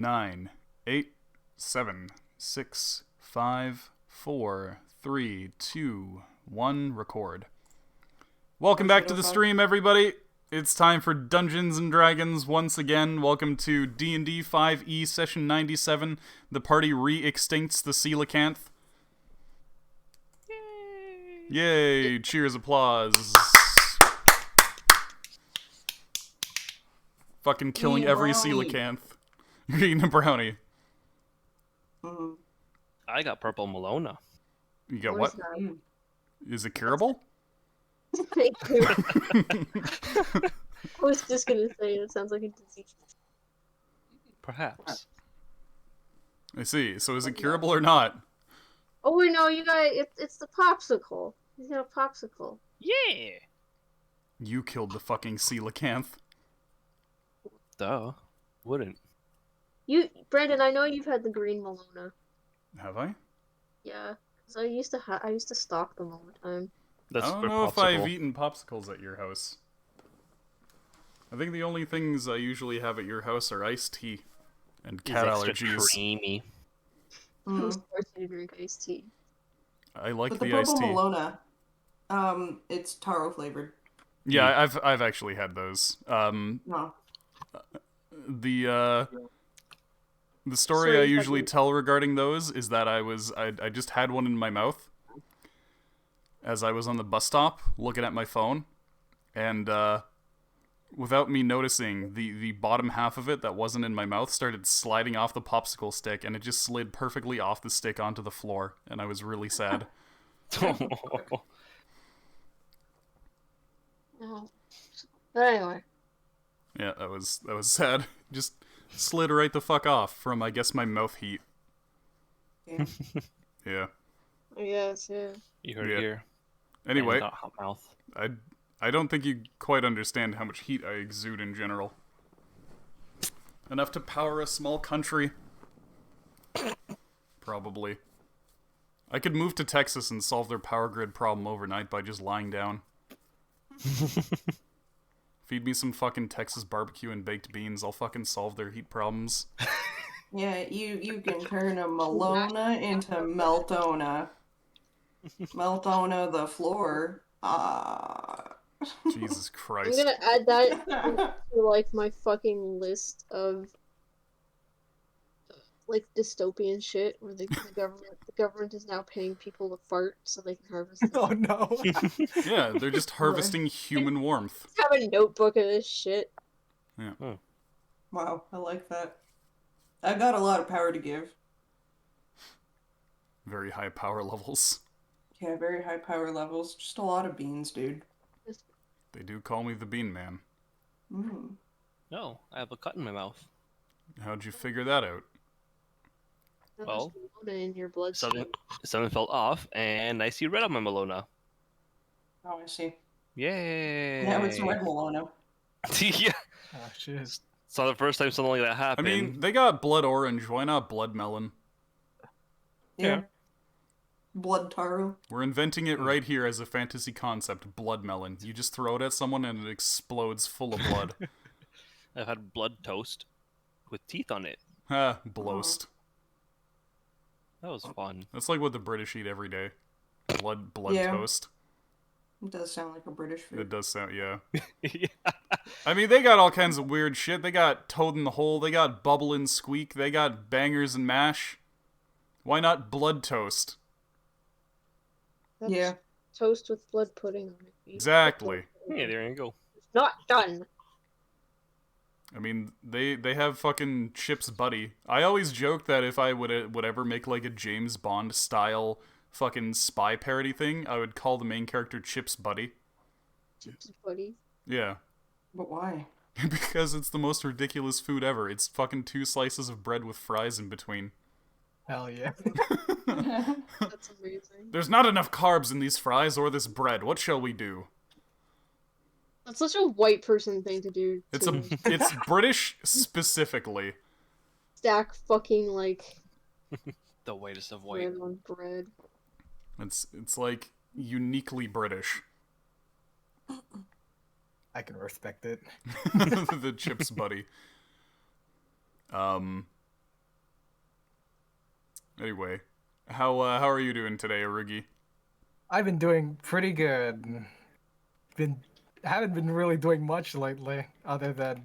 9, 8, 7, 6, 5, 4, 3, 2, 1, record. Welcome back to the stream, everybody. It's time for Dungeons and Dragons once again. Welcome to D&D 5e session 97. The party re-extincts the Coelacanth. Yay! Cheers, applause. Fucking killing every Coelacanth. You're eating a brownie. Mm-hmm. I got purple Malona. You got what? Is it curable? Thank you. I was just gonna say it sounds like a disease. Perhaps. I see. So is it curable or not? Oh wait, no, you got it's the popsicle. He's got a popsicle. Yeah! You killed the fucking Coelacanth. Duh. Wouldn't. Brandon, I know you've had the green Malona. Have I? Yeah, because I used to stock them all the time. That's I don't know if I've eaten popsicles at your house. I think the only things I usually have at your house are iced tea and cat allergies. Creamy. I was forced to drink iced tea. I like the iced tea. Malona, it's taro flavored. Yeah, I've actually had those. No. The story I usually tell regarding those is that I just had one in my mouth as I was on the bus stop looking at my phone, and without me noticing, the bottom half of it that wasn't in my mouth started sliding off the popsicle stick, and it just slid perfectly off the stick onto the floor, and I was really sad. But anyway. Yeah, that was sad. Just slid right the fuck off from, I guess, my mouth heat. Yeah. Yeah. Yes, yeah. You heard it here. Anyway, Got hot mouth. I don't think you quite understand how much heat I exude in general. Enough to power a small country. Probably. I could move to Texas and solve their power grid problem overnight by just lying down. Feed me some fucking Texas barbecue and baked beans, I'll fucking solve their heat problems. Yeah, you can turn a Malona into Meltona. Meltona the floor. Jesus I'm Christ. gonna add that to like my fucking list of like dystopian shit where the government is now paying people to fart so they can harvest them. Oh no. Yeah, they're just harvesting human warmth. I have a notebook of this shit. Yeah. Oh. Wow, I like that. I've got a lot of power to give. Very high power levels. Yeah, very high power levels. Just a lot of beans, dude. They do call me the Bean Man. Mm. No, I have a cut in my mouth. How'd you figure that out? Well, in your blood. Something fell off, and I see red on my Malona. Oh, I see. Yay! Yeah, it's red Malona. Yeah. Oh, jeez. So the first time something like that I happened. mean, they got blood orange, why not blood melon? Yeah. Blood taro. We're inventing it right here as a fantasy concept, blood melon. You just throw it at someone and it explodes full of blood. I've had blood toast with teeth on it. Ha, bloast. That was fun. That's like what the British eat every day. Blood Yeah. toast. It does sound like a British food. It does sound, yeah. Yeah. I mean, they got all kinds of weird shit. They got Toad in the Hole, they got Bubble and Squeak, they got Bangers and Mash. Why not blood toast? That's Yeah. toast with blood pudding on it. Exactly. Yeah, there you go. It's not done. I mean, they have fucking Chip's buddy. I always joke that if I would ever make like a James Bond style fucking spy parody thing, I would call the main character Chip's buddy. Chips buddy. Yeah. But why? Because it's the most ridiculous food ever. It's fucking 2 slices of bread with fries in between. Hell yeah. That's amazing. There's not enough carbs in these fries or this bread. What shall we do? That's such a white person thing to do. It's British specifically. Stack fucking like The whitest of white. bread on bread. It's like uniquely British. I can respect it. The Chips buddy. Anyway, how are you doing today, Arugi? I've been doing pretty good. Haven't been really doing much lately, other than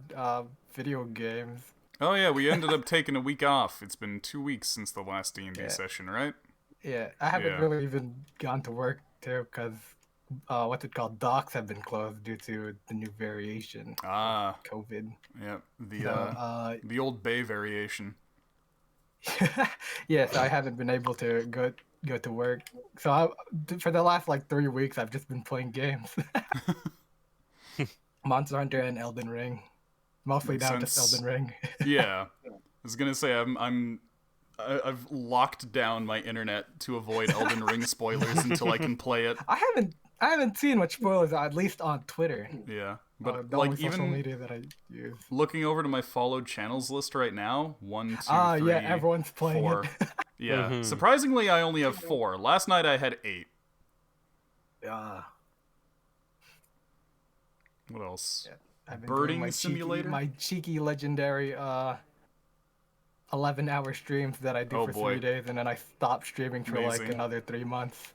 video games. Oh yeah, we ended up taking a week off. It's been 2 weeks since the last D&D Yeah. session, right? Yeah, I haven't Yeah. really even gone to work too, because what's it called? Docks have been closed due to the new variation Ah, of COVID. yeah, So, the old Bay variation. yeah, so I haven't been able to go to work. So for the last like 3 weeks, I've just been playing games. Monster Hunter and Elden Ring. Mostly Makes now sense. just Elden Ring. Yeah, I was gonna say I've locked down my internet to avoid Elden Ring spoilers until I can play it. I haven't seen much spoilers, at least on Twitter. Yeah, but The like only social even media that I use. looking over to my followed channels list right now, 1, 2, 3, Yeah, everyone's playing 4. it. Yeah, Mhm. surprisingly, I only have 4. Last night I had 8. Yeah. What else? Yeah. I've been Birding doing my simulator? my cheeky legendary 11-hour streams that I do Oh, for boy. 3 days, and then I stop streaming for like Amazing. another 3 months.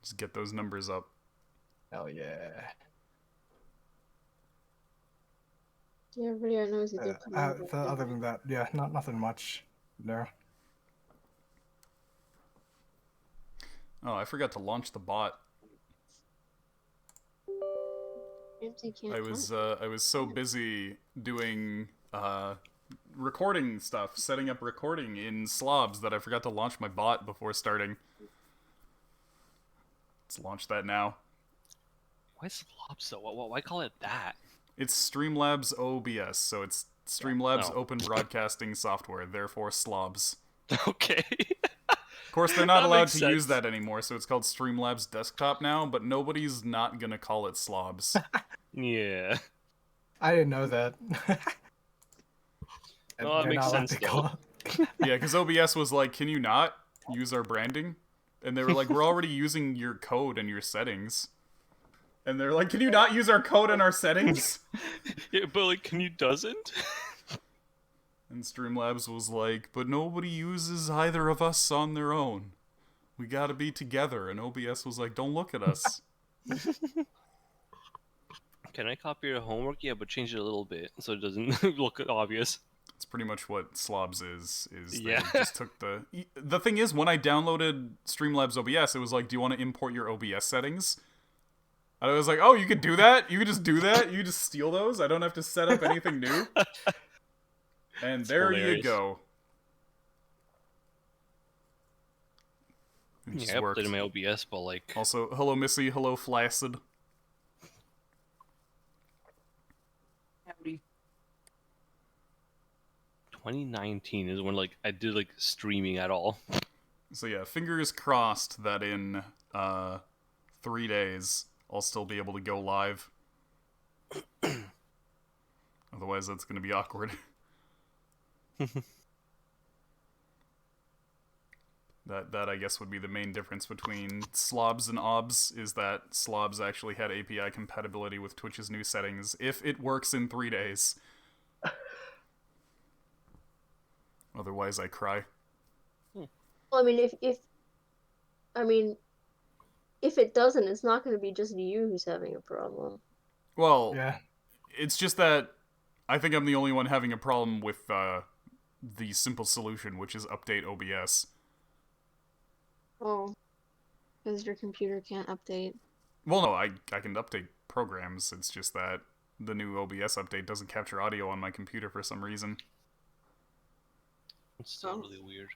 Just get those numbers up. Hell yeah. Yeah, everybody I know is a good So other than that, yeah, nothing much. No. Oh, I forgot to launch the bot. I was so busy doing recording stuff, setting up recording in slobs that I forgot to launch my bot before starting. Let's launch that now. Why Slobs though? Why call it that? It's Streamlabs OBS, so it's Streamlabs Oh. Open Broadcasting Software, therefore slobs. Okay. Of course, they're not That allowed makes to sense. use that anymore, so it's called Streamlabs Desktop now, but nobody's not gonna call it slobs. Yeah. I didn't know that. No, that They're makes not allowed sense, to call Yeah, because OBS was like, can you not use our branding? And they were like, we're already using your code and your settings. And they're like, can you not use our code and our settings? Yeah, but like, can you doesn't? And Streamlabs was like, but nobody uses either of us on their own. We gotta be together. And OBS was like, don't look at us. Can I copy your homework? Yeah, but change it a little bit so it doesn't look obvious. It's pretty much what Slobs is Yeah. they just took the thing is, when I downloaded Streamlabs OBS, it was like, do you want to import your OBS settings? And I was like, oh, you could do that? You could just do that? You could just steal those? I don't have to set up anything new? And there you hilarious. go. It Yeah, just I worked. updated my OBS, but like, Also, hello Missy, hello Flaccid. Howdy. 2019 is when like I did like streaming at all. So yeah, fingers crossed that in 3 days I'll still be able to go live. Otherwise that's gonna be awkward. That I guess would be the main difference between Slobs and Obs, is that Slobs actually had API compatibility with Twitch's new settings, if it works in 3 days. Otherwise I cry. Well, I mean, if it doesn't, it's not going to be just you who's having a problem. Well, Yeah. it's just that I think I'm the only one having a problem with the simple solution, which is update OBS. Oh, because your computer can't update. Well, no, I can update programs. It's just that the new OBS update doesn't capture audio on my computer for some reason. It's still Oh. really weird.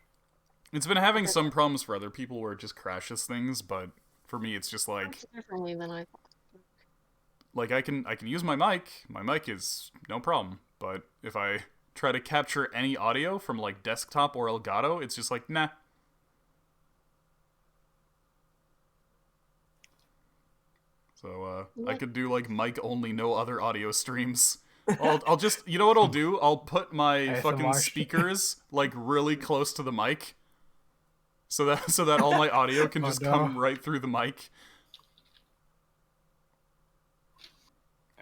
It's been having some problems for other people where it just crashes things, but for me it's just like Works differently than I thought. I can use my mic. My mic is no problem, but if I try to capture any audio from like desktop or Elgato, it's just like nah. So I could do like mic only, no other audio streams. I'll just, you know what I'll do? I'll put my fucking ASMR. speakers like really close to the mic, so that all my audio can Oh, just no. come right through the mic.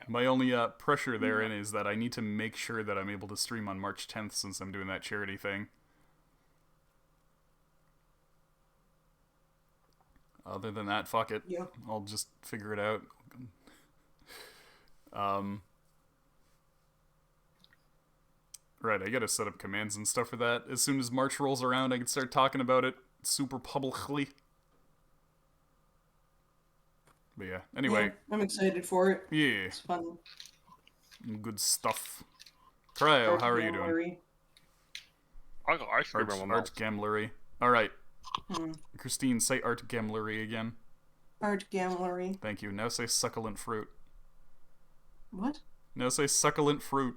My only pressure therein is that I need to make sure that I'm able to stream on March 10th since I'm doing that charity thing. Other than that, fuck it. Yep. I'll just figure it out. Right, I gotta set up commands and stuff for that. As soon as March rolls around, I can start talking about it super publicly. But yeah, anyway. Yeah, I'm excited for it. Yeah. It's fun. Good stuff. Cryo, how are you doing? Gamblery. I got ice cream in my mouth. Art Gamblery. Alright. Hmm. Christine, say Art Gamblery again. Art Gamblery. Thank you. Now say succulent fruit. What? Now say succulent fruit.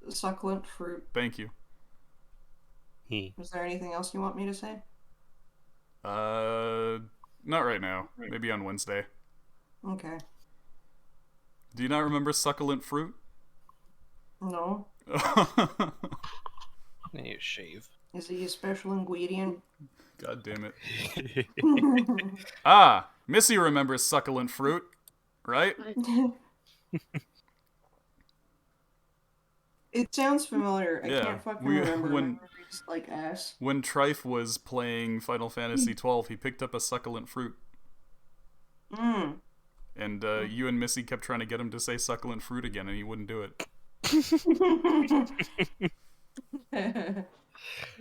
Succulent fruit. Thank you. Is there anything else you want me to say? Not right now. Maybe on Wednesday. Okay. Do you not remember succulent fruit? No. I need to shave. Is he a special ingredient? God damn it. Ah! Missy remembers succulent fruit, right? It sounds familiar. I Yeah, can't fucking we- remember. when- My memory's like ass. When Trife was playing Final Fantasy XII, he picked up a succulent fruit. Mm. And you and Missy kept trying to get him to say succulent fruit again, and he wouldn't do it.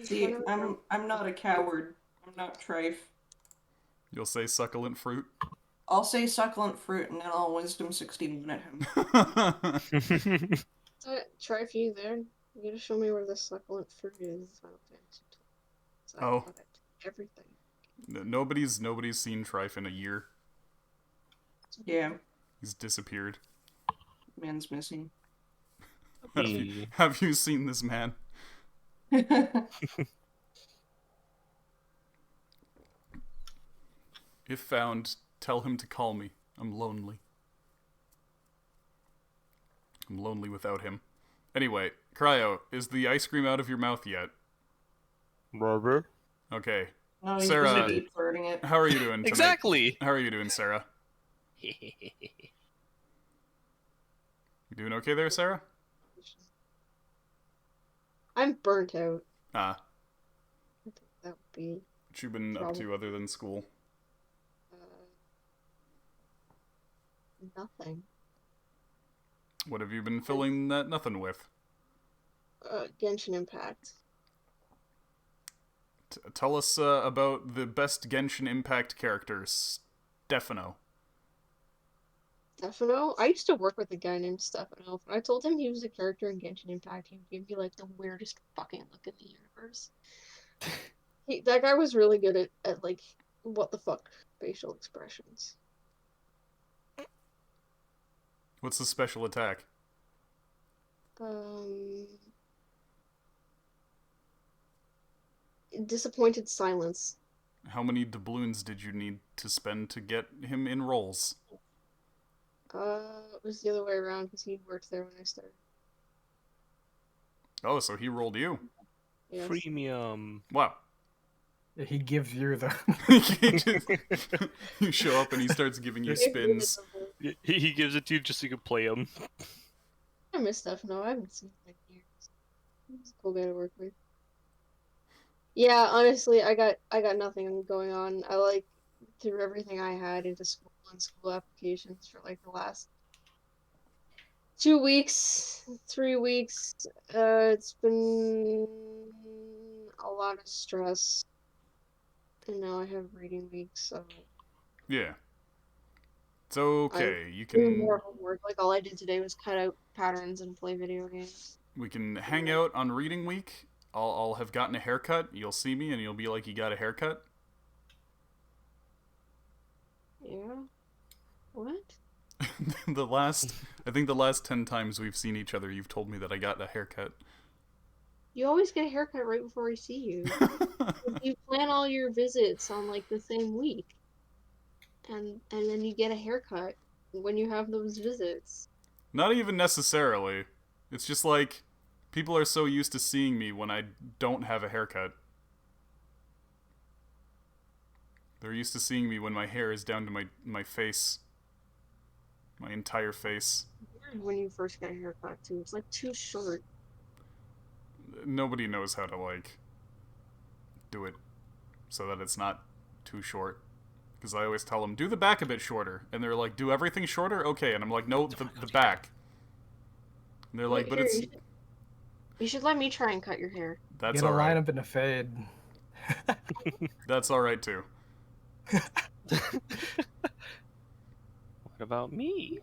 See, I'm not a coward. I'm not Trife. You'll say succulent fruit? I'll say succulent fruit and then I'll wisdom 61 at him. Try if you there. You gotta show me where the succulent fruit is in Final Fantasy XII. So I Oh. got it. Everything. Nobody's seen Trife in a year. Yeah, He's disappeared. man's missing. Have you seen this man? If found, tell him to call me. I'm lonely. I'm lonely without him. Anyway, Cryo, is the ice cream out of your mouth yet? Rubber. Okay. No, he's Sarah- busy deep throating it. How are you doing tonight? Exactly. How are you doing, Sarah? You doing okay there, Sarah? I'm burnt out. Ah, I think that would be what you been up to other than school? nothing. What have you been filling that nothing with? Genshin Impact. Tell us about the best Genshin Impact characters. Stefano. Stefano? I used to work with a guy named Stefano. When I told him he was a character in Genshin Impact, he would give me like the weirdest fucking look in the universe. That guy was really good at like what the fuck facial expressions. What's the special attack? Disappointed silence. How many doubloons did you need to spend to get him in roles? It was the other way around because he worked there when I started. Oh, so he rolled you. Yes. Premium. Wow. He gives you the. You show up and he starts giving you spins. He gives it to you just so you can play him. I miss Stefano. I haven't seen him in like years. He's a cool guy to work with. Yeah, honestly, I got nothing going on. I like threw everything I had into school and school applications for like the last 2 weeks, 3 weeks. It's been a lot of stress, and now I have reading week, so Yeah. It's okay. You doing can. more homework. Like all I did today was cut out patterns and play video games. We can hang out on reading week. I'll have gotten a haircut. You'll see me and you'll be like, you got a haircut? Yeah. What? I think the last 10 times we've seen each other, you've told me that I got a haircut. You always get a haircut right before I see you. You plan all your visits on like the same week. And then you get a haircut when you have those visits. Not even necessarily. It's just like, people are so used to seeing me when I don't have a haircut. They're used to seeing me when my hair is down to my face. My entire face. Weird when you first get a haircut too. It's like too short. Nobody knows how to, like, do it so that it's not too short. Because I always tell them, do the back a bit shorter. And they're like, do everything shorter? Okay. And I'm like, no, the back. And they're like, but Here, it's... you should let me try and cut your hair. That's Get a alright. line up in a fade. That's alright, too. What about me?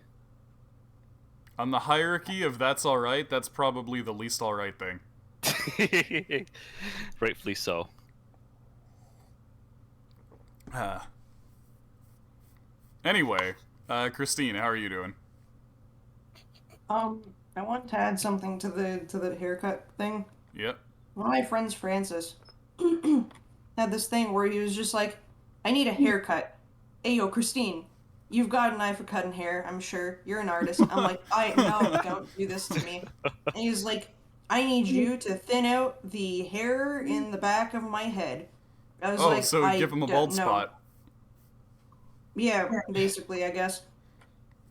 On the hierarchy of that's alright, that's probably the least alright thing. Rightfully so. Anyway, Christine, how are you doing? I want to add something to the haircut thing. Yep. One of my friends, Francis, had this thing where he was just like, I need a haircut. Hey, yo, Christine, you've got an eye for cutting hair, I'm sure. You're an artist. I'm like, no, don't do this to me. And he was like, I need you to thin out the hair in the back of my head. I was like, so give him a bald spot. Yeah, basically, I guess.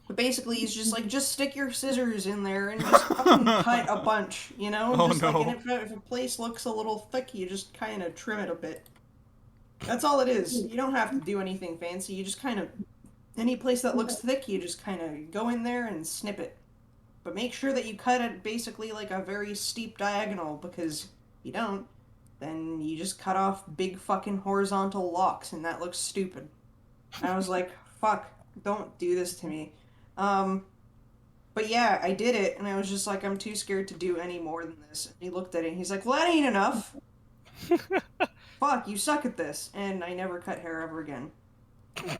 But basically, he's just like, just stick your scissors in there and just fucking cut a bunch, you know? Oh, just no. like, and if a place looks a little thick, you just kind of trim it a bit. That's all it is. You don't have to do anything fancy. You just kind of, any place that looks thick, you just kind of go in there and snip it. But make sure that you cut it basically like a very steep diagonal, because if you don't, then you just cut off big fucking horizontal locks, and that looks stupid. And I was like, fuck, don't do this to me. But yeah, I did it, and I was just like, I'm too scared to do any more than this. And he looked at it, and he's like, well, that ain't enough. Fuck, you suck at this. And I never cut hair ever again.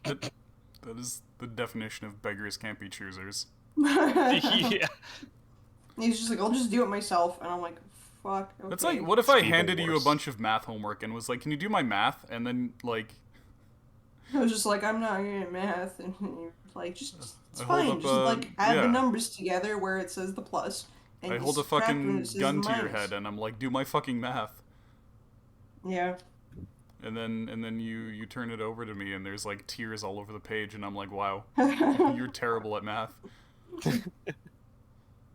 That is the definition of beggars can't be choosers. Yeah. He's just like, I'll just do it myself. And I'm like, fuck, okay. It's like, what if I Even handed you a worse. bunch of math homework and was like, can you do my math? And then, like... I was just like, I'm not good at math. And he was like, just, it's I hold fine. up, Just like, add yeah. the numbers together where it says the plus. And I you hold a subtract when fucking it says gun the to your minus. head and I'm like, do my fucking math. Yeah. And then you turn it over to me and there's like tears all over the page and I'm like, wow, you're terrible at math.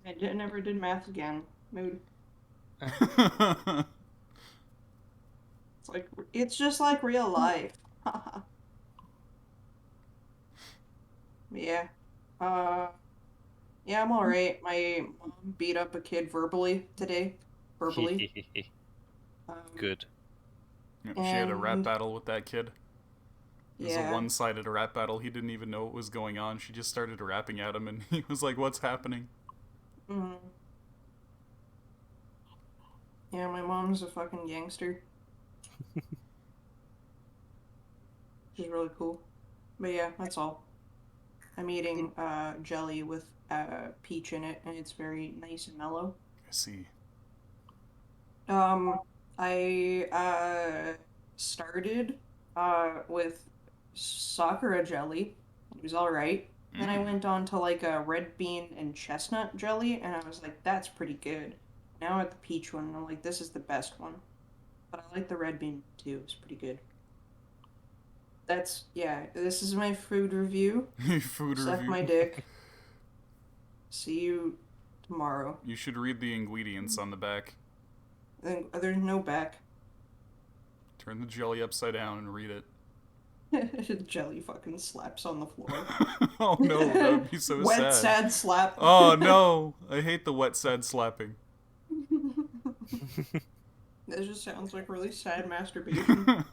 Never did math again. Mood. It's just like real life. Yeah. Yeah, I'm alright. My mom beat up a kid verbally today. Verbally. Good. She had a rap And- battle with that kid. It was a Yeah. one-sided rap battle. He didn't even know what was going on. She just started rapping at him and he was like, what's happening? Mhm. Yeah, my mom's a fucking gangster. She's really cool. But yeah, that's all. I'm eating jelly with peach in it, and it's very nice and mellow. I see. I started with Sakura jelly. It was alright. Then I went on to like a red bean and chestnut jelly, and I was like, that's pretty good. Now at the peach one, and I'm like, this is the best one. But I like the red bean too, it's pretty good. Yeah, this is my food review. Food Suck review. my dick. See you tomorrow. You should read the ingredients on the back. Then there's no back. Turn the jelly upside down and read it. Jelly fucking slaps on the floor. Oh no, that would be so Wet, sad. sad slap. Oh no, I hate the wet, sad slapping. That just sounds like really sad masturbation.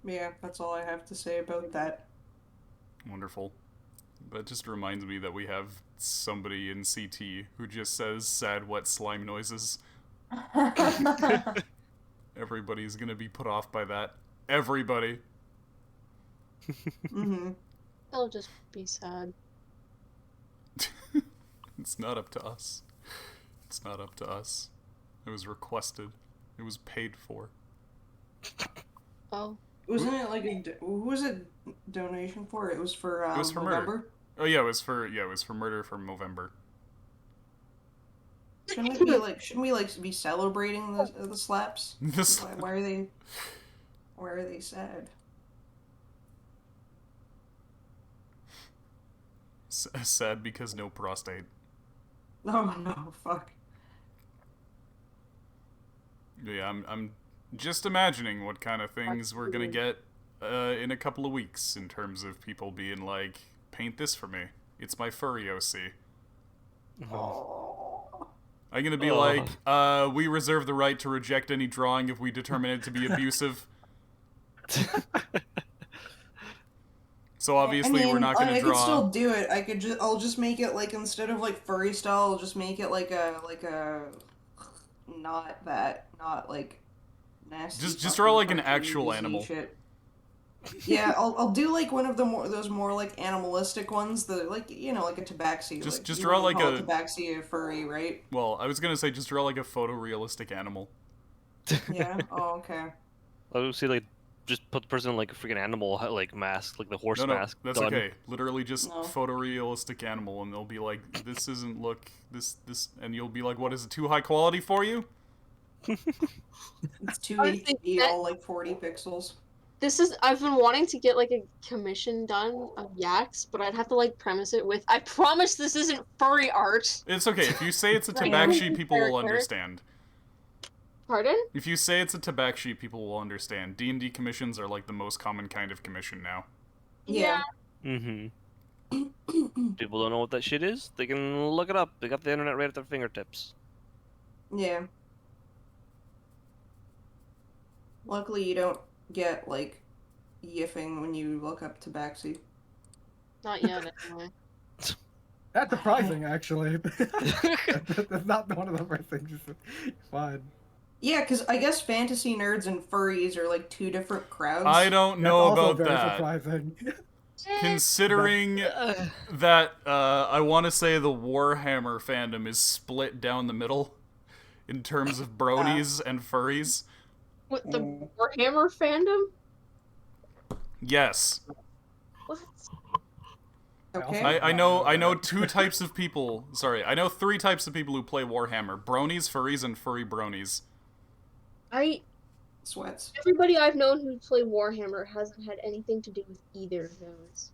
Yeah, that's all I have to say about that. Wonderful. That just reminds me that we have somebody in CT who just says sad, wet slime noises. Everybody's gonna be put off by that. Everybody. Mm-hmm. I'll just be sad. It's not up to us. It's not up to us. It was requested. It was paid for. Oh. Wasn't it like who was it donation for? It was for It was for murder. November. Oh yeah, it was for murder from Movember. Shouldn't we be celebrating the slaps? This Why are they? Why are they sad? Sad because no prostate. Oh no, fuck. Yeah, I'm just imagining what kind of things we're gonna get in a couple of weeks in terms of people being like, paint this for me. It's my furry OC. Oh. I'm gonna be like, we reserve the right to reject any drawing if we determine it to be abusive. So obviously we're not gonna I could draw. still do it. I'll just make it like instead of like furry style, I'll just make it like a not like nasty. Just draw like an fucking actual cartoony animal. shit. Yeah, I'll do like one of the those more like animalistic ones, the like like a tabaxi. Just you draw wouldn't like call a tabaxi a furry, right? Well, I was gonna say just draw like a photorealistic animal. Yeah. Oh, okay. I would say like just put the person in like a freaking animal like mask, like the horse No, mask. that's done. okay. Literally just No. photorealistic animal, and they'll be like, "This isn't look this," and you'll be like, "What is it? Too high quality for you?" It's too I was HD, thinking that- all like 40 pixels. I've been wanting to get like a commission done of yaks, but I'd have to like premise it with, I promise this isn't furry art. It's okay if you say it's a Like, tabaxi, people will character. understand. Pardon? If you say it's a tabaxi, people will understand. D&D commissions are like the most common kind of commission now. Yeah. Mm-hmm. People don't know what that shit is. They can look it up. They got the internet right at their fingertips. Yeah. Luckily, you don't get like yiffing when you look up tabaxi. Not yet, anyway. That's surprising, actually. That's not one of the first things you said. Fine. Yeah, because I guess fantasy nerds and furries are like two different crowds. I don't That's know also about very that. surprising. Considering that I want to say the Warhammer fandom is split down the middle in terms of bronies and furries. What, the Warhammer fandom? Yes. What? Okay. I know two types of people. Sorry, I know three types of people who play Warhammer: bronies, furries, and furry bronies. Sweats. Everybody I've known who played Warhammer hasn't had anything to do with either of those.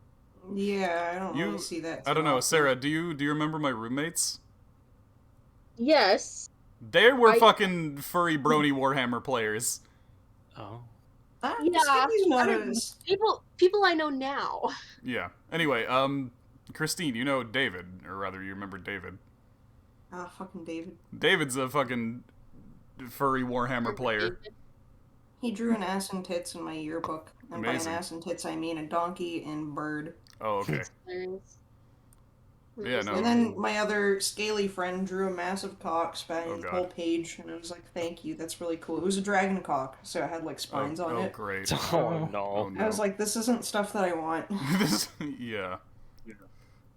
Yeah, I don't You- really see that. I too don't know, often. Sarah. Do you remember my roommates? Yes. They were I- fucking furry brony Warhammer players. Oh. Yeah, He's not I don't- as. People I know now. Yeah. Anyway, Christine, you know David, or rather, you remember David. Ah, fucking David. David's a fucking furry Warhammer player. He drew an ass and tits in my yearbook. And by Amazing. an ass and tits, I mean a donkey and bird. Oh, okay. Yeah, no. And then my other scaly friend drew a massive cock spanning Oh, the God. whole page, and I was like, "Thank you, that's really cool." It was a dragon cock, so it had like spines on Oh, it. great. Oh no. Oh, no. I was like, "This isn't stuff that I want." This, yeah.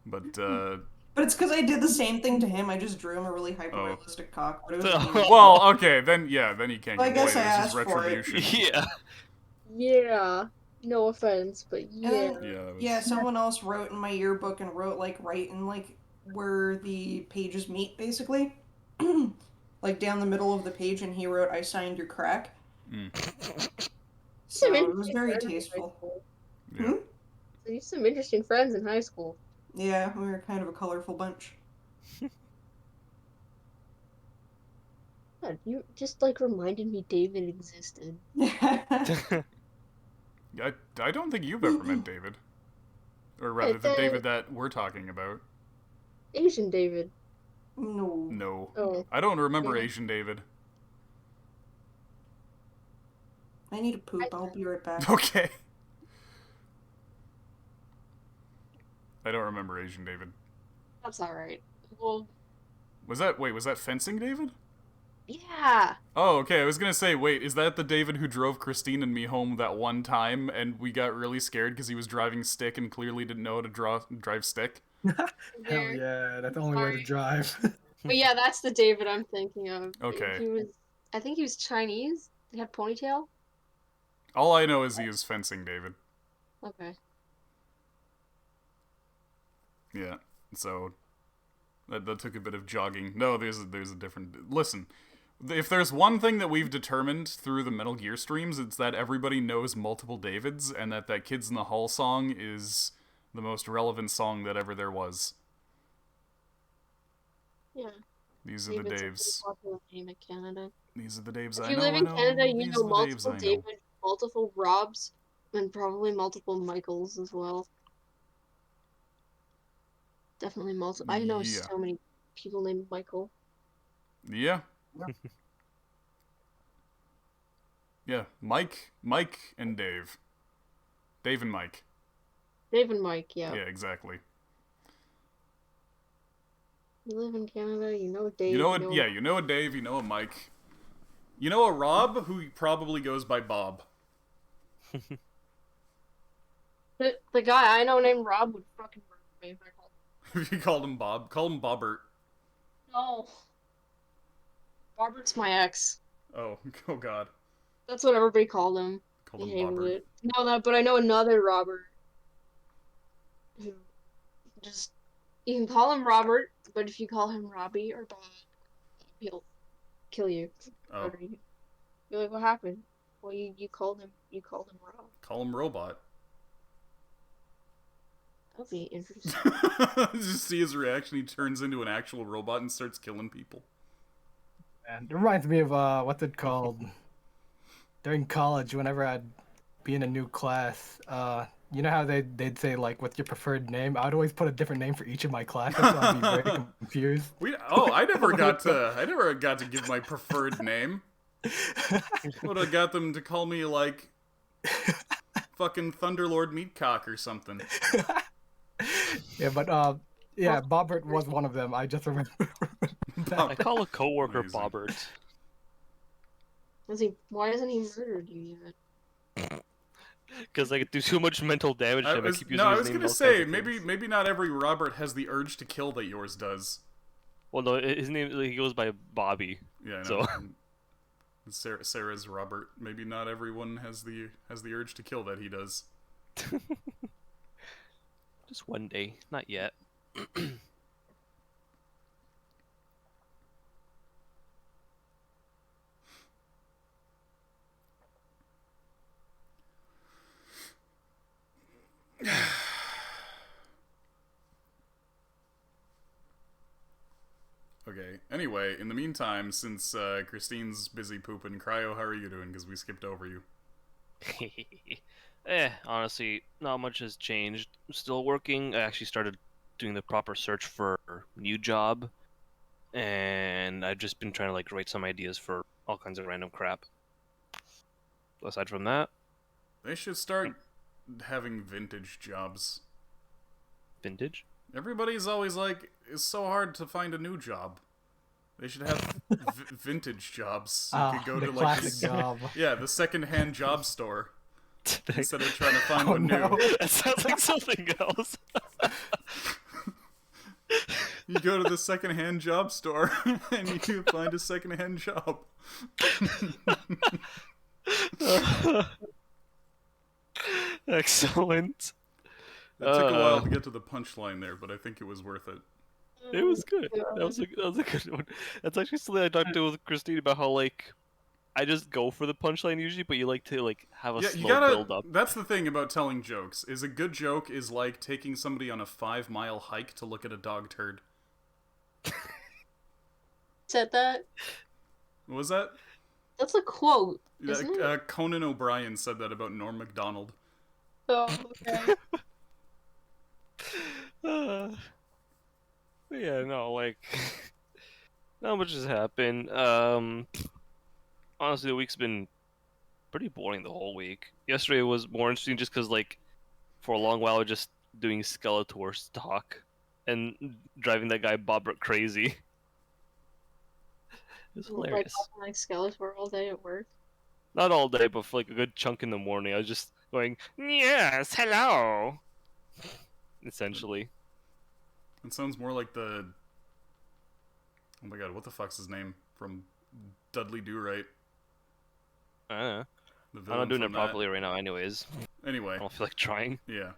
But, But it's because I did the same thing to him. I just drew him a really hyper realistic cock. But it was cute. well, okay, then you can't I complain. guess I This is asked for it. retribution. Yeah. Yeah. No offense, but And yeah. then, Yeah, that was- yeah, someone else wrote in my yearbook and wrote like right in like where the pages meet, basically, like down the middle of the page, and he wrote, "I signed your crack." So it was very tasteful. Yeah. Hmm? So you have some interesting friends in high school. Yeah, we were kind of a colorful bunch. God, you just like reminded me David existed. I don't think you've ever met David. Or rather, the David that we're talking about. Asian David. No. No. Oh. I don't remember Yeah. Asian David. I need to poop. I'll be right back. Okay. I don't remember Asian David. That's alright. Well, Was that fencing David? yeah. Oh, okay. I was gonna say, wait, is that the David who drove Christine and me home that one time, and we got really scared because he was driving stick and clearly didn't know how to drive stick? Hell yeah, that's the only way to Sorry. drive. But yeah, that's the David I'm thinking of. Okay. I think he was Chinese. He had ponytail. All I know is he is fencing David. Okay. Yeah. So that took a bit of jogging. No, there's a different. Listen, If there's one thing that we've determined through the Metal Gear streams, it's that everybody knows multiple Davids, and that Kids in the Hall song is the most relevant song that ever there was. Yeah. These are the David's a Daves. pretty popular name in Canada. These are the Daves If I you know. live in Canada, you These know are the Daves multiple I know. David, multiple Robs, and probably multiple Michaels as well. Definitely multiple. I know Yeah. so many people named Michael. Yeah. Yeah. Mike, and Dave. Dave and Mike. Dave and Mike, yeah. Yeah, exactly. You live in Canada, you know Dave. You know what? Yeah, you know a Dave, you know a Mike. You know a Rob who probably goes by Bob. The guy I know named Rob would fucking murder me if I called him. If you called him Bob, call him Bobbert. No. Robert's my ex. Oh, oh God. That's what everybody called him. Called He him hated Bobbert. it. No, that, but I know another Robert who just you can call him Robert, but if you call him Robbie or Bob, he'll kill you. Oh, Murder you. You're like, what happened? Well, you called him Rob. call him Robot. That'd be interesting. Just see his reaction. He turns into an actual robot and starts killing people. And it reminds me of what's it called? During college, whenever I'd be in a new class, you know how they'd say like, "What's your preferred name?" I'd always put a different name for each of my classes, so I'd be very confused. I never got to give my preferred name. Would have got them to call me like fucking Thunderlord Meatcock or something. Yeah, but yeah, Bobbert was one of them. I just remember. I call a coworker Amazing. Bobbert. Why hasn't he murdered you yet? Because I do too much mental damage to him. I keep using I his was name in gonna all say kinds of things. maybe not every Robert has the urge to kill that yours does. Well, no, his name he goes by Bobby. Yeah, I So- know. Sarah's Robert. Maybe not everyone has the urge to kill that he does. Just one day, not yet. Okay. Anyway, in the meantime, since Christine's busy pooping, Cryo, how are you doing? Because we skipped over you. Honestly, not much has changed. Still working. I actually started doing the proper search for a new job, and I've just been trying to like write some ideas for all kinds of random crap. Aside from that, They should start having vintage jobs. vintage. Everybody's always like, it's so hard to find a new job. They should have vintage jobs. You could go the to like classic job. yeah, the second-hand job store instead of trying to find Oh, one no. new. That sounds like something else. You go to the second-hand job store and you find a second-hand job. Excellent. It took a while to get to the punchline there, but I think it was worth it. It was good. That was a good one. That's actually something I talked to with Christine about how like I just go for the punchline usually, but you like to like have a Yeah, you slow gotta. build up. That's the thing about telling jokes. Is a good joke is like taking somebody on a 5-mile hike to look at a dog turd. Said that? What was that? That's a quote, isn't it? Conan O'Brien said that about Norm Macdonald. Oh, okay. But yeah, no, like not much has happened. Honestly, the week's been pretty boring the whole week. Yesterday was more interesting just because, like, for a long while, I was just doing Skeletor talk and driving that guy Bobbert crazy. It was hilarious. Like Skeletor all day at work. Not all day, but for like a good chunk in the morning, I was just going, "Yes, hello." Essentially. It sounds more like the. Oh my god, what the fuck's his name from Dudley Do Right? I don't know. The I'm villain not doing from it properly right now, anyways. Anyway, I don't feel like trying. yeah.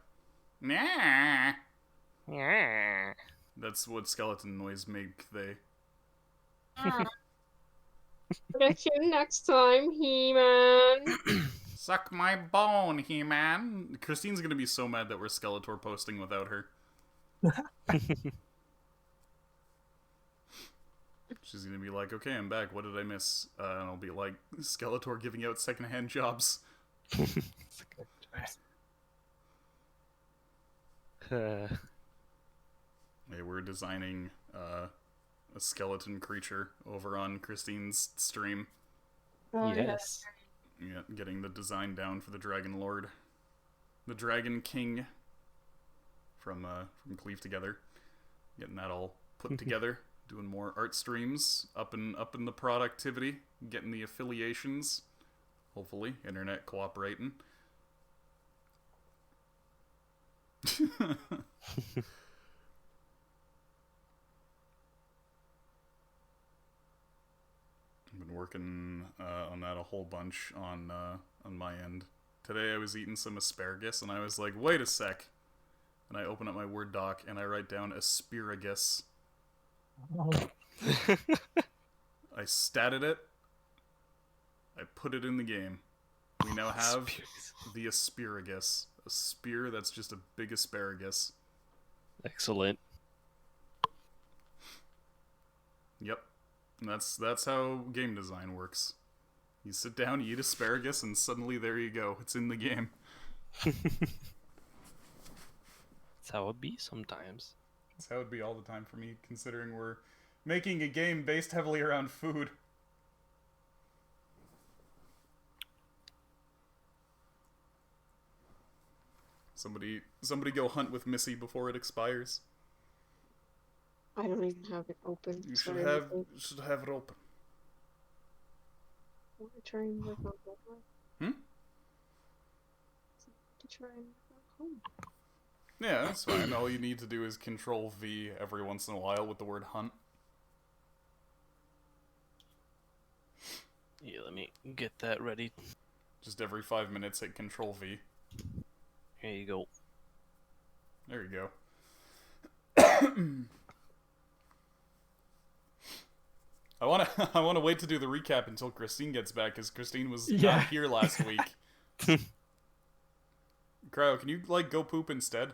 Nah. Yeah. That's what skeleton noise make they. Prediction next time, He-Man. Suck my bone, He-Man. Christine's gonna be so mad that we're Skeletor posting without her. She's gonna be like, okay, I'm back. What did I miss? And I'll be like, Skeletor giving out secondhand jobs. Hey, we're designing a skeleton creature over on Christine's stream. Oh, Yes. Yeah, getting the design down for the Dragon Lord, the Dragon King from Cleave Together. Getting that all put together. Doing more art streams, up in the productivity, getting the affiliations. Hopefully, internet cooperating. I've been working on that a whole bunch on my end. Today I was eating some asparagus and I was like, wait a sec. And I open up my Word doc and I write down asparagus. I statted it. I put it in the game. We now have the asparagus. A spear that's just a big asparagus. Excellent. Yep. And that's how game design works. You sit down, you eat asparagus, and suddenly there you go. It's in the game. That's how it be sometimes. That's how it'd be all the time for me, considering we're making a game based heavily around food. Somebody go hunt with Missy before it expires. I don't even have it open. You Sorry, should have it open. I want to try and work on home. To try and work on home. Yeah, that's fine. All you need to do is Control V every once in a while with the word hunt. Yeah, let me get that ready. Just every 5 minutes hit Control V. Here you go. There you go. I wanna wait to do the recap until Christine gets back, because Christine was not here last week. Cryo, can you go poop instead?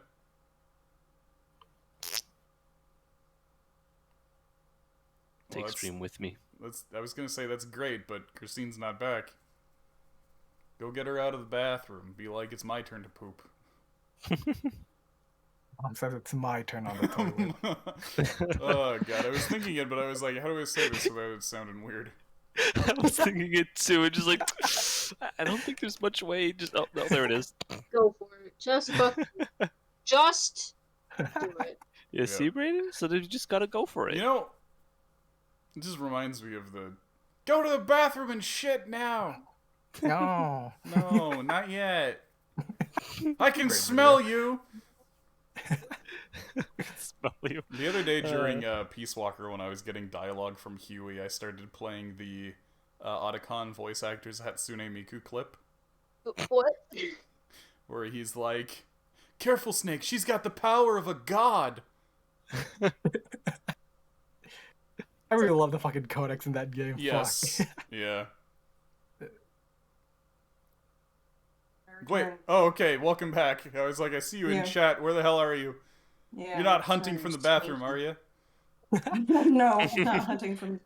Take stream with me. I was gonna say that's great, but Christine's not back. Go get her out of the bathroom. Be like, it's my turn to poop. Mom says it's my turn on the toilet. Oh god, I was thinking it, but I was like, how do I say this without it sounding weird? I was thinking it too, and just like, I don't think there's much way. Just oh no, there it is. Go for it. Just do it. Yeah, see, Brayden? So then you just gotta go for it. You know, it just reminds me of the go to the bathroom and shit now. No. No, not yet. I can smell you. Smell you. The other day during Peace Walker, when I was getting dialogue from Huey, I started playing the Otacon voice actor's Hatsune Miku clip. What? Where he's like, careful, Snake, she's got the power of a god. I really love the fucking codex in that game. Yes. Fuck. Yeah. Wait. Oh, okay. Welcome back. I was like, I see you in chat. Where the hell are you? Yeah, You're not hunting from the bathroom, are you? No, not hunting from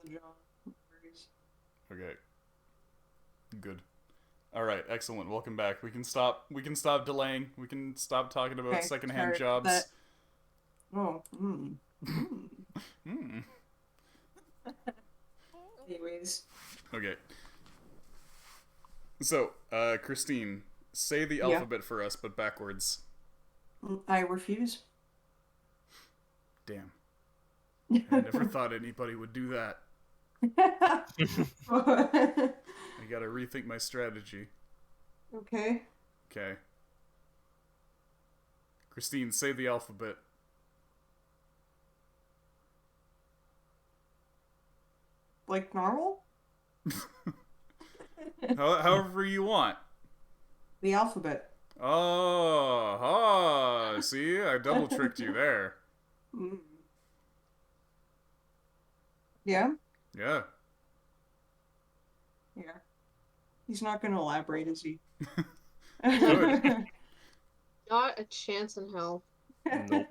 the jaw. Okay. Good. All right. Excellent. Welcome back. We can stop delaying. We can stop talking about secondhand jobs. Oh. Hmm. Anyways. Okay. So, Christine, say the alphabet for us, but backwards. I refuse. Damn. I never thought anybody would do that. I gotta rethink my strategy. Okay. Okay. Christine, say the alphabet. Like normal? However you want. The alphabet. Oh, see? I double tricked you there. Yeah? Yeah. Yeah. He's not going to elaborate, is he? Good. Not a chance in hell. Nope.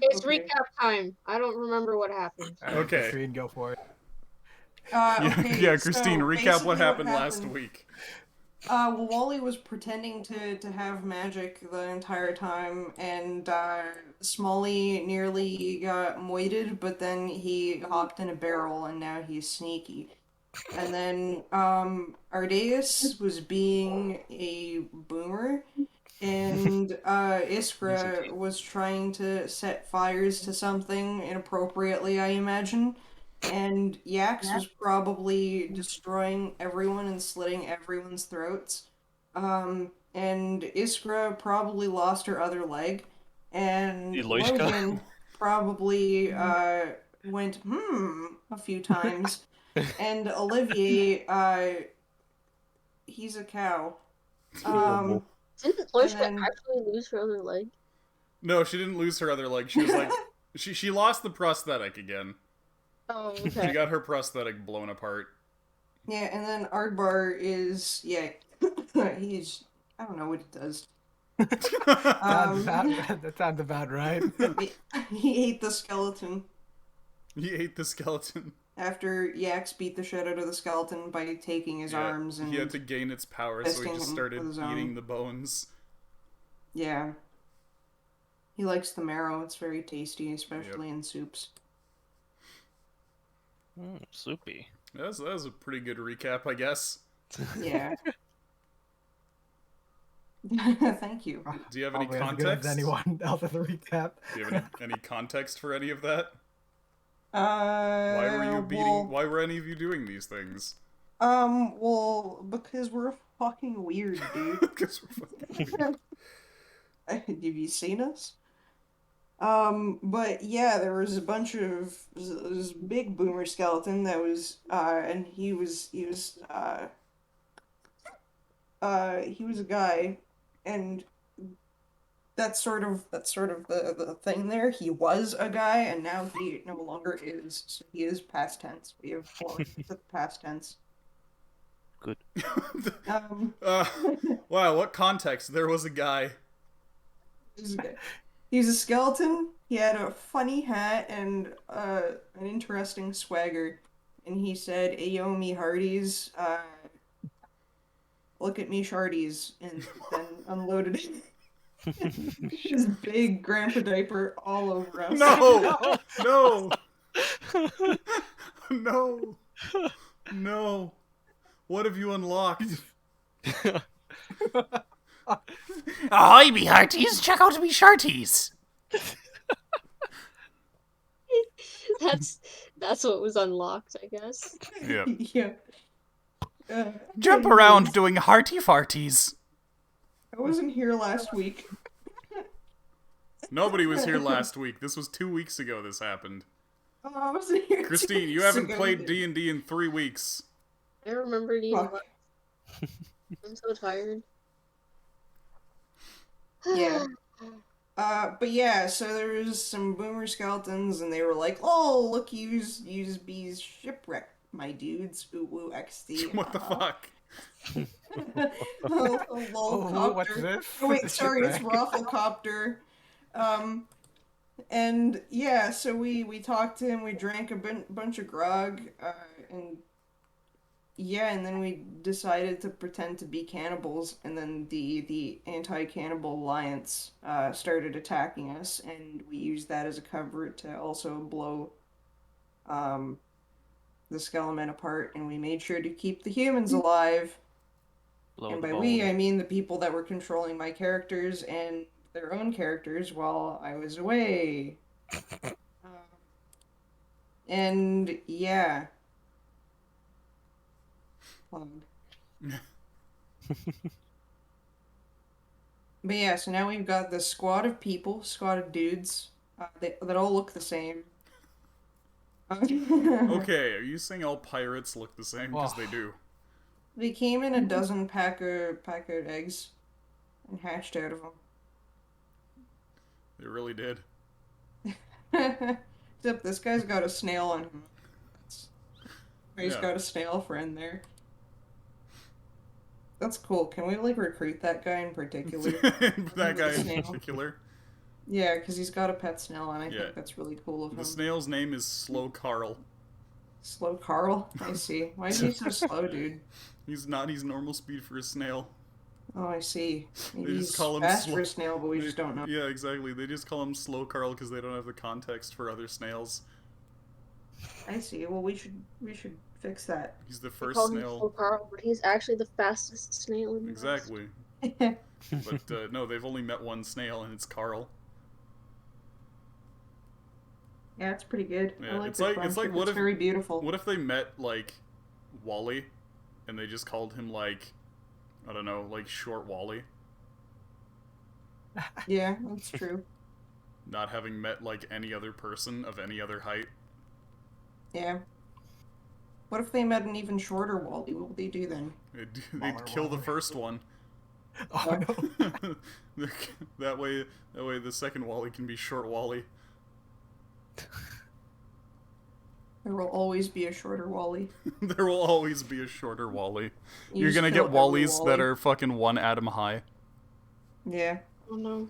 It's Okay. recap time. I don't remember what happened. Okay. Christine, go for it. Okay, Yeah, Christine, so recap what basically happened last week. Well, Wally was pretending to have magic the entire time, and Smalley nearly got moited, but then he hopped in a barrel, and now he's sneaky. And then Ardeus was being a boomer, and Iskra was trying to set fires to something inappropriately, I imagine. And Yax was probably destroying everyone and slitting everyone's throats. And Iskra probably lost her other leg. And Eloishka? Logan probably went, a few times. And Olivier, he's a cow. Um, Didn't and Loishka then actually lose her other leg? No, she didn't lose her other leg. She was like, she lost the prosthetic again. Oh, She okay. got her prosthetic blown apart. yeah, and then Ardbar is he's I don't know what he does. That sounds about right. He ate the skeleton He ate the skeleton. after Yax beat the shit out of the skeleton by taking his arms and he had to gain its power, so he fisting just him started with his own. eating the bones. Yeah. He likes the marrow. It's very tasty, especially in soups. Soupy. That was a pretty good recap, I guess. Yeah. Thank you. Do you have any Probably as good as context? anyone else's recap. Do you have any context for any of that? Why Why were any of you doing these things? Well, because we're fucking weird, dude. Because we're fucking weird. Have you seen us? But yeah, there was a bunch of this big boomer skeleton that was, and he was a guy, and that's sort of the thing there. He was a guy, and now he no longer is. So he is past tense. We have fallen into the past tense. Good. Wow, what context? There was a guy. He's a skeleton. He had a funny hat and an interesting swagger. And he said, "Ayo, me hearties, look at me sharties," and then unloaded his big grandpa diaper all over us. No! No! No! No! What have you unlocked? Ahoy, me hearties! Check out me sharties! That's what was unlocked, I guess. Yeah. Yeah. Jump anyways, around doing hearty farties. I wasn't here last week. Nobody was here last week. This was 2 weeks ago this happened. Oh, I wasn't here. Christine, 2 you weeks haven't ago. played D&D in 3 weeks. I remembered eating Fuck. lunch. I'm so tired. Yeah. But yeah, so there was some boomer skeletons, and they were like, "Oh, look, use bees shipwreck, my dudes. Ooh, woo, XD." What the fuck? Oh, a lolcopter. what's this? Oh, wait, sorry, it's Shipwreck. Rafflecopter. And yeah, so we talked to him, we drank a bunch of grog, and yeah, and then we decided to pretend to be cannibals, and then the anti-cannibal alliance started attacking us, and we used that as a cover to also blow the Skelemen apart, and we made sure to keep the humans alive. Blow And the by we, I bone. mean the people that were controlling my characters and their own characters while I was away. And yeah. Plug. But yeah, so now we've got this squad of people, squad of dudes, that all look the same. Okay, are you saying all pirates look the same? Because they do. They came in a dozen pack of eggs and hatched out of They really did. them. Except this guy's got a snail on him. It's He's got a snail friend there. That's cool. Can we, like, recruit that guy in particular? That guy in Snail. particular. Yeah, because he's got a pet snail, and I think that's really cool of him. The snail's name is Slow Carl. Slow Carl? I see. Why is he so slow, dude? He's normal speed for a snail. Oh, I see. Maybe They just he's call him fast slow. for a snail, but we just don't know. Yeah, exactly. They just call him Slow Carl because they don't have the context for other snails. I see. Well, we should fix that. He's the They first call him snail. Slow Carl, but he's actually the fastest snail in the West. Exactly. But no, they've only met one snail, and it's Carl. Yeah, it's pretty good. Yeah, I like it's the like friendship. what It's if very beautiful. What if they met like Wally, and they just called him like, I don't know, like Short Wally, Yeah, that's true. not having met like any other person of any other height. Yeah. What if they met an even shorter Wally? What would they do then? They'd kill the first one. Oh no. That way the second Wally can be Short Wally. There will always be a shorter Wally. There will always be a shorter Wally. You You're just gonna kill get every Wallies Wally. that are fucking 1 atom high. Yeah. Oh no.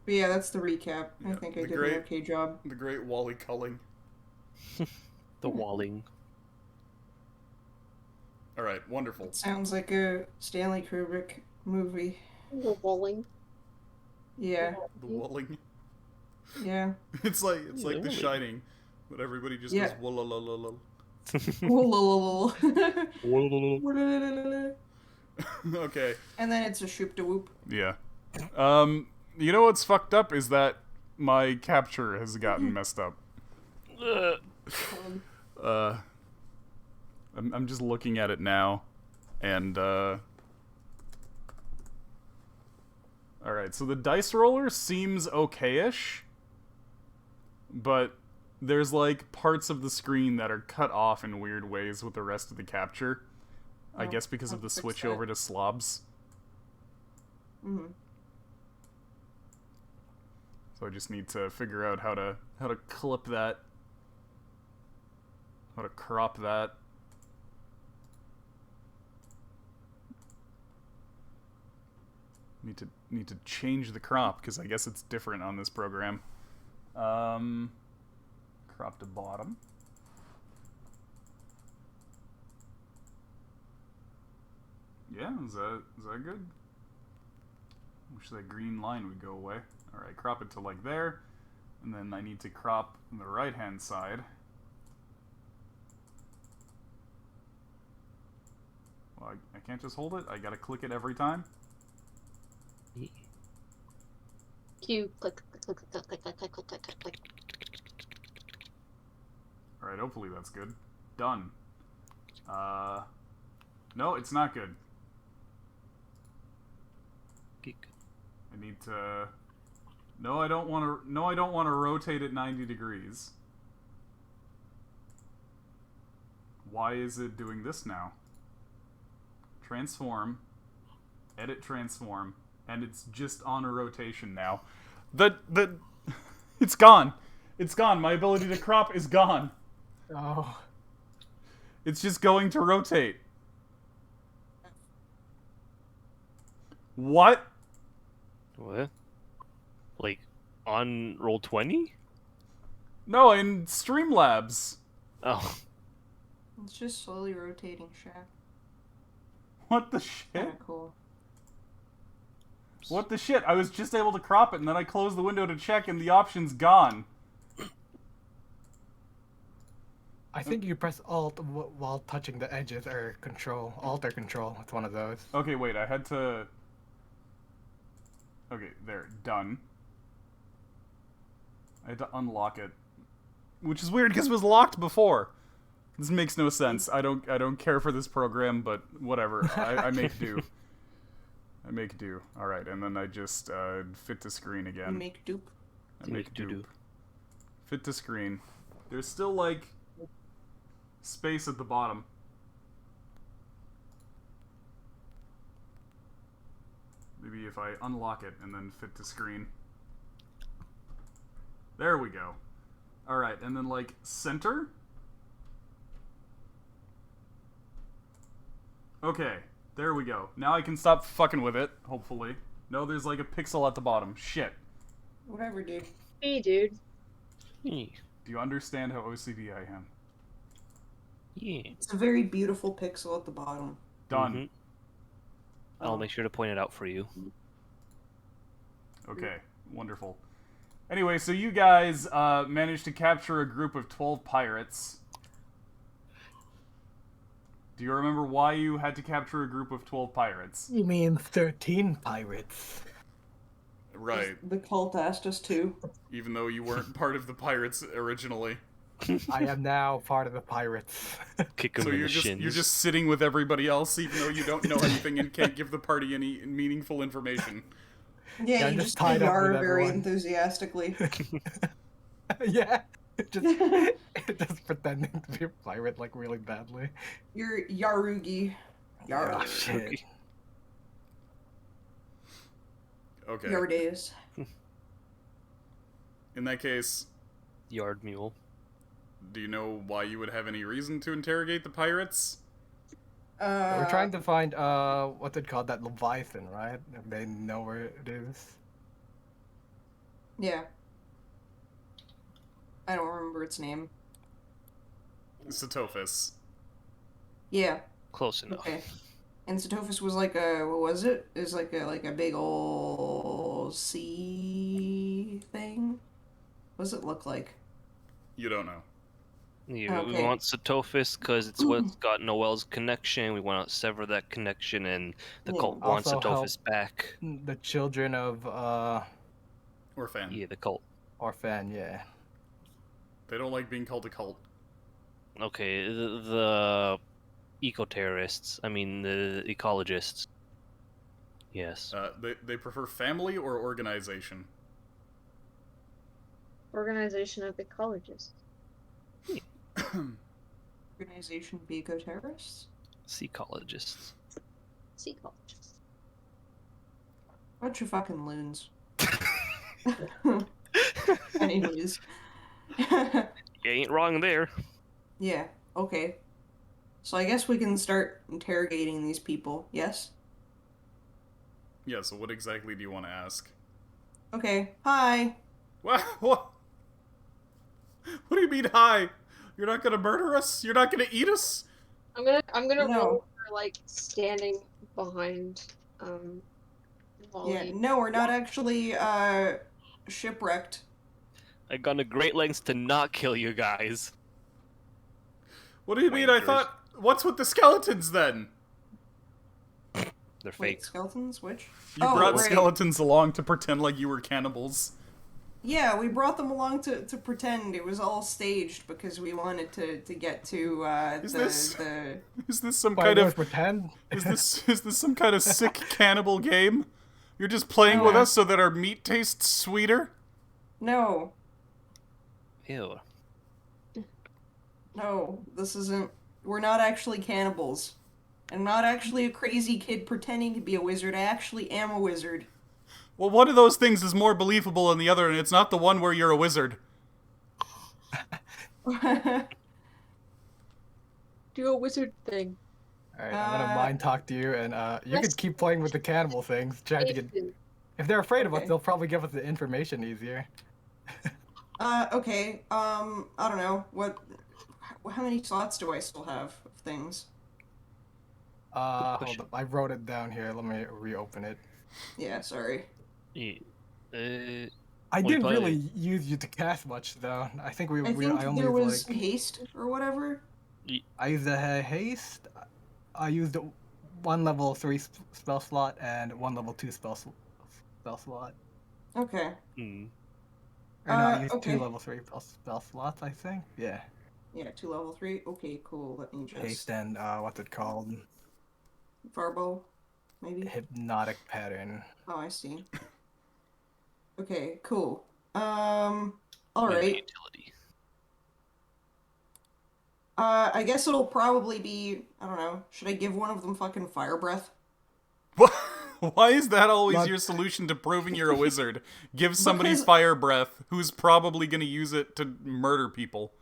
But yeah, that's the recap. I Yeah, think I the did great- an okay job. The great Wally culling. The walling. Alright, wonderful. Sounds like a Stanley Kubrick movie. The bowling. Yeah. The walling. Yeah. It's like The Really? Shining, but everybody just Yeah. goes walla. Okay. And then it's a shoop de whoop. Yeah. You know what's fucked up is that my capture has gotten messed up. I'm just looking at it now, and alright, so the dice roller seems okay-ish, but there's like parts of the screen that are cut off in weird ways with the rest of the capture. I Oh, guess because of I'll the fix switch that. over to slobs. Mm-hmm. So I just need to figure out how to clip that, how to crop that. Need to change the crop because I guess it's different on this program. Crop to bottom. Yeah, is that good? Wish that green line would go away. Alright, crop it to like there. And then I need to crop the right hand side. Well, I can't just hold it. I gotta click it every time. Q. Click, click, click, click, click, click, click, click, click, click, click. Alright, hopefully that's good. Done. No, it's not good. Geek. I need to... No, I don't want to rotate it 90 degrees. Why is it doing this now? Transform. Edit transform. And it's just on a rotation now. It's gone. It's gone. My ability to crop is gone. Oh. It's just going to rotate. What? What? Like, on Roll20? No, in Streamlabs. Oh. It's just slowly rotating shaft. What the shit? Kinda cool. What the shit? I was just able to crop it, and then I closed the window to check, and the option's gone. I think you press Alt while touching the edges, or Control. Alt or Control. It's one of those. Okay, wait, I had to... Okay, there. Done. I had to unlock it. Which is weird, because it was locked before. This makes no sense. I don't care for this program, but whatever. I make do. I make do. Alright, and then I just fit to screen You again. make dupe. I make do-do. do. Fit to screen. There's still, like, space at the bottom. Maybe if I unlock it and then fit to screen. There we go. Alright, and then, like, center? Okay, there we go. Now I can stop fucking with it, hopefully. No, there's, like, a pixel at the bottom. Shit. Whatever, dude. Hey, dude. Yeah. Do you understand how OCD I am? Yeah. It's a very beautiful pixel at the bottom. Done. Mhm. I'll make sure to point it out for you. Okay, wonderful. Anyway, so you guys managed to capture a group of 12 pirates. Do you remember why you had to capture a group of 12 pirates? You mean 13 pirates? Right, The cult asked us to. even though you weren't part of the pirates originally. I am now part of the pirates. Kick him So in you're the just shins. you're just sitting with everybody else, even though you don't know anything and can't give the party any meaningful information. Yeah, I'm you just just tied up yar with very everyone. enthusiastically. Yeah. Just pretending to be a pirate, like, really badly. You're Yarugi. Yar. Oh, shit. Okay. Yar days. In that case, Yard mule. do you know why you would have any reason to interrogate the pirates? We're trying to find, what's it called? That Leviathan, right? If they know where it is. Yeah. I don't remember its name. Satophis. Yeah. Close enough. Okay. And Satophis was like a, what was it? It was like a big old sea thing. What does it look like? You don't know. Yeah, we Okay. want Satophis because it's what's got Noel's connection. We want to sever that connection, and the Yeah. cult wants Also help- Satophis back. The children of, Or fan. Yeah, the cult. Orphan, yeah. They don't like being called a cult. Okay, the eco-terrorists. I mean, the ecologists. Yes. They prefer family or organization. Organization of ecologists. Organization of eco-terrorists? Ecologists. Ecologists. Bunch of fucking loons. Anyways. You ain't wrong there. Yeah, okay. So I guess we can start interrogating these people, yes? Yeah, so what exactly do you want to ask? Okay, hi. What? What do you mean, hi? You're not gonna murder us? You're not gonna eat us? I'm gonna No. roll for like standing behind Yeah, Wally. no, we're not actually, shipwrecked. I've gone to great lengths to not kill you guys. What do you mean? I Wankers. thought. What's with the skeletons then? They're Wait, fake. skeletons? Which? You Oh, brought right. skeletons along to pretend like you were cannibals. Yeah, we brought them along to pretend. It was all staged because we wanted to get to, Is the, this- the... Is this some Why kind don't of pretend? is this some kind of sick cannibal game? You're just playing with No. us so that our meat tastes sweeter? No, Ew. no, this isn't... We're not actually cannibals. I'm not actually a crazy kid pretending to be a wizard. I actually am a wizard. Well, one of those things is more believable than the other, and it's not the one where you're a wizard. Do a wizard thing. Alright, I'm gonna mind talk to you, and you Let's- could keep playing with the cannibal things, trying to get... If they're afraid of us, Okay. they'll probably give us the information easier. Okay, I don't know, how many slots do I still have of things? Hold question. up, I wrote it down here, let me reopen it. Yeah, sorry. Yeah. I Well, didn't probably- really use you to cast much, though. I think I think I only there used, was like... haste or whatever. I used a haste, I used a 1 level 3 spell slot, and 1 level 2 spell slot. Okay. Mm. Or no, I used okay. 2 level 3 spell slots, I think. Yeah. Yeah, 2 level 3. Okay, cool. Let me just... Haste and, what's it called? Farbo, maybe? Hypnotic pattern. Oh, I see. Okay, cool. Yeah, Alright. utility. I guess it'll probably be, I don't know, should I give one of them fucking fire breath? What? Why is that always Not- your solution to proving you're a wizard? Give somebody Because- fire breath who's probably going to use it to murder people.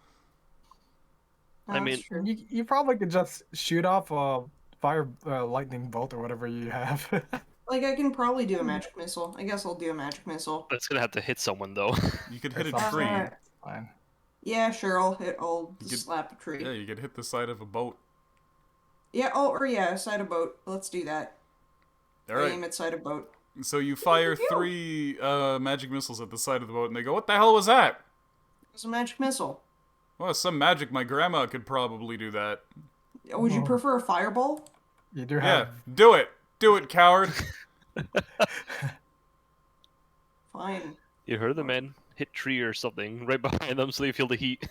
I mean- That's true. You probably could just shoot off a fire lightning bolt or whatever you have. Like, I can probably do a magic missile. I guess I'll do a magic missile. That's gonna have to hit someone though. You could hit a Or tree. something. Fine. Yeah, sure, I'll You could- slap a tree. Yeah, you could hit the side of a boat. Yeah, or yeah, side of boat. Let's do that. All Aim right. at side of boat. So you fire 3 magic missiles at the side of the boat, and they go, "What the hell was that?" It's a magic missile. Well, some magic. My grandma could probably do that. Would you Oh. prefer a fireball? You do Yeah, have. do it. Do it, coward. Fine. You heard the man hit tree or something right behind them so they feel the heat.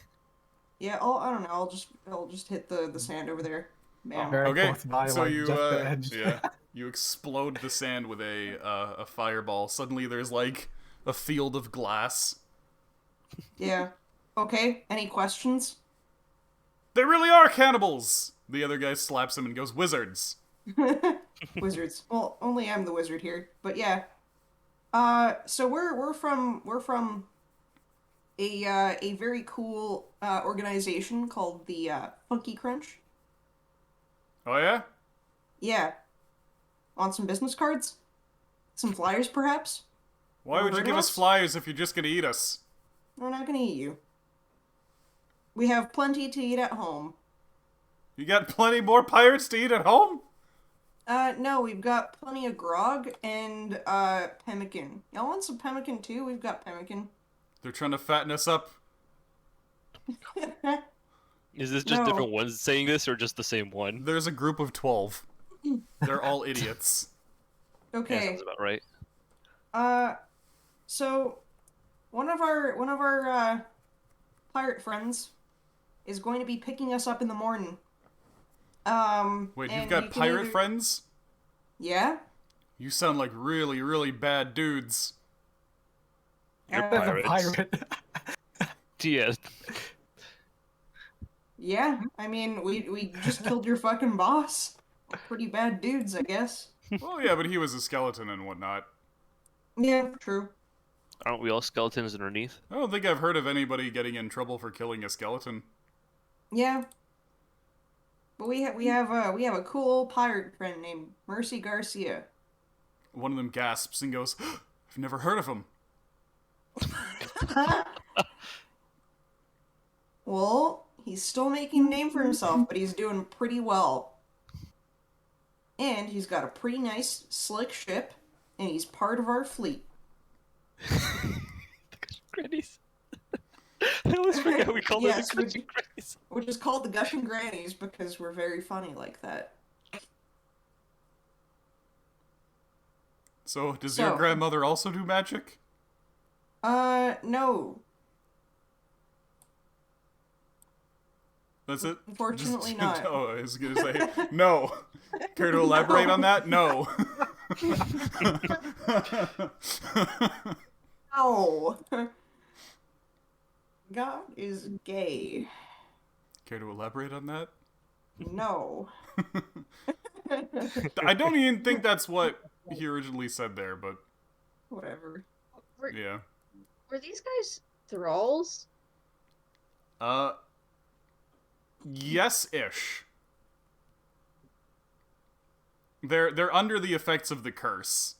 Yeah, I don't know. I'll just hit the sand over there. Bam. Very Okay, close by, so like, you just the edge. yeah, you explode the sand with a fireball. Suddenly, there's like a field of glass. Yeah. Okay. Any questions? They really are cannibals. The other guy slaps him and goes, "Wizards." Wizards. Well, only I'm the wizard here, but yeah. So we're from a very cool organization called the Funky Crunch. Oh yeah? Yeah. Want some business cards? Some flyers, perhaps? Why would you Heard give of us us? flyers if you're just gonna eat us? We're not gonna eat you. We have plenty to eat at home. You got plenty more pirates to eat at home? No, we've got plenty of grog and pemmican. Y'all want some pemmican too? We've got pemmican. They're trying to fatten us up. Is this just No. different ones saying this or just the same one? There's a group of 12. They're all idiots. Yeah, Okay. sounds about right. So one of our pirate friends is going to be picking us up in the morning. Wait, and you've got you can pirate either- friends? Yeah. You sound like really, really bad dudes. You're Uh, There's a pirates. pirate. Yeah. Yeah. I mean, we just killed your fucking boss. We're pretty bad dudes, I guess. Well, yeah, but he was a skeleton and whatnot. Yeah, true. Aren't we all skeletons underneath? I don't think I've heard of anybody getting in trouble for killing a skeleton. Yeah. But we have a cool pirate friend named Mercy Garcia. One of them gasps and goes, "I've never heard of him." Well, he's still making a name for himself, but he's doing pretty well. And he's got a pretty nice, slick ship, and he's part of our fleet. Grannies. I always forget we call Yes, them the Gushing Grannies. Which is called the Gushing Grannies because we're very funny like that. So, does your So- grandmother also do magic? No. That's it? Unfortunately not. Oh, I was gonna say, no. Care to elaborate on that? No. Ow! God is gay. Care to elaborate on that? No. I don't even think that's what he originally said there, but Whatever. yeah. Were these guys thralls? Yes-ish. They're under the effects of the curse,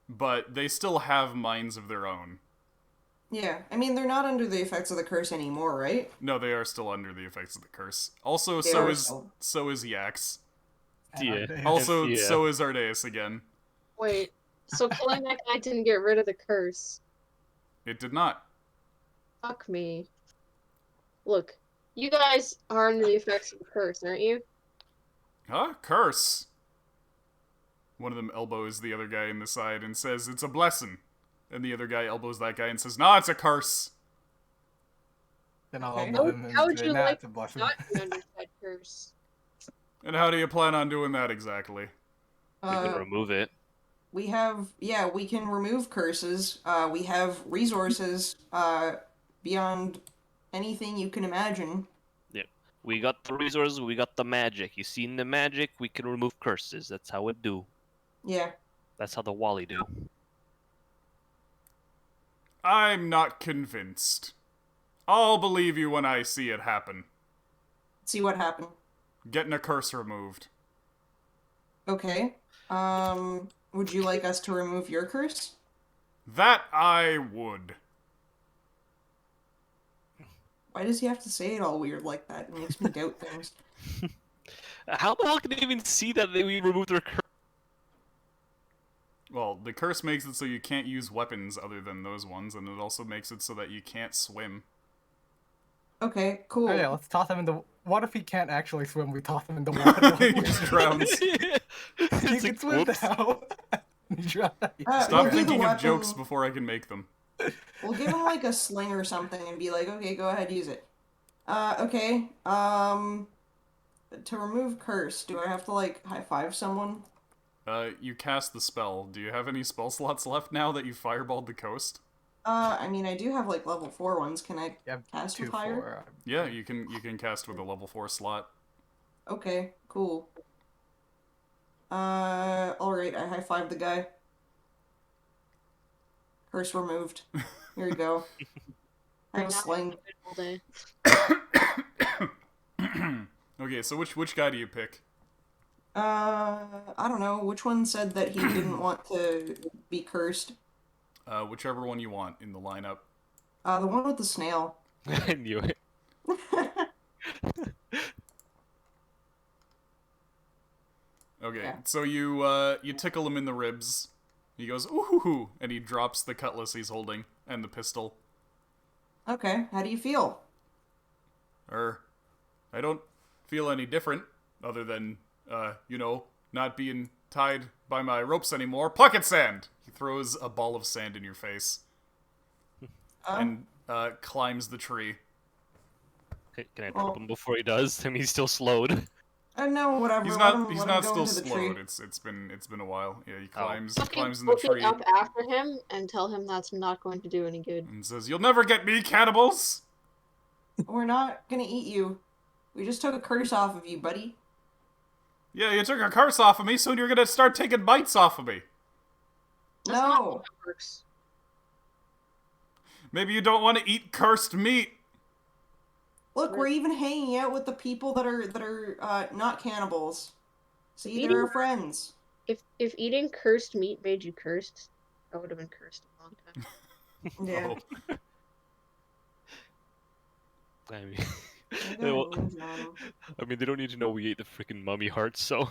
but they still have minds of their own. Yeah, I mean, they're not under the effects of the curse anymore, right? No, they are still under the effects of the curse. Also, They so are is still. so is Yax. Yeah. Also, Yeah. so is Ardeus again. Wait, so killing that guy didn't get rid of the curse. It did not. Fuck me. Look, you guys are under the effects of the curse, aren't you? Huh? Curse? One of them elbows the other guy in the side and says, "It's a blessing." And the other guy elbows that guy and says, "Nah, it's a curse." Then I'll Okay. elbow him and How would say, you "Nah, like it's a blessing." not be under that curse? And how do you plan on doing that exactly? We can remove it. We can remove curses. We have resources beyond anything you can imagine. We got the resources, we got the magic. You seen the magic, we can remove curses. That's how it do. Yeah. That's how the Wally do. I'm not convinced. I'll believe you when I see it happen. See what happened. Getting a curse removed. Okay. Would you like us to remove your curse? That I would. Why does he have to say it all weird like that? It makes me doubt things. How the hell can they even see that we removed their curse? Well, the curse makes it so you can't use weapons other than those ones, and it also makes it so that you can't swim. Okay, cool. Oh yeah, let's toss him in the. What if he can't actually swim? We toss him in the water. He just drowns. He It's can like, swim whoops. now. He drowned. Stop we'll do the thinking of weapon- jokes before I can make them. We'll give him like a sling or something and be like, okay, go ahead, use it. Okay. To remove curse, do I have to like high five someone? You cast the spell. Do you have any spell slots left now that you fireballed the coast? I mean, I do have like level 4 ones. Can I You have cast with 2, higher? 4. Yeah, you can cast with a level 4 slot. Okay, cool. Alright, I high five the guy. Curse removed. Here you go. I have a sling. All day. Okay, so which guy do you pick? I don't know. Which one said that he didn't want to be cursed? Whichever one you want in the lineup. The one with the snail. I knew it. Okay, Yeah. so you tickle him in the ribs. He goes, ooh, and he drops the cutlass he's holding and the pistol. Okay, how do you feel? I don't feel any different, other than, not being tied by my ropes anymore. Pocket sand! He throws a ball of sand in your face and climbs the tree. Can I drop him before he does? I mean, he's still slowed. No, whatever. He's let not him still go into the slowed. tree. It's been a while. Yeah, he Oh. climbs in the Book tree it up after him and tell him that's not going to do any good. and says, "You'll never get me, cannibals." We're not gonna eat you. We just took a curse off of you, buddy. Yeah, you took a curse off of me, soon you're gonna start taking bites off of me. That's not how No. that works. Maybe you don't want to eat cursed meat. Look, we're even hanging out with the people that are not cannibals. See, they're Eating- our friends. If eating cursed meat made you cursed, I would have been cursed a long time. Yeah. Oh. I mean, I they got will- wounds on 'em. I mean, they don't need to know we ate the freaking mummy hearts, so.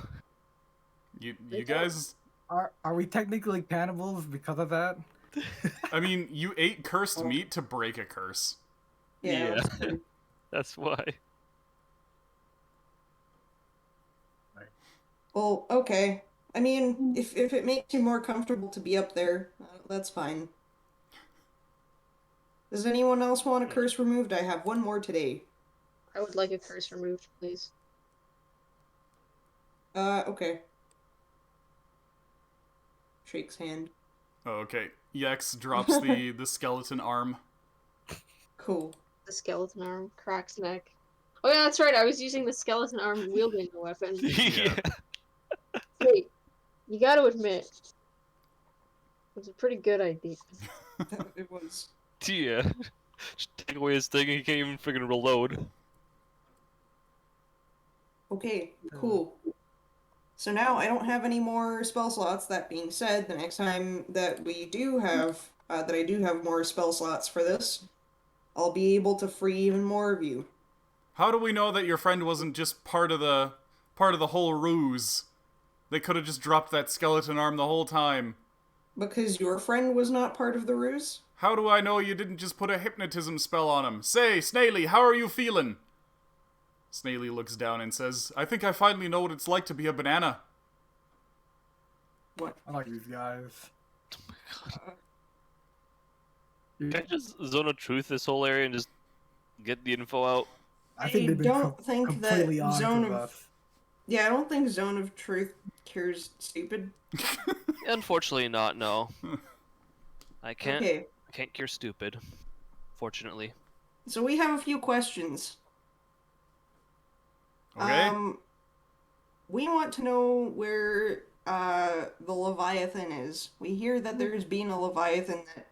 You guys, Are we technically cannibals because of that? I mean, you ate cursed meat to break a curse. Yeah. Yeah. That's true. That's why. Well, okay. I mean, if it makes you more comfortable to be up there, that's fine. Does anyone else want a curse removed? I have one more today. I would like a curse removed, please. Okay. Shakes hand. Oh, okay. Yex drops the skeleton arm. Cool. The skeleton arm cracks neck. Oh yeah, that's right. I was using the skeleton arm wielding the weapon. Yeah. Wait, you got to admit, it was a pretty good idea. It was. Yeah. Just take away his thing and he can't even freaking reload. Okay, cool. So now I don't have any more spell slots. That being said, the next time that we do have, that I do have more spell slots for this, I'll be able to free even more of you. How do we know that your friend wasn't just part of the whole ruse? They could have just dropped that skeleton arm the whole time. Because your friend was not part of the ruse? How do I know you didn't just put a hypnotism spell on him? Say, Snaily, how are you feeling? Snaily looks down and says, I think I finally know what it's like to be a banana. What? I like these guys. Can I just zone of truth this whole area and just get the info out? I think they've been don't think that completely on Zone to of- us. Yeah, I don't think Zone of Truth cures stupid. Unfortunately not, no. I can't Okay, I can't cure stupid. Fortunately. so we have a few questions. Okay? We want to know where the Leviathan is. We hear that there's been a Leviathan that,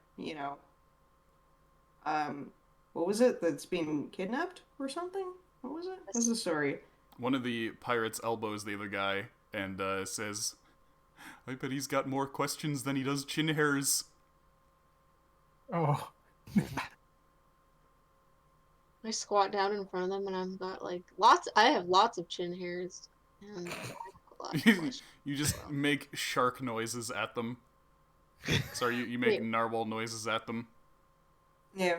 what was it? That's been kidnapped or something? What was it? What's the story? One of the pirates elbows the other guy and says, I bet he's got more questions than he does chin hairs. Oh. I squat down in front of them and I've got like lots. I have lots of chin hairs and I have a lot of questions. You just make shark noises at them. Sorry, you make Wait. narwhal noises at them. Yeah.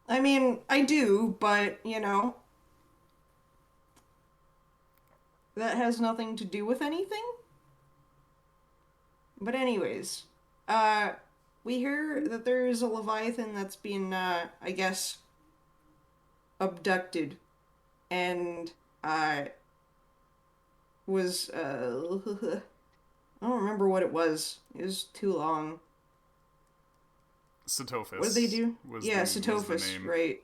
I mean, I do, but, that has nothing to do with anything. But anyways, we hear that there is a Leviathan that's been, I guess, abducted, and, was, I don't remember what it was. It was too long. Setophus. What did they do? Yeah, Setophus, right.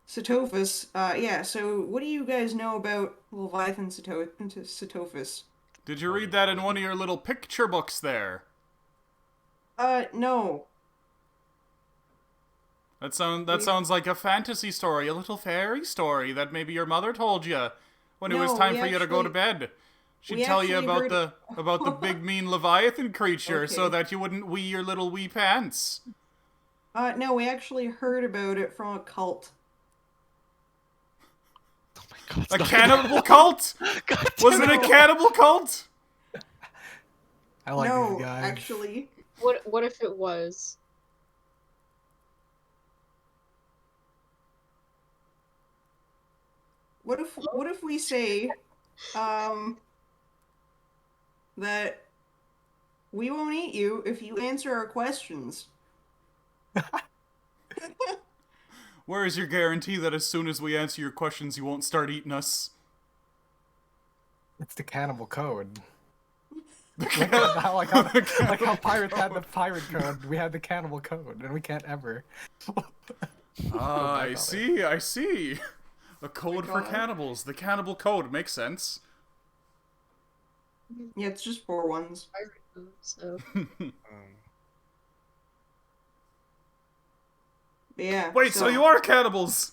Setophus, yeah, so what do you guys know about Leviathan Setophus? Did you read that in one of your little picture books there? No. That sounds like a fantasy story, a little fairy story that maybe your mother told you when it was No, time we for you to go to actually- bed. She'd we tell you actually about the big mean Leviathan creature so Okay. that you wouldn't wee your little wee pants. No, we actually heard about it from a cult. Oh my god. A cannibal cult? God Was it a cannibal cult? I like No, these guys. actually. What if it was? What if we say, that we won't eat you if you answer our questions? Where is your guarantee that as soon as we answer your questions you won't start eating us? It's the cannibal code. like how pirates had the pirate code, we had the cannibal code, and we can't ever. Ah, I see. A code for God. cannibals. The cannibal code makes sense. Yeah, it's just 4 ones. Pirate code, so But yeah. Wait, so you are cannibals?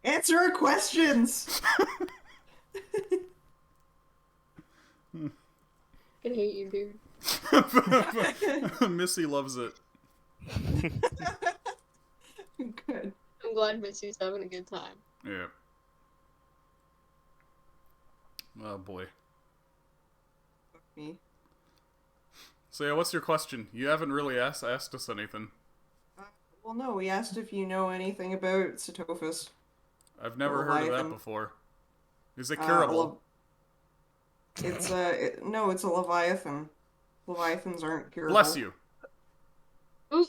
Answer our questions! I hate you, dude. Missy loves it. Good. I'm glad Missy's having a good time. Yeah. Oh boy. Me. So yeah, what's your question? You haven't really asked us anything. Well, no, we asked if you know anything about Setophus. I've never heard of that Leviathan. before. Is it curable? It's no, it's a Leviathan. Leviathans aren't curable. Bless you. Who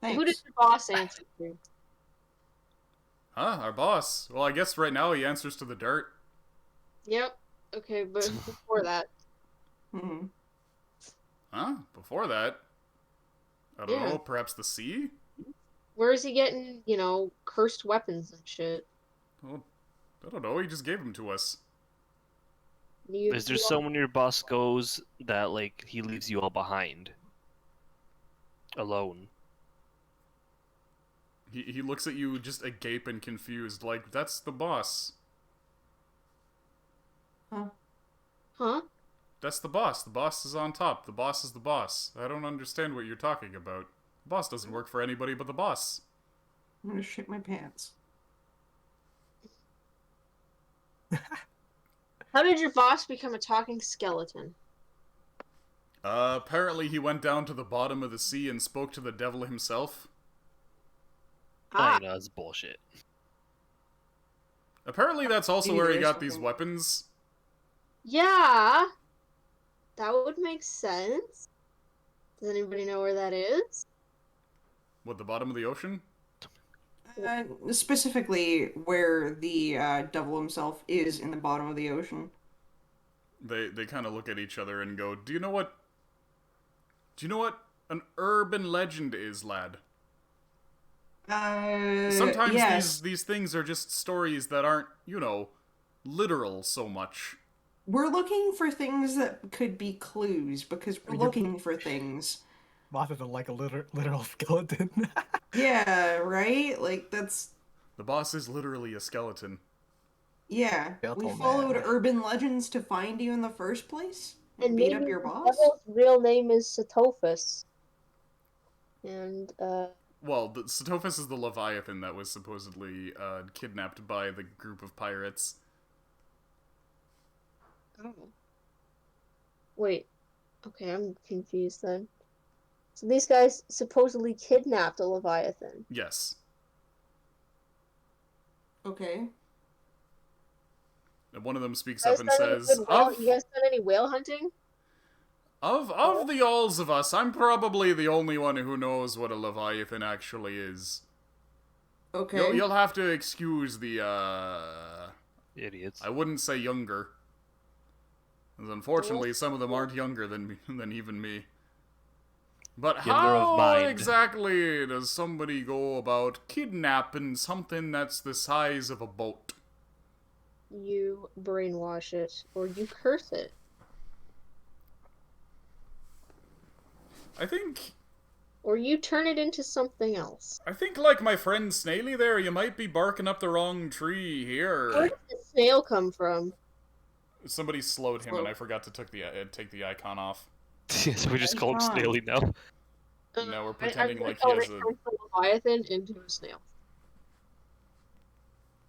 Thanks. did the boss answer to? Huh? Our boss. Well, I guess right now he answers to the dirt. Yep. Okay, but before that, Hmm. Huh? Before that? I don't Yeah. know, perhaps the sea? where is he getting, cursed weapons and shit? Well, I don't know, he just gave them to us. Is there someone your boss goes that like he leaves you all behind? Alone. He looks at you just agape and confused, like, that's the boss. Huh? That's the boss. The boss is on top. The boss is the boss. I don't understand what you're talking about. The boss doesn't work for anybody but the boss. I'm gonna shit my pants. How did your boss become a talking skeleton? Apparently he went down to the bottom of the sea and spoke to the devil himself. Ah, That's bullshit. Apparently that's also Maybe where he there's got these something- weapons. yeah. That would make sense. Does anybody know where that is? What, the bottom of the ocean? Specifically where the devil himself is in the bottom of the ocean. They kind of look at each other and go, Do you know what an urban legend is, lad? Sometimes yes. these things are just stories that aren't, literal so much. We're looking for things that could be clues because we're looking for things. Rather than like a literal skeleton. Yeah, right? Like, that's... The boss is literally a skeleton. Yeah. We Skeletal followed man. urban legends to find you in the first place? And Beat maybe up your the boss? devil's real name is Satophus. And, Well, Satophus is the Leviathan that was supposedly kidnapped by the group of pirates. oh. Wait. Okay, I'm confused then. So these guys supposedly kidnapped a Leviathan. Yes. Okay. And one of them speaks You up guys and done any says, good whale? You guys done any whale hunting? Of the alls of us, I'm probably the only one who knows what a Leviathan actually is. Okay. You'll have to excuse the, Idiots. I wouldn't say younger. Because unfortunately, some of them aren't younger than even me. But Younger of how mind. exactly does somebody go about kidnapping something that's the size of a boat? You brainwash it, or you curse it. I think, Or you turn it into something else. like my friend Snaily there, you might be barking up the wrong tree Where here. did the snail come from? Somebody slowed him, and I forgot to take the icon off. So we just call him Snaily now. Now we're I pretending really like he called has it a... from the Leviathan into a snail.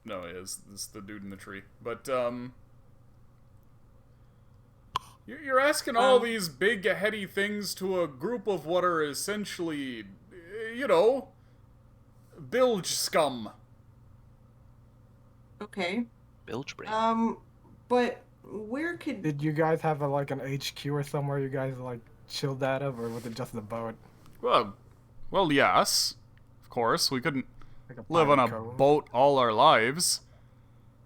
No, it's the dude in the tree. But, You're asking all these big, heady things to a group of what are essentially, bilge scum. Okay. Bilge brain. But where could... Did you guys have like an HQ or somewhere you guys like chilled out of, or was it just the boat? Well, yes. Of course, we couldn't Like a live on a pirate cove? boat all our lives.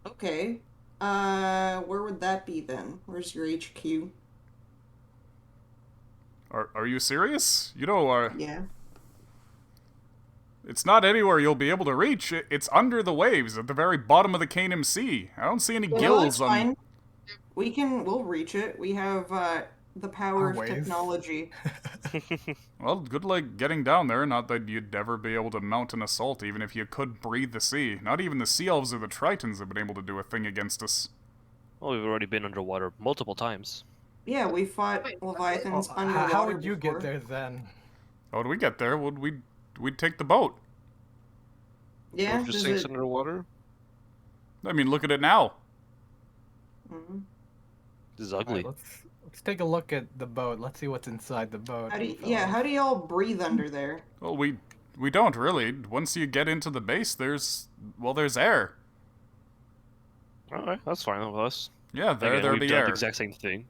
Okay. Where would that be then? Where's your HQ? Are you serious? Yeah. It's not anywhere you'll be able to reach. It's under the waves, at the very bottom of the Canaan Sea. I don't see any Well, gills that's on... fine. We'll reach it. We have, the power of waves. technology. Well, good luck getting down there. Not that you'd ever be able to mount an assault, even if you could breathe the sea. Not even the sea elves or the tritons have been able to do a thing against us. Well, we've already been underwater multiple times. Yeah, we fought Wait, Leviathans Oh, underwater how would you before. get there then? How would we get there? We'd take the boat. Yeah, Boat just does sinks it... underwater? I mean, look at it now. Mhm. This is ugly. Alright, let's take a look at the boat. Let's see what's inside the boat. How do y'all breathe under there? Well, we don't really. Once you get into the base, there's air. Alright, that's fine with us. Yeah, Again, there'd we've be done air. the exact same thing.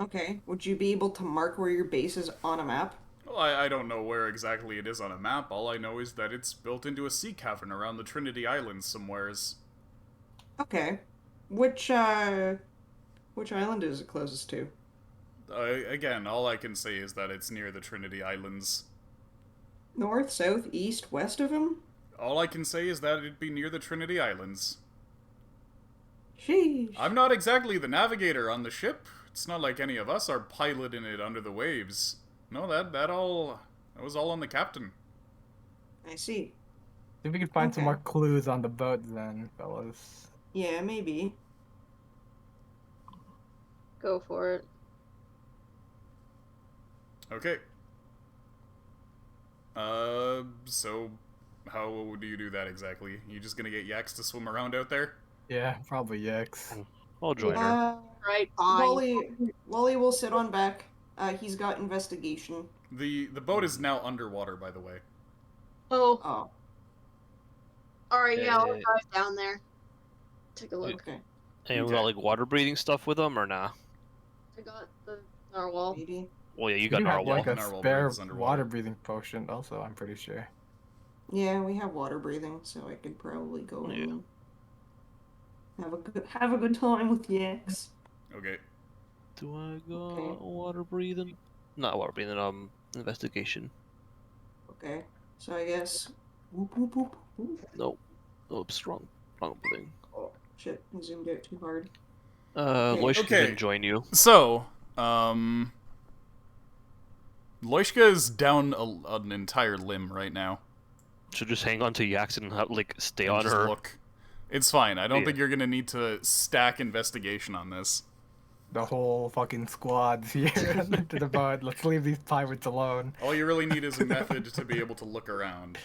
Okay, would you be able to mark where your base is on a map? Well, I don't know where exactly it is on a map. All I know is that it's built into a sea cavern around the Trinity Islands somewheres. Okay. Which island is it closest to? Again, all I can say is that it's near the Trinity Islands. North, south, east, west of him? All I can say is that it'd be near the Trinity Islands. Sheesh. I'm not exactly the navigator on the ship. It's not like any of us are piloting it under the waves. No, that was all on the captain. I see. See if we can find some Okay. more clues on the boat then, fellas. Yeah, maybe. Go for it. Okay. So how do you do that exactly? You just gonna get yaks to swim around out there? Yeah, probably yaks. I'll join her. Right, fine. Wally will sit on back. He's got investigation. The boat is now underwater, by the way. Oh, Oh, alright, yeah, I'll Eh. dive down there. Take a look. okay. And we got like water breathing stuff with them or nah? I got the narwhal. Maybe. Well, yeah, you We got do have narwhal. like a Narwhal spare breathes underwater. water breathing potion also, I'm pretty sure. Yeah, we have water breathing, so I could probably go Yeah. and have a good time with yaks. Okay. Do I go Okay. water breathing? Not water breathing. Investigation. Okay, so I guess. Whoop, whoop, whoop, whoop. Nope. Nope. Strong. Wrong thing. Oh, shit. I zoomed out too hard. Loish Okay. can join you. So, Loishka is down an entire limb right now. So just hang on to Yax and stay And on just her. look. It's fine. I don't Yeah. think you're gonna need to stack investigation on this. The whole fucking squad's here to the boat. Let's leave these pirates alone. All you really need is a method to be able to look around.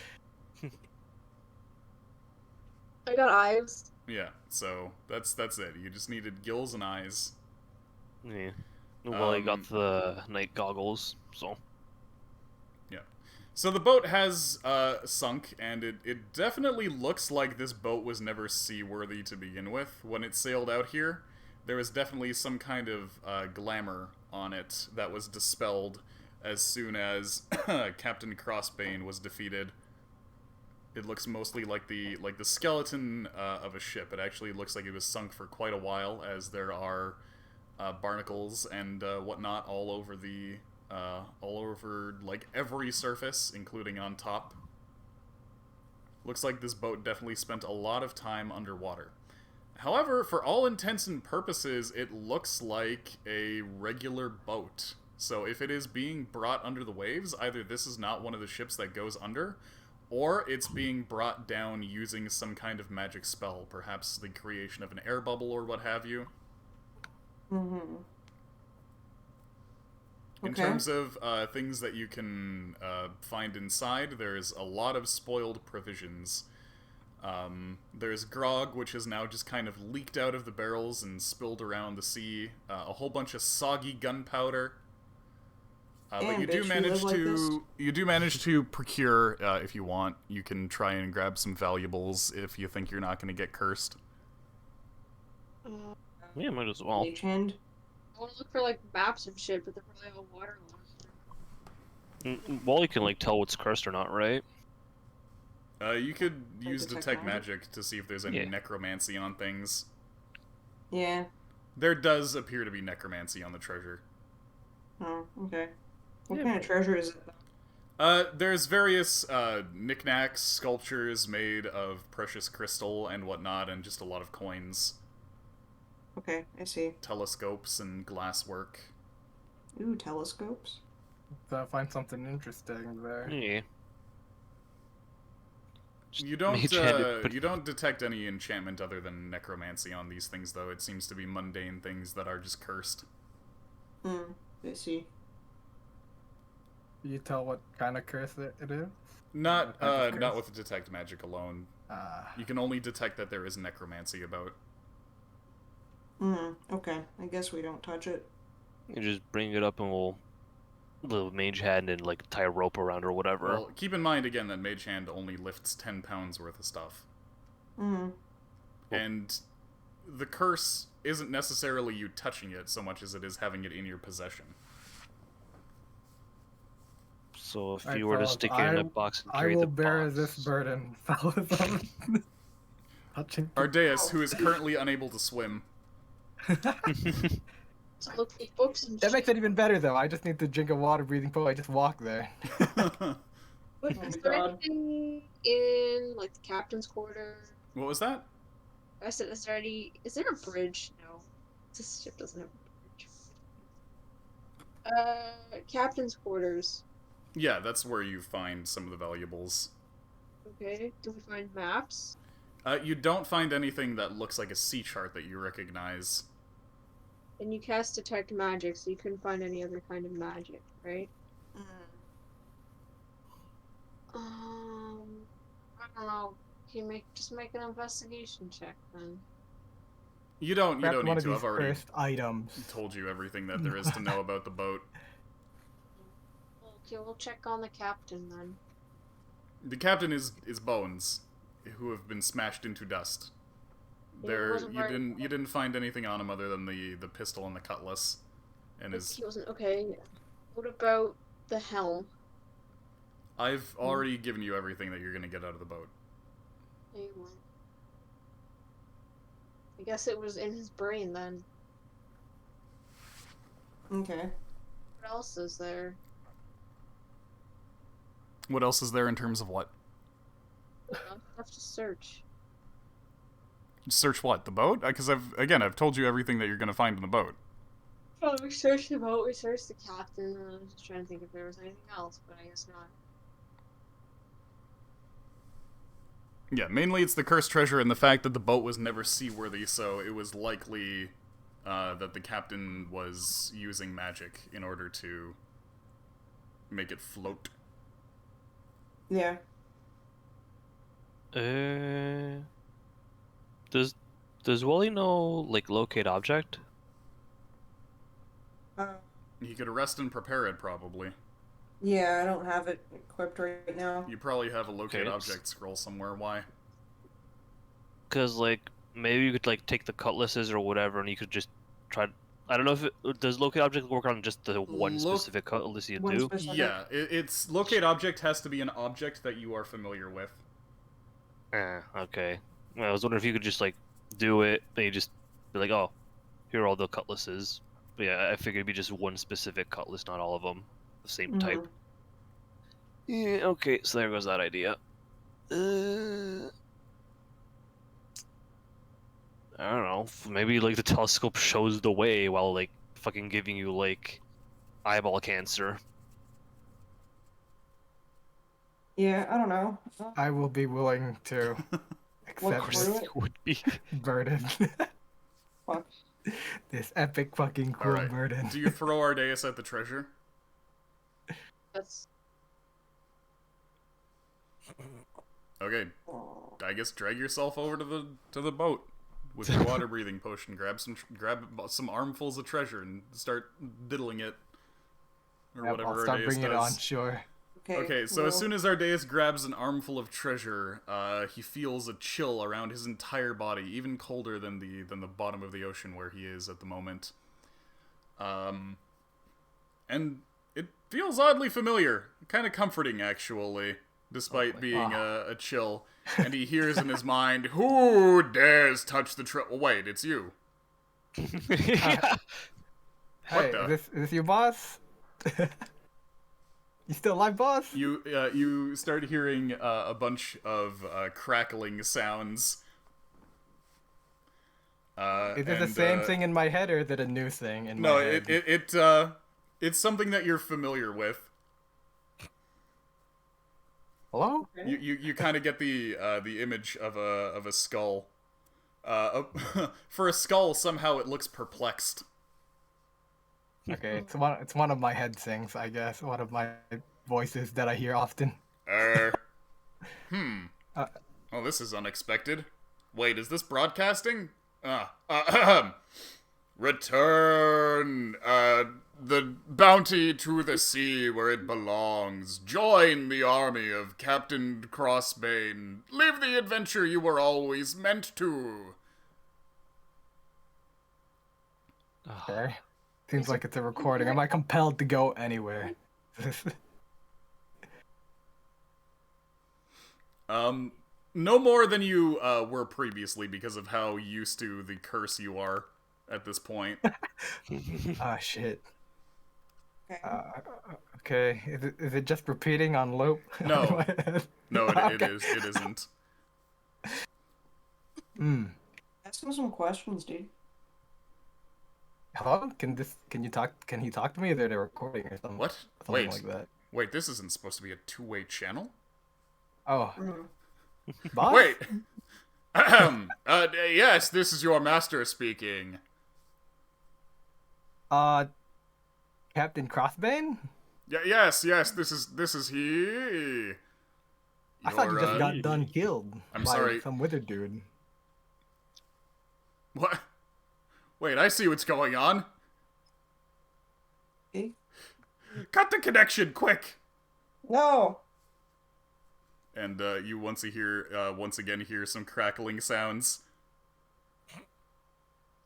I got eyes. Yeah, so that's it. You just needed gills and eyes. Yeah. Well, I got the night goggles, so. Yeah. So the boat has sunk, and it definitely looks like this boat was never seaworthy to begin with. When it sailed out here, there was definitely some kind of glamour on it that was dispelled as soon as Captain Crossbane was defeated. It looks mostly like the skeleton of a ship. It actually looks like it was sunk for quite a while, as there are barnacles and whatnot all over like every surface, including on top. Looks like this boat definitely spent a lot of time underwater. However, for all intents and purposes, it looks like a regular boat. So if it is being brought under the waves, either this is not one of the ships that goes under, or it's being brought down using some kind of magic spell, perhaps the creation of an air bubble or what have you. Mm-hmm. In terms of things that you can find inside, there's a lot of spoiled provisions. There's grog, which is now just kind of leaked out of the barrels and spilled around the sea. A whole bunch of soggy gunpowder. But you do manage to procure, if you want. You can try and grab some valuables if you think you're not going to get cursed. Yeah, might as well. Mage hand. I want to look for like maps and shit, but they're probably all waterlogged. Wally can tell what's cursed or not, right? You could use detect detect magic? magic to see if there's any Yeah. necromancy on things. Yeah. There does appear to be necromancy on the treasure. Oh, okay. What Yeah, kind of treasure is it? There's various knickknacks, sculptures made of precious crystal and whatnot, and just a lot of coins, Okay, I see. telescopes, and glasswork. Ooh, telescopes. So I find something interesting there. Yeah. You don't mage-handed, but- you don't detect any enchantment other than necromancy on these things, though. It seems to be mundane things that are just cursed. I see. You tell what kind of curse it is? Not What type of not curse? with detect magic alone. Ah. You can only detect that there is necromancy about. Okay. I guess we don't touch it. You just bring it up and we'll the mage hand and tie a rope around or whatever. Well, keep in mind again that Mage Hand only lifts 10 pounds worth of stuff. And the curse isn't necessarily you touching it so much as it is having it in your possession. So if Alright, you were to fellas, stick it in a box and carry I will the bear box, this burden, fellas. Touching. Ardeus, who is currently unable to swim. So look for books and That shit. makes it even better, though. I just need to drink a water breathing pool. I just walk there. Wait, is there anything in like the captain's quarter? What was that? I said, is there a bridge? No, this ship doesn't have a bridge. Captain's quarters. Yeah, that's where you find some of the valuables. Okay, do we find maps? You don't find anything that looks like a sea chart that you recognize. And you cast detect magic, so you couldn't find any other kind of magic, right? I don't know. Can you just make an investigation check then? You don't Grab need one of to. these I've already cursed items. told you everything that there is to know about the boat. Okay, we'll check on the captain then. The captain is Bones, who have been smashed into dust. He There, wasn't you didn't find anything on him other than the pistol and the cutlass, and his. He wasn't okay. What about the helm? I've already given you everything that you're gonna get out of the boat. Hey, well, I guess it was in his brain then. Okay. What else is there? What else is there in terms of what? Enough to search. Search what? The boat? Because I've told you everything that you're gonna find in the boat. Oh, we searched the boat, we searched the captain, and I was just trying to think if there was anything else, but I guess not. Yeah, mainly it's the cursed treasure and the fact that the boat was never seaworthy, so it was likely that the captain was using magic in order to make it float. Yeah. Does Wally know like locate object? He could arrest and prepare it, probably. Yeah, I don't have it equipped right now. You probably have a locate Okay. object scroll somewhere. Why? Because like maybe you could like take the cutlasses or whatever, and you could just try. I don't know if does locate object work on just the one specific cutlass you One do. specific- Yeah, it's locate object has to be an object that you are familiar with. Okay. Well, I was wondering if you could just like do it, and you just be like, oh, here are all the cutlasses. But yeah, I figured it'd be just one specific cutlass, not all of them, the same type. Yeah. Okay, so there goes that idea. I don't know. Maybe like the telescope shows the way while like fucking giving you like eyeball cancer. Yeah, I don't know. I will be willing to Look accept through this it. Would be. burden. Fuck. This epic fucking cool Alright. burden. Do you throw Ardeus at the treasure? That's Okay, I guess drag yourself over to the boat with your water breathing potion. Grab some armfuls of treasure and start diddling it, or Yep, whatever I'll start Ardeus bringing it does. on shore. Okay, so as soon as Ardeus grabs an armful of treasure, he feels a chill around his entire body, even colder than the bottom of the ocean where he is at the moment. And it feels oddly familiar, kind of comforting actually, despite being a chill. And he hears in his mind, "Who dares touch the treasure?" Wait, it's you. Yeah. Hey, the- is this your boss? You still alive, boss? You start hearing a bunch of crackling sounds. Is it the same thing in my head, or is it a new thing in No, my head? it's something that you're familiar with. Hello? You kind of get the image of a skull. For a skull, somehow it looks perplexed. Okay, it's one of my head things, I guess. One of my voices that I hear often. Oh, this is unexpected. Wait, is this broadcasting? Return, the bounty to the sea where it belongs. Join the army of Captain Crossbane. Live the adventure you were always meant to. Okay. Seems like it's a recording. Am I compelled to go anywhere? No more than you were previously because of how used to the curse you are at this point. Ah, shit. Okay. Okay, is it just repeating on loop? No. No, it Okay. isn't. Ask him some questions, dude. Hello? Can he talk to me? Is it a recording or something? What? Something Wait. like that. Wait, this isn't supposed to be a two-way channel? Oh, Mm. boss? Wait. Yes, this is your master speaking. Captain Crossbane? Yes, this is he. I thought you just Your, got done killed I'm by sorry. some wizard dude. What? Wait, I see what's going on. Okay. Cut the connection, quick! No. And you once again hear some crackling sounds.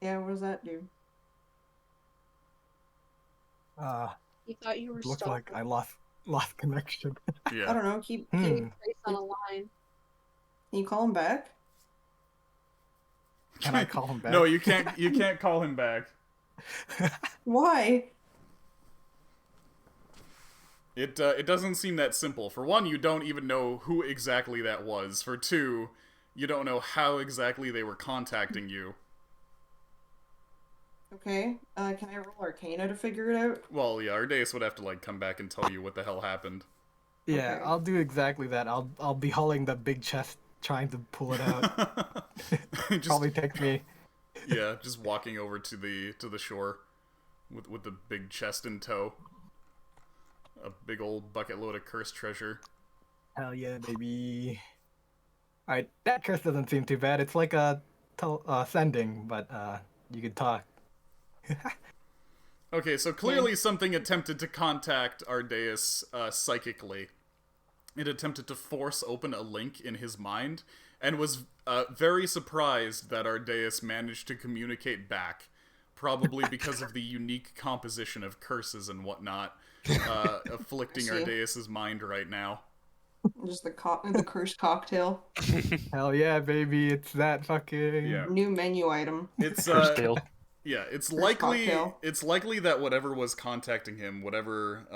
Yeah, what does that do? you thought you were Looks stuck. like I lost connection. I Yeah. don't know. Keep. Hmm. Place on a line. Can you call him back? Can I call him back? No, you can't. You can't call him back. Why? It doesn't seem that simple. For one, you don't even know who exactly that was. For two, you don't know how exactly they were contacting you. Okay. Can I roll Arcana to figure it out? Well, yeah, Ardeus would have to like come back and tell you what the hell happened. Yeah, Okay. I'll do exactly that. I'll be hauling the big chest, trying to pull it out. Just, Probably take me. yeah, just walking over to the shore with the big chest in tow. A big old bucket load of cursed treasure. Hell yeah, baby. Alright, that curse doesn't seem too bad. It's like a sending, but you can talk. Okay, so clearly something attempted to contact Ardeus psychically. It attempted to force open a link in his mind, and was very surprised that Ardeus managed to communicate back, probably because of the unique composition of curses and whatnot afflicting See. Ardeus's mind right now. Just the cursed cocktail. Hell yeah, baby. It's that fucking... Yeah. New menu item. It's Curse tail. yeah, it's Curse likely cocktail. it's likely that whatever was contacting him, whatever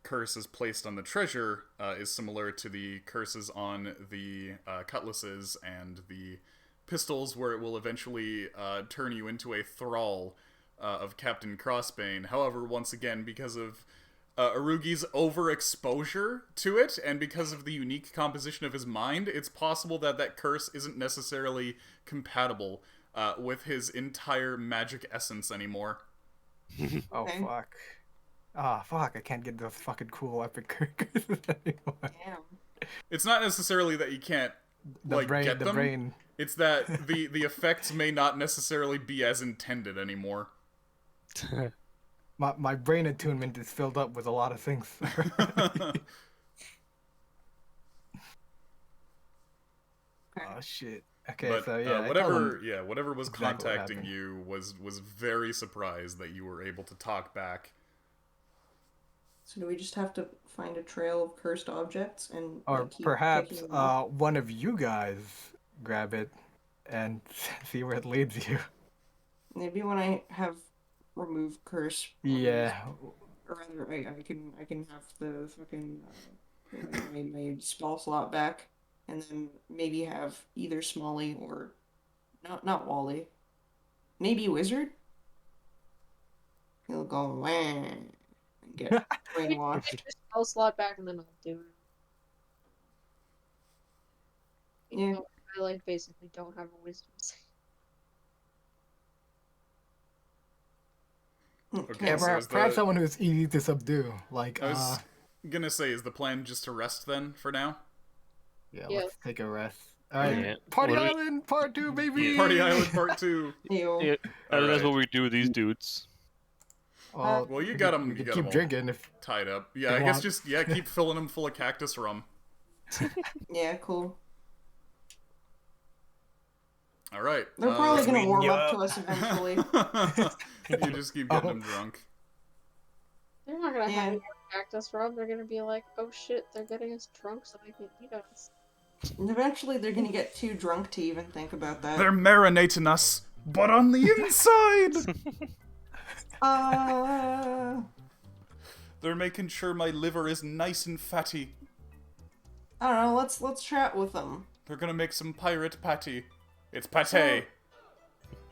curse is placed on the treasure, is similar to the curses on the cutlasses and the pistols, where it will eventually turn you into a thrall of Captain Crossbane. However, once again, because of Arugi's overexposure to it, and because of the unique composition of his mind, it's possible that that curse isn't necessarily compatible with his entire magic essence anymore. Oh, Okay. fuck. Ah, fuck. I can't get those fucking cool epic curses anymore. Damn. It's not necessarily that you can't The brain, get the them. brain. It's that the effects may not necessarily be as intended anymore. My brain attunement is filled up with a lot of things. Oh, shit. Okay, But so yeah, I tell whatever them whatever was exactly what contacting happened. you was very surprised that you were able to talk back. So do we just have to find a trail of cursed objects and Or like, keep perhaps picking them up? one of you guys grab it and see where it leads you. Maybe when I have remove curse. Yeah. Or rather, I can have the fucking my spell slot back, and then maybe have either Smalley or not Wally. Maybe Wizard. He'll go wah and get brainwashed. Take your spell slot back and then I'll do it. Even Yeah. though I like basically don't have a wisdom save. Okay, Yeah, so perhaps, is perhaps the, someone who's easy to subdue. Like, I was gonna say, is the plan just to rest then for now? yeah, Yeah. let's take a rest. Alright, Yeah. Party What do we- Island Part 2, baby! Party Island Part 2. Ew. Yeah, that's Alright. what we do with these dudes. Well, Well, you we got could- 'em- we you could got 'em keep all. drinking if... Tied up. Yeah, They I guess want- just keep filling them full of cactus rum. Yeah, cool. All right. They're probably gonna sweeten warm you up to up. us eventually. You just keep getting Oh. them drunk. They're not gonna Yeah. have any more cactus rub. They're gonna be like, oh shit, they're getting us drunk so they can eat us. And eventually, they're gonna get too drunk to even think about that. They're marinating us, but on the inside, they're making sure my liver is nice and fatty. I don't know. Let's chat with them. They're gonna make some pirate patty. It's pate.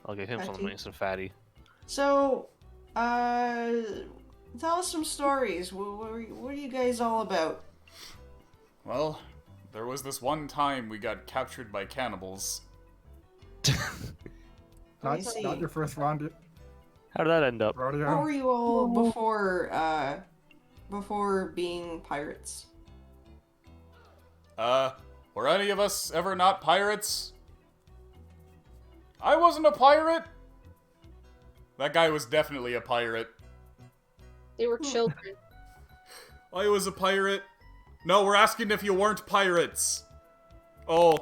I'll get him Fatty. something nice and fatty. So, tell us some stories. What are you guys all about? Well, there was this one time we got captured by cannibals. I see. Not your first round How did that end up? What rodeo. were you all before being pirates? Were any of us ever not pirates? I wasn't a pirate. That guy was definitely a pirate. They were children. I was a pirate. No, we're asking if you weren't pirates. Oh,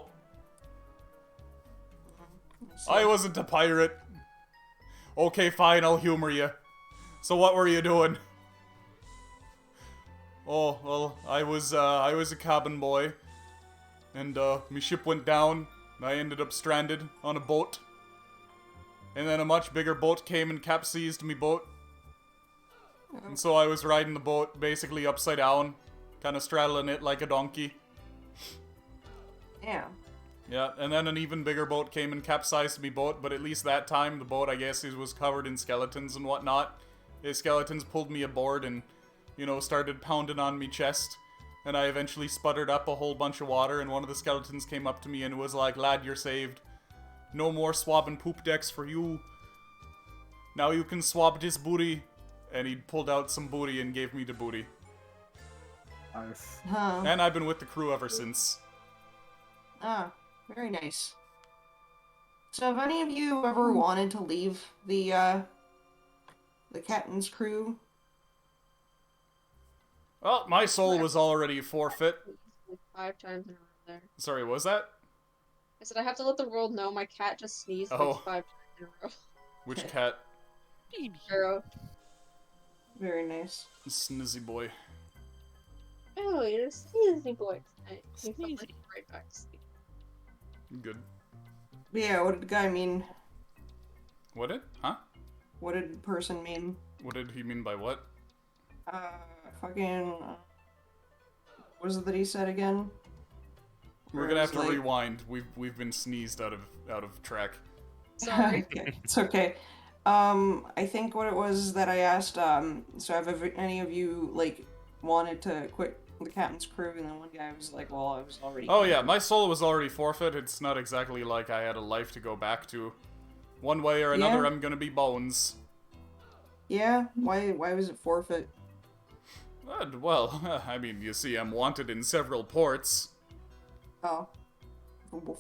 I wasn't a pirate. Okay, fine, I'll humor you. So what were you doing? Oh, well, I was a cabin boy. And, my ship went down. And I ended up stranded on a boat. And then a much bigger boat came and capsized me boat. And so I was riding the boat basically upside down. Kind of straddling it like a donkey. Yeah. Yeah, and then an even bigger boat came and capsized me boat, but at least that time the boat, I guess, was covered in skeletons and whatnot. The skeletons pulled me aboard and, started pounding on me chest. And I eventually sputtered up a whole bunch of water, and one of the skeletons came up to me and was like, "Lad, you're saved. No more swabbing poop decks for you. Now you can swab this booty." And he pulled out some booty and gave me the booty. Nice. Huh. And I've been with the crew ever since. Ah, very nice. So have any of you ever wanted to leave the captain's crew? Well, my soul was already forfeit. Like 5 times in a row there. Sorry, what was that? I said I have to let the world know my cat just sneezed Oh. like 5 times in a row. Which cat? Arrow. Very nice. Snizzy boy. Oh, you're a sneezy boy tonight. You felt like right back to sleep. Good. Yeah, what did the guy mean? What did? Huh? What did the person mean? What did he mean by what? Fucking... what was it that he said again? We're gonna have to rewind. We've been sneezed out of track. Sorry. Okay, it's okay. I think what it was that I asked, so have any of you, like, wanted to quit the captain's crew, and then one guy was like, well, I was already... Oh yeah, my soul was already forfeit. It's not exactly like I had a life to go back to. One way or another, Yeah. I'm gonna be bones. Yeah? Why was it forfeit? Well, I mean, you see, I'm wanted in several ports. Oh.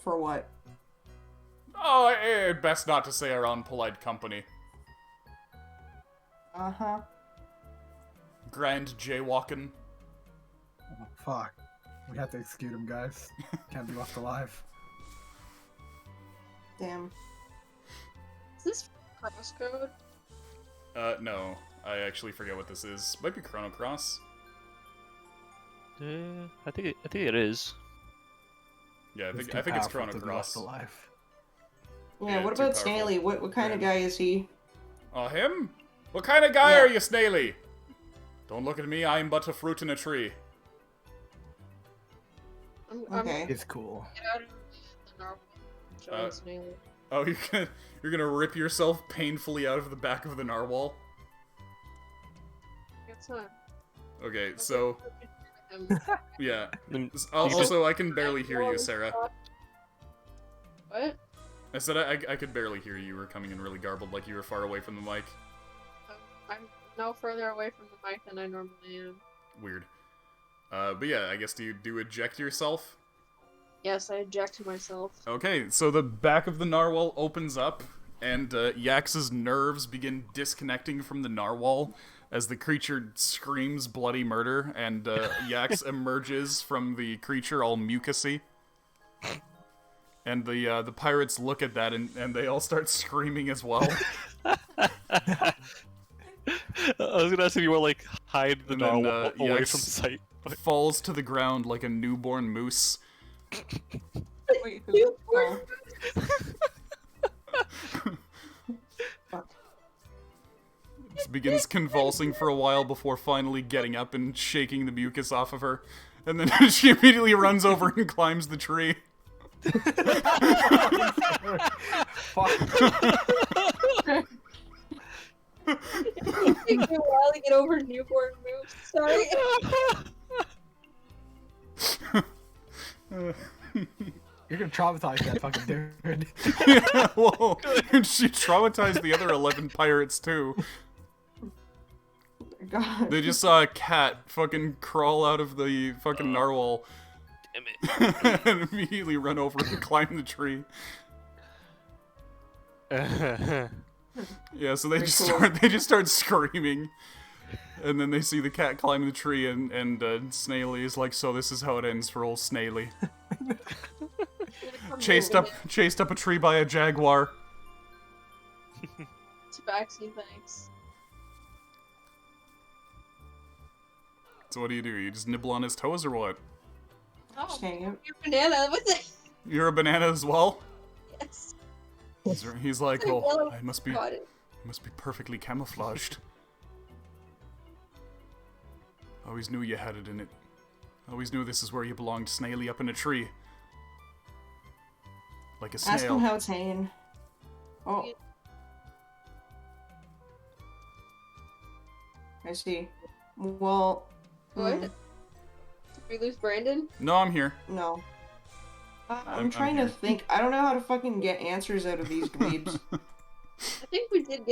For what? Oh, best not to say around polite company. Uh-huh. Grand jaywalking. Oh, fuck. We have to execute him, guys. Can't be left alive. Damn. Is this crosscode? No. I actually forget what this is. Might be Chrono Cross. I think it is. Yeah, He's I too think it's powerful Chrono to be Cross. left alive. Yeah, Yeah, what too about powerful. Snaily? What kind of guy is he? Oh, him? What kind of guy Yeah. are you, Snaily? Don't look at me, I am but a fruit in a tree. I'm Okay. It's cool. get out of the narwhal. Showing Snaily. Oh, you're gonna rip yourself painfully out of the back of the narwhal? It's not. Okay, so, Um, yeah. Then Also, I can barely hear you, Sarah. What? I said I could barely hear you. You were coming in really garbled, like you were far away from the mic. I'm no further away from the mic than I normally am. Weird. But yeah, I guess do you eject yourself? Yes, I eject myself. Okay, so the back of the narwhal opens up, and Yax's nerves begin disconnecting from the narwhal as the creature screams bloody murder, and Yax emerges from the creature all mucusy. And the pirates look at that, and they all start screaming as well. I was gonna ask if you want like hide the And then, narwhal away Yax from sight. falls to the ground like a newborn moose. Wait, who? Oh. Just begins convulsing for a while before finally getting up and shaking the mucus off of her. And then she immediately runs over and climbs the tree. Fuck. It takes me a while to get over newborn moves. Sorry. You're gonna traumatize that fucking dude. Yeah, well, and she traumatized the other 11 pirates too. God. They just saw a cat fucking crawl out of the fucking narwhal Damn it. and immediately run over and climb the tree. Yeah, so they Very just cool. start screaming, and then they see the cat climb the tree, and Snaily is like, so this is how it ends for old Snaily. Chased up a tree by a jaguar. Tabaxi, thanks. So what do? You just nibble on his toes or what? Oh, Dang it. your banana. What's it? You're a banana as well? Yes. He's like, Like oh, yellow I must be spotted. perfectly camouflaged. Always knew you had it in it. Always knew this is where you belonged, Snaily, up in a tree. Like a Ask him snail. how it's hanging. Oh. I see. Well. What? Did we lose Brandon? No, I'm here. No. I'm I'm trying to here. think. I don't know how to fucking get answers out of these dweebs. I think we did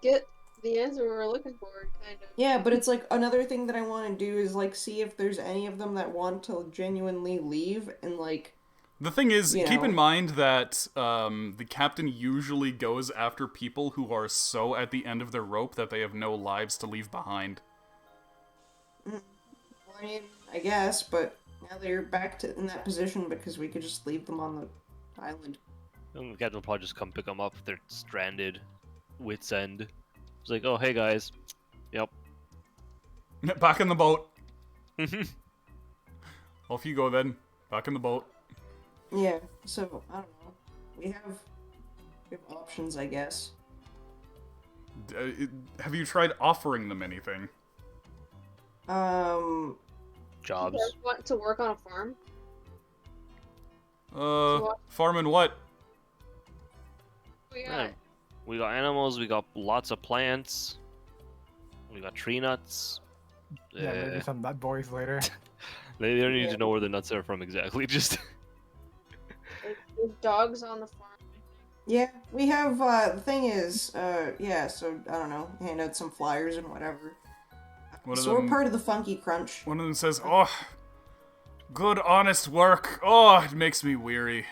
get the answer we were looking for, kind of. Yeah, but it's like another thing that I want to do is like see if there's any of them that want to genuinely leave and like. The thing is, You keep know. in mind that the captain usually goes after people who are so at the end of their rope that they have no lives to leave behind. I mean, I guess, but now they're back to in that position because we could just leave them on the island. And the captain will probably just come pick them up if they're stranded. Wits end. It's like, oh, hey guys. Yep. Back in the boat. Off you go then. Back in the boat. Yeah, so I don't know. We have options, I guess. Have you tried offering them anything? Jobs. You guys want to work on a farm? Farming what? We Yeah. got We got animals, we got lots of plants, we got tree nuts. Yeah, maybe some nut boys later. They don't need to know where the nuts are from exactly, just... there's dogs on the farm. Yeah, we have, the thing is, yeah, so, I don't know, hand out some flyers and whatever. One of So we're them- part of the Funky Crunch. One of them says, "Oh, good honest work. Oh, it makes me weary."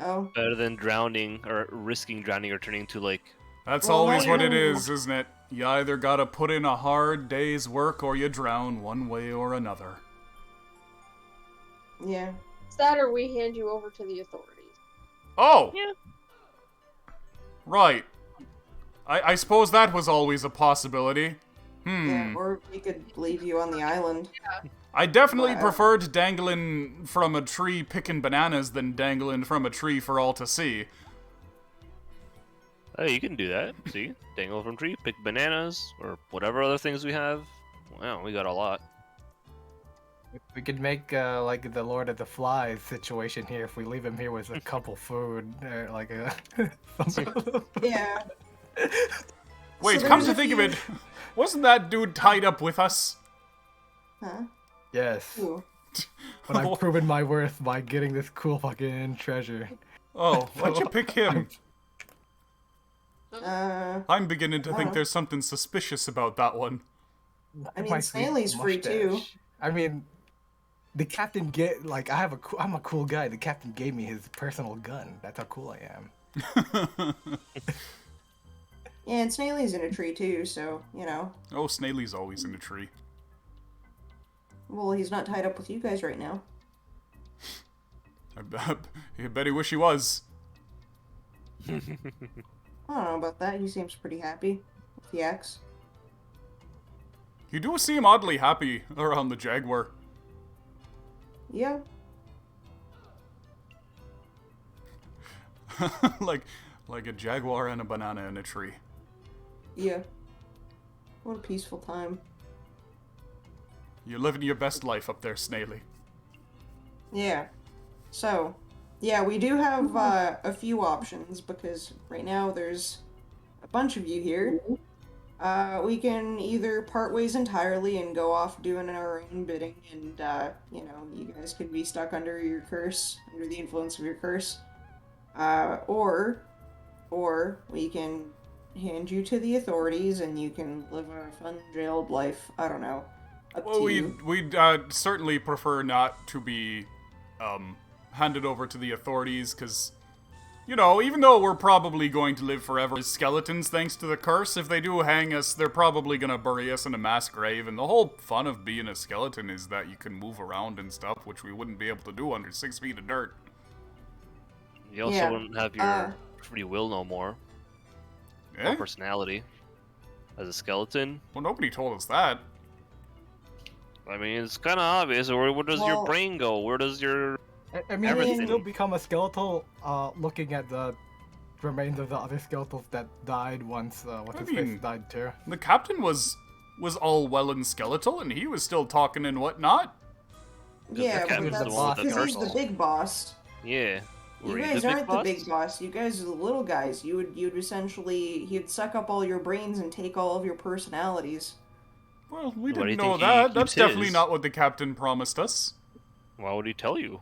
Oh, Better than drowning, or risking drowning, or turning to, like... That's Well, always now what you it know. is, isn't it? You either gotta put in a hard day's work or you drown one way or another. yeah. It's that or we hand you over to the authorities. Oh! Yeah. Right. I suppose that was always a possibility. Yeah, or we could leave you on the island. I definitely Wow. preferred dangling from a tree picking bananas than dangling from a tree for all to see. Oh, you can do that. See? Dangle from tree, pick bananas, or whatever other things we have. Wow, we got a lot. We could make like the Lord of the Flies situation here if we leave him here with a couple food, or like a. Yeah. Wait, So come there's to a think of few- it, wasn't that dude tied up with us? Huh? Yes, Ooh. but I've proven my worth by getting this cool fucking treasure. Oh, why'd you pick him? I'm beginning to think Oh. there's something suspicious about that one. I mean, My sweet Snailey's free too. mustache. I mean, the captain I'm a cool guy. The captain gave me his personal gun. That's how cool I am. Yeah, and Snailey's in a tree too, so, you know. Oh, Snailey's always in a tree. Well, he's not tied up with you guys right now. I bet he wish he was. I don't know about that. He seems pretty happy with the axe. You do seem oddly happy around the Jaguar. Yeah. like a jaguar and a banana in a tree. Yeah. What a peaceful time. You're living your best life up there, Snailey. Yeah. So, yeah, we do have a few options because right now there's a bunch of you here. We can either part ways entirely and go off doing our own bidding, and you know, you guys could be stuck under your curse, under the influence of your curse, or we can hand you to the authorities and you can live a fun jailed life. I don't know. Up Well, to you. we'd certainly prefer not to be handed over to the authorities, because, you know, even though we're probably going to live forever as skeletons thanks to the curse, if they do hang us, they're probably going to bury us in a mass grave, and the whole fun of being a skeleton is that you can move around and stuff, which we wouldn't be able to do under 6 feet of dirt. You also Yeah, wouldn't have your free will no more, Eh? or personality. As a skeleton, Well, nobody told us that. I mean, it's kind of obvious. Where does your Well- brain go? Where does your... I mean, you Everything. can still become a skeletal, looking at the remains of the other skeletals that died once, what's his mean- face died too. The captain was all well and skeletal, and he was still talking and whatnot. Yeah, the captain's but the one with that's the because he's the curse. big boss. Yeah. You Were guys the big aren't boss? the big boss. You guys are the little guys. You'd essentially he'd suck up all your brains and take all of your personalities. Well, we Why do didn't you know think he that. keeps That's definitely his? not what the captain promised us. Why would he tell you?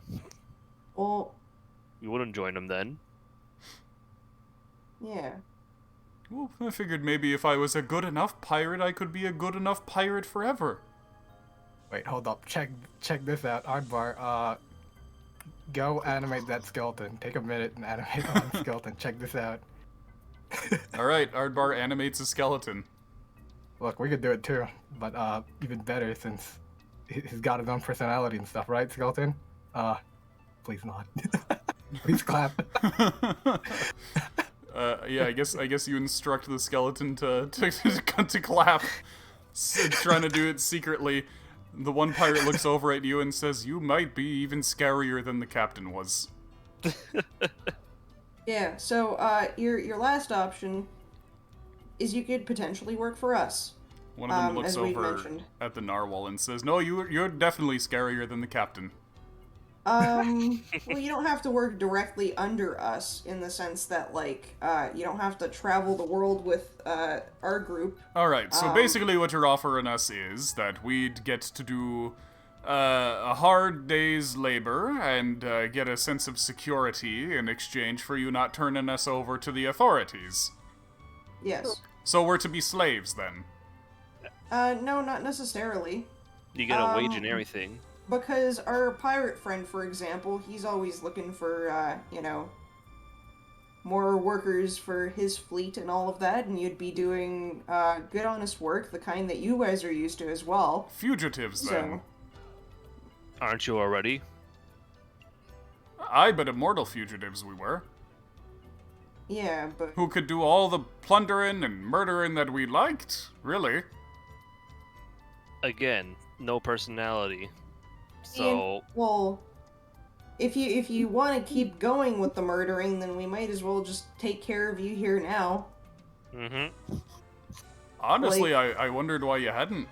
Well, You wouldn't join him then. yeah. Well, I figured maybe if I was a good enough pirate, I could be a good enough pirate forever. Wait, hold up. Check this out. Aardvar, go animate that skeleton. Take a minute and animate one skeleton. Check this out. Alright, Ardbar animates a skeleton. Look, we could do it too, but even better since he's got his own personality and stuff, right, skeleton? Please not. Please clap. Yeah, I guess you instruct the skeleton to clap. Trying to do it secretly. The one pirate looks over at you and says, "You might be even scarier than the captain was." Yeah, so your last option is you could potentially work for us. One of them looks as we've over mentioned. at the narwhal and says, "No, you're definitely scarier than the captain." Well, you don't have to work directly under us in the sense that, like, you don't have to travel the world with our group. Alright, so basically what you're offering us is that we'd get to do a hard day's labor and get a sense of security in exchange for you not turning us over to the authorities. Yes. So we're to be slaves then. No, not necessarily. You get a wage and everything. Because our pirate friend, for example, he's always looking for, more workers for his fleet and all of that, and you'd be doing good, honest work, the kind that you guys are used to as well. Fugitives then. Aren't you already? Aye, but immortal fugitives we were. Yeah, but Who could do all the plundering and murdering that we liked, really. Again, no personality. So well, if you want to keep going with the murdering, then we might as well just take care of you here now. Honestly, I wondered why you hadn't.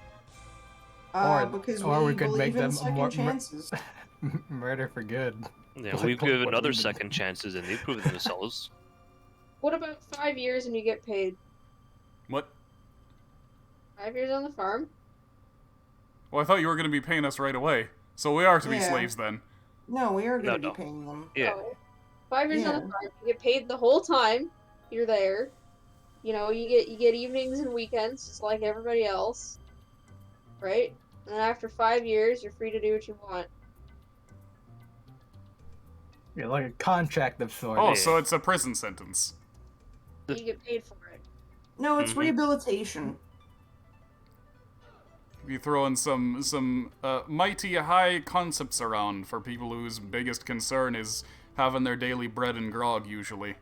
Because or we we could believe make in them second chances. murder for good. yeah, Like we've what given we other did. second chances and they've proven themselves. What about 5 years and you get paid? What? 5 years on the farm? Well, I thought you were going to be paying us right away. So we are to be Yeah. slaves then. No, we are going to No. be paying them. Yeah. No. 5 years on Yeah. the farm. You get paid the whole time you're there. You know, you get evenings and weekends just like everybody else. Right? And then after 5 years, you're free to do what you want. Yeah, like a contract of sorts. Oh, Yeah. so it's a prison sentence. You get paid for it. No, it's Mhm. rehabilitation. You throw in some mighty high concepts around for people whose biggest concern is having their daily bread and grog, usually.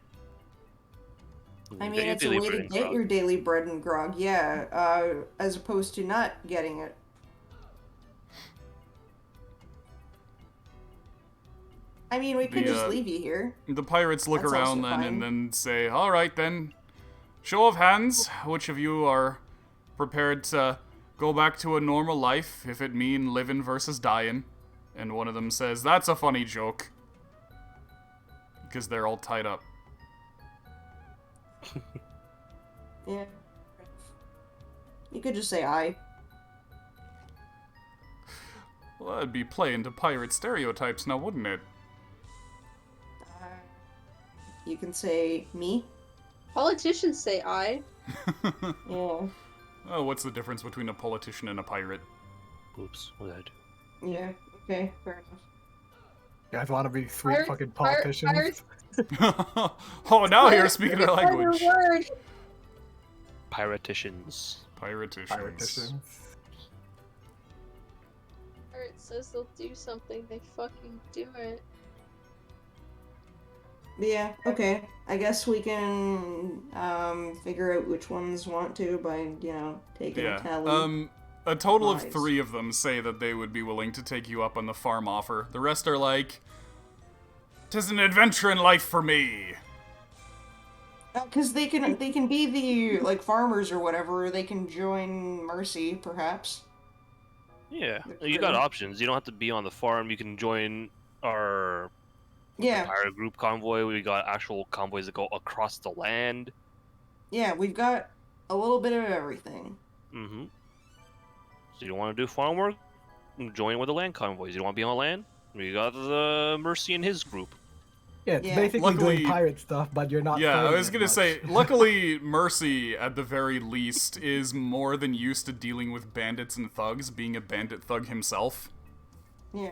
I You mean, get your it's a daily way bread to and get grog. your daily bread and grog, yeah, as opposed to not getting it. I mean, we could The, just leave you here. The pirates look That's around also then fine. and then say, "Alright then, show of hands, which of you are prepared to go back to a normal life if it mean living versus dying?" And one of them says, "That's a funny joke." Because they're all tied up. Yeah. You could just say aye. Well, that'd be playing to pirate stereotypes now, wouldn't it? You can say me. Politicians say I. Yeah. Oh, what's the difference between a politician and a pirate? Oops, what did I do? Yeah. Okay. Fair enough. You guys want to be sweet Pirates- fucking pirates- politicians? Oh, now you're speaking our language. Word. Piraticians. Piraticians. Politicians. Pirate says they'll do something, they fucking do it. Yeah. Okay. I guess we can figure out which ones want to by taking a tally. Yeah. A total of Lies. 3 of them say that they would be willing to take you up on the farm offer. The rest are like, "'Tis an adventure in life for me." Because they can be the farmers or whatever. Or they can join Mercy, perhaps. Yeah, The you got crew. options. You don't have to be on the farm. You can join our Yeah, Entire group convoy. We got actual convoys that go across the land. yeah, we've got a little bit of everything. Mm-hmm. So you don't want to do farm work? Join with the land convoys. You don't want to be on land? We got the Mercy and his group. Yeah, it's Yeah. basically Luckily- doing pirate stuff, but you're not. Yeah, I fighting was it gonna much. say, luckily, Mercy, at the very least, is more than used to dealing with bandits and thugs, being a bandit thug himself. Yeah.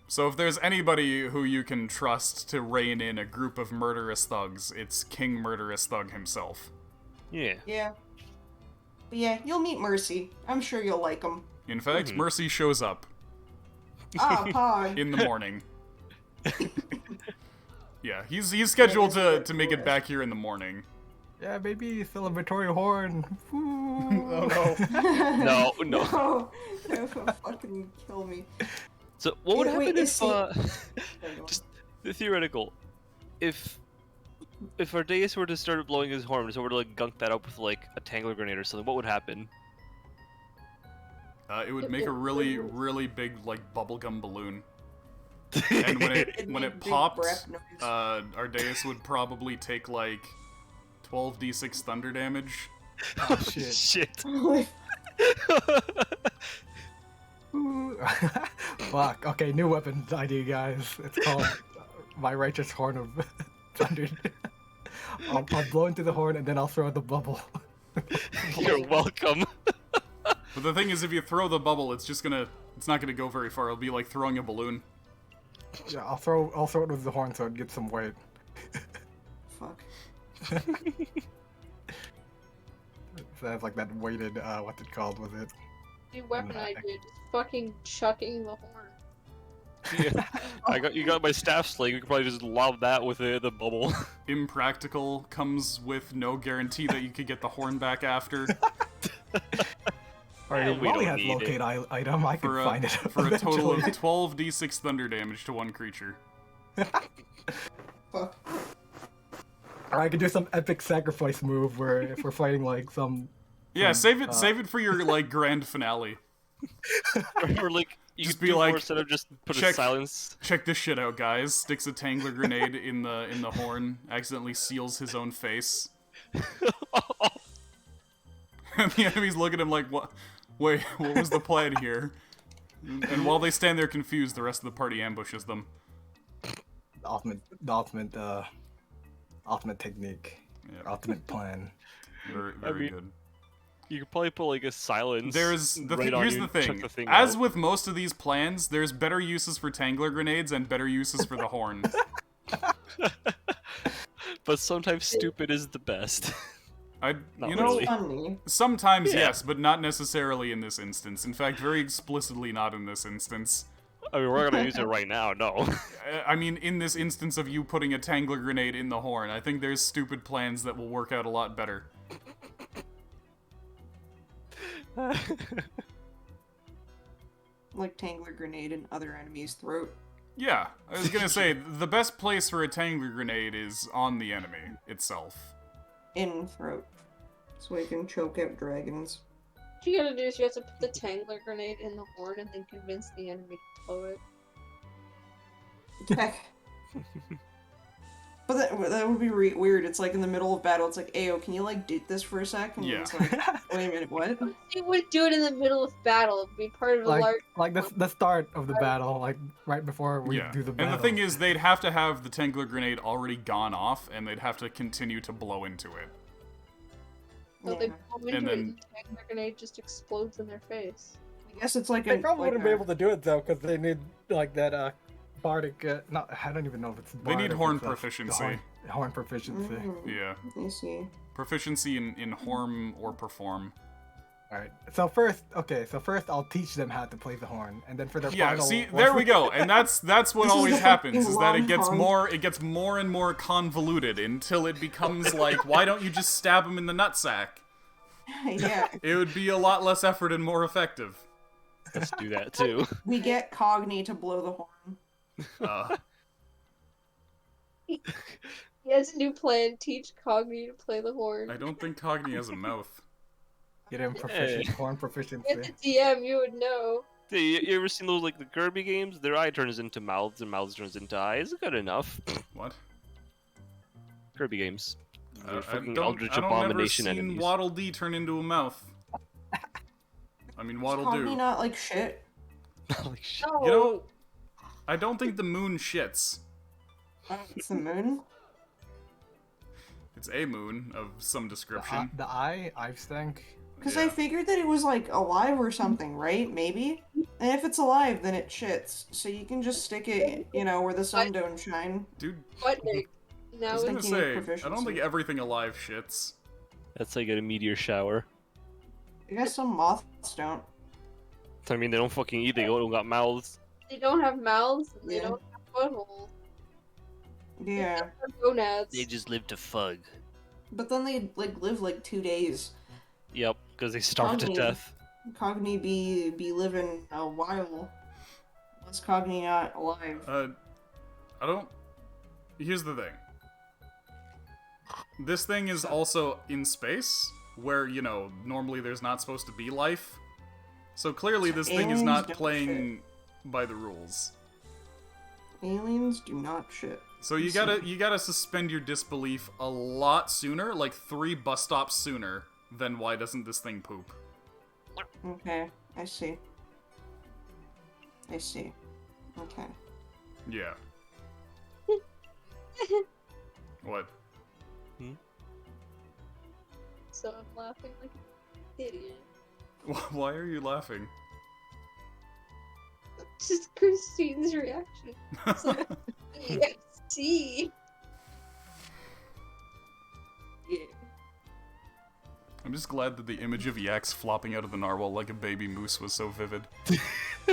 So if there's anybody who you can trust to rein in a group of murderous thugs, it's King Murderous Thug himself. Yeah. Yeah. But yeah, you'll meet Mercy. I'm sure you'll like him. In fact, Mercy shows up Ah, Pog. in the morning. Yeah, he's scheduled to make it back here in the morning. Yeah, maybe celebratory horn. Oh no. No, no. No, that would fucking kill me. So what would Wait, happen is if, he- just the theoretical, if Ardeus were to start blowing his horn, so were to like gunk that up with like a tangler grenade or something, what would happen? It would make a really, really big, like, bubblegum balloon. And when It'd it make big popped, breath noise. Ardeus would probably take, like, 12d6 thunder damage. Oh shit. Shit. Fuck. Okay, new weapons idea, guys. It's called my righteous horn of thunder. I'll blow into the horn and then I'll throw the bubble. You're welcome. But the thing is, if you throw the bubble, it's not gonna go very far. It'll be like throwing a balloon. Yeah, I'll throw it with the horn so it gets some weight. Fuck. So that's like that weighted, what's it called? Was it? New weapon idea, just fucking chucking the horn. Yeah. You got my staff sling. We could probably just lob that with the bubble. Impractical, comes with no guarantee that you could get the horn back after. Alright, we Wally don't has need locate item. I can find it. For a total of eventually. 12d6 thunder damage to one creature. Fuck. Or I could do some epic sacrifice move where if we're fighting like some. Yeah, save it for your like grand finale. Or like you Just could be do like, more instead of just put a check- silence. Check this shit out, guys. Sticks a tangler grenade in the horn, accidentally seals his own face. And the enemies look at him like, what? Wait, what was the plan here? And while they stand there confused, the rest of the party ambushes them. The ultimate technique. Yeah. Ultimate plan. Very mean, good. You could probably put like a silence. Here's the on thing. you, chuck As out. with most of these plans, there's better uses for tangler grenades and better uses for the horn. But sometimes stupid is the best. I, Not you It's know, really. funny. sometimes Yeah. yes, but not necessarily in this instance. In fact, very explicitly not in this instance. I mean, we're gonna use it right now. No. I mean, in this instance of you putting a tangler grenade in the horn, I think there's stupid plans that will work out a lot better. Like Tangler grenade in other enemies' throat. Yeah, I was gonna say, the best place for a tangler grenade is on the enemy itself. In throat. So you can choke out dragons. What you gotta do is you have to put the tangler grenade in the horn and then convince the enemy to blow it. Heck. But that would be weird. It's like in the middle of battle, it's like, Ayo, can you like date this for a sec? And Yeah. it's like, wait a minute, what? They would do it in the middle of battle. It'd be part of a large. like the start of the battle, like right before we Yeah, do the battle. and the thing is, they'd have to have the tangler grenade already gone off, and they'd have to continue to blow into it. So they Yeah. blow into And it then- and the tangler grenade just explodes in their face. I guess it's like they a. probably like wouldn't be a- able to do it though, because they need like that bardic. Not, I don't even know if it's. They need bardic, horn it's, proficiency. Horn proficiency. Yeah. I see. Proficiency in horn or perform. Alright. So first I'll teach them how to play the horn, and then for their Yeah, final. see, there we go, and that's what This is always the happens, fucking is that long horn. it gets more and more convoluted until it becomes like, why don't you just stab him in the nutsack? Yeah. It would be a lot less effort and more effective. Let's do that too. We get Cogni to blow the horn. Uh, He has a new plan. Teach Cogni to play the horn. I don't think Cogni has a mouth. Get him horn proficiency. If the DM, you would know. Hey, you ever seen those like the Kirby games? Their eye turns into mouths and mouths turns into eyes. Good enough. What? Kirby games. They're I fucking don't. Eldritch I don't never Abomination seen enemies. Waddle Dee turn into a mouth. I mean, Is Waddle Cogni Doo. not like shit? Like, shit. No. You know, I don't think the moon shits. It's the moon? It's a moon of some description. The eye stink. Because Yeah. I figured that it was like alive or something, right? Maybe? And if it's alive, then it shits. So you can just stick it, where the sun don't shine. Dude, What, Nick? I Now was it's gonna thinking of say, I don't proficiency. think everything alive shits. That's like a meteor shower. I guess some moths don't. I mean, they don't fucking eat. They don't got mouths. they don't have mouths and they Yeah. don't have buttholes. Yeah. They have gonads. They just live to fug. But then they live like 2 days. Yep, because they starve to Cogni. death. Cogni be living a while. What's Cogni not alive? I don't. Here's the thing. This thing is also in space, where, normally there's not supposed to be life. So clearly this thing is Aliens not don't playing by the rules. Aliens do not shit. So you gotta suspend your disbelief a lot sooner, like 3 bus stops sooner, than why doesn't this thing poop? Okay, I see. Okay. Yeah. What? So I'm laughing like an idiot. Why are you laughing? Just Christine's reaction. It's like, yes, see. Yeah. I'm just glad that the image of Yax flopping out of the narwhal like a baby moose was so vivid. A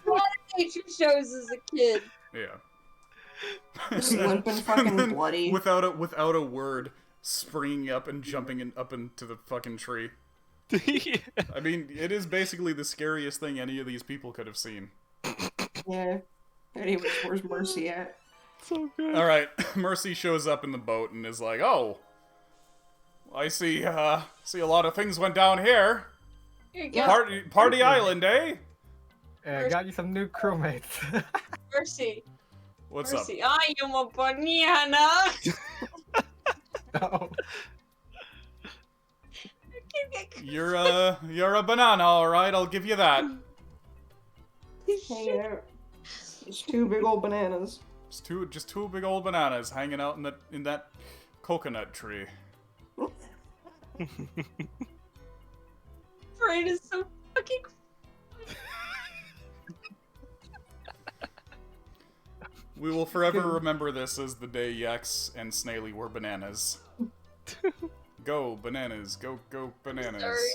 lot of nature shows as a kid. Yeah. Just limping fucking And then bloody. Without a word, springing up and jumping up into the fucking tree. I mean, it is basically the scariest thing any of these people could have seen. Yeah. Anyways, where's Mercy at? So good. Alright, Mercy shows up in the boat and is like, "Oh, I see a lot of things went down here. Here you go. Party Island, eh? I got you some new crewmates. Mercy. What's Mercy. I am a banana. Oh. up? You're a banana, alright, I'll give you that. Hanging out. It's 2 big old bananas. Just two big old bananas hanging out in that coconut tree. Brain is so fucking. We will forever remember this as the day Yax and Snaily were bananas. Go, bananas. Go, bananas. Sorry.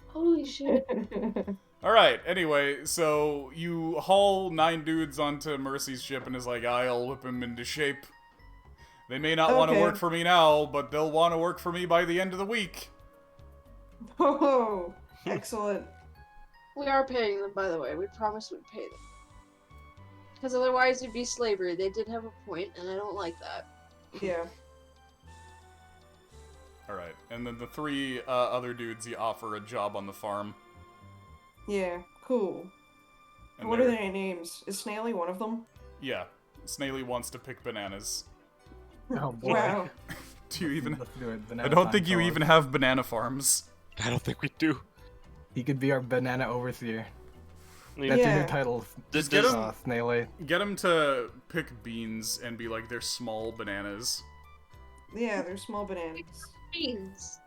Holy shit. Alright, anyway, so you haul 9 dudes onto Mercy's ship and is like, I'll whip him into shape. They may not want to Okay. work for me now, but they'll want to work for me by the end of the week. Oh, excellent. We are paying them, by the way. We promised we'd pay them. Because otherwise it'd be slavery. They did have a point, and I don't like that. Yeah. Alright, and then the 3 other dudes you offer a job on the farm. Yeah, cool. And What are they're- their names? Is Snaily one of them? Yeah, Snaily wants to pick bananas. Oh boy. Wow. Do you even... Let's do it. I Banana don't time, think you fellas. even have banana farms. I don't think we do. He could be our banana overseer. I mean, That's your Yeah. new title. Just get him- Snaily. Get him to pick beans and be like, they're small bananas. Yeah, they're small bananas. Beans.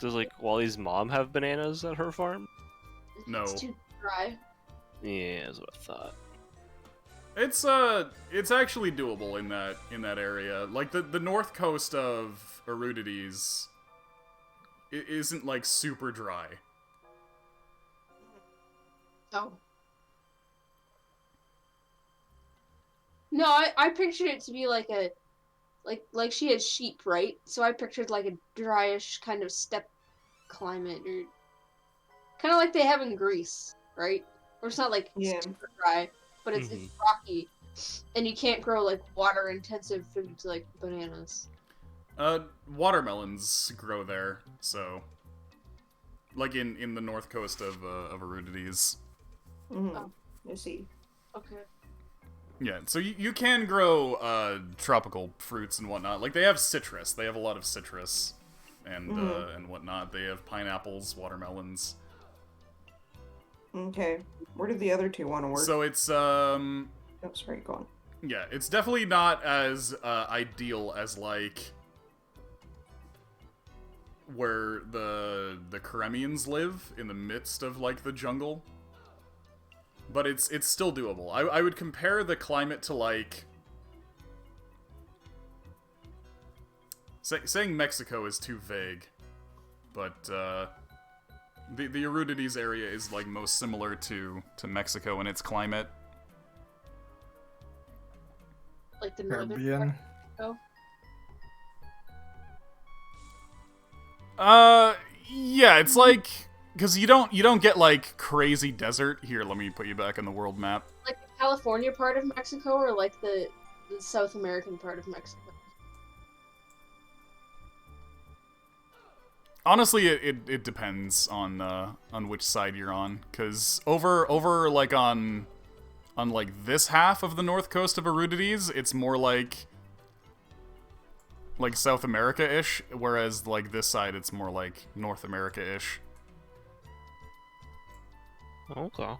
Does like Wally's mom have bananas at her farm? No. It's too dry. Yeah, that's what I thought. It's actually doable in that area. Like the north coast of Erudities isn't like super dry. Oh. No, I pictured it to be like a, like she had sheep, right? So I pictured like a dryish kind of steppe climate, or kind of like they have in Greece, right? Or it's not like Yeah. super dry, but it's rocky, and you can't grow like water-intensive foods like bananas. Watermelons grow there, so Like in the north coast of Arudides. Oh. I see. Okay. Yeah, so you can grow tropical fruits and whatnot. Like they have citrus. They have a lot of citrus and whatnot. They have pineapples, watermelons. Okay. Where do the other two want to work? So it's Oh, sorry, go on. yeah, it's definitely not as ideal as like where the Karemians live in the midst of like the jungle. But it's still doable. I would compare the climate to like saying Mexico is too vague, but the Arudides area is like most similar to Mexico in its climate. Like the northern Caribbean. part. Yeah, it's like because you don't get like crazy desert. Here, let me put you back on the world map. Like the California part of Mexico, or like the South American part of Mexico. Honestly, it depends on which side you're on. Cause over like on like this half of the north coast of Arudides, it's more like South America-ish, whereas like this side it's more like North America-ish. Okay.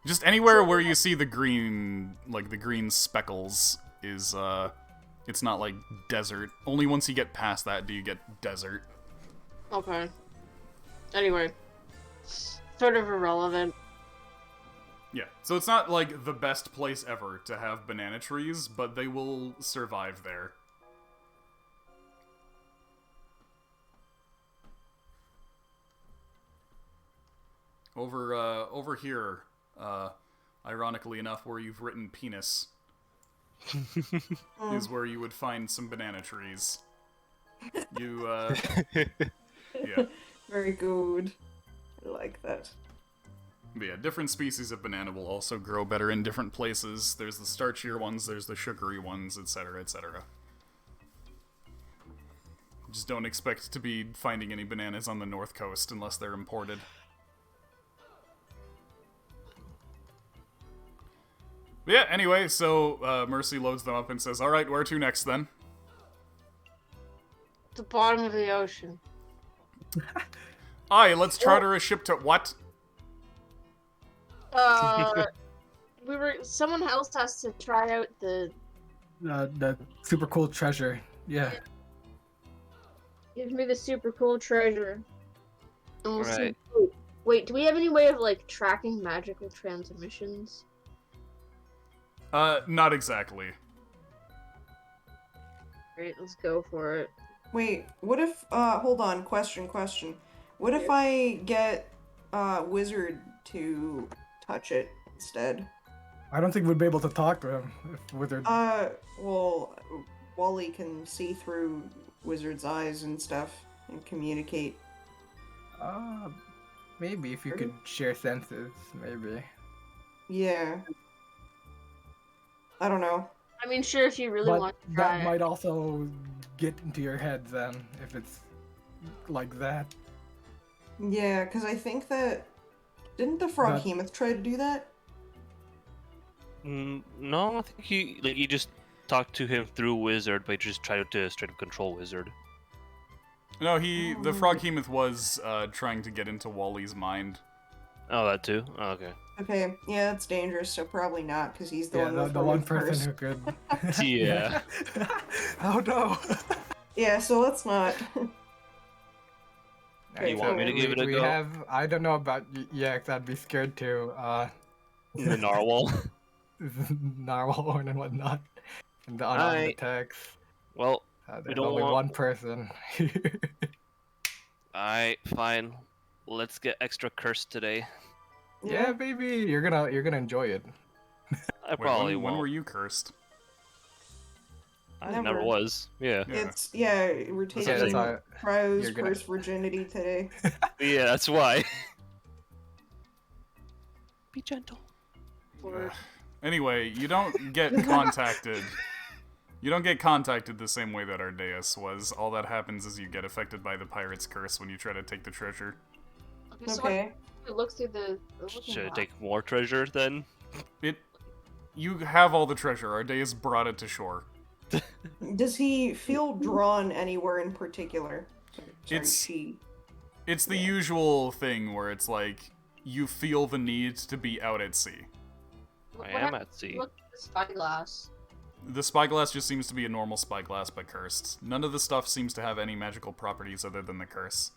Just anywhere where you see the green, like the green speckles is it's not like desert. Only once you get past that do you get desert. Okay. Anyway, sort of irrelevant. Yeah, so it's not like the best place ever to have banana trees, but they will survive there. Over here, ironically enough, where you've written penis, is where you would find some banana trees. You, yeah. Very good. I like that. But yeah, different species of banana will also grow better in different places. There's the starchier ones, there's the sugary ones, etc., etc. Just don't expect to be finding any bananas on the north coast unless they're imported. But yeah, anyway, so Mercy loads them up and says, alright, where to next then? The bottom of the ocean. Aye, let's charter a ship to what? Someone else has to try out the super cool treasure. Yeah. give me the super cool treasure. And we'll see. Right. Wait, do we have any way of like tracking magical transmissions? Not exactly. Alright, let's go for it. Wait, what if, hold on, question. What if I get, Wizard to touch it instead? I don't think we'd be able to talk to him if Wizard. Well, Wally can see through Wizard's eyes and stuff and communicate. Maybe if you could share senses, maybe. Yeah. I don't know. I mean, sure, if you really But want to try that might also get into your head then, if it's like that. Yeah, because I think that... Didn't the Froghemoth try to do that? No, I think he just talked to him through Wizard, but he just tried to straight up control Wizard. No, the Froghemoth was trying to get into Wally's mind. Oh, that too? Oh, okay. Okay, yeah, that's dangerous, so probably not, because he's the one with the one curse. person who could. Yeah. Oh no. Yeah, so let's not. You want me to give it a we go? have. I don't know about. Yeah, because I'd be scared too. The narwhal. Narwhal horn and whatnot. And the unarmed Alright. attacks. Well, There's don't only want- one person. alright, fine. Let's get extra cursed today. Yeah, baby, you're gonna enjoy it. I probably when won't. were you cursed? I Never. never was. Yeah. We're taking that's how Cryo's you're gonna- first virginity today. Yeah, that's why. Be gentle. Or Anyway, you don't get contacted. You don't get contacted the same way that Ardeus was. All that happens is you get affected by the pirate's curse when you try to take the treasure. Okay. It looks through the looking Should I glass. take more treasure then? You have all the treasure. Ardeus brought it to shore. Does he feel drawn anywhere in particular? Sorry, It's- she. It's the Yeah. usual thing where it's like you feel the need to be out at sea. What I am happened- at sea. Look at the spyglass. The spyglass just seems to be a normal spyglass but cursed. None of the stuff seems to have any magical properties other than the curse.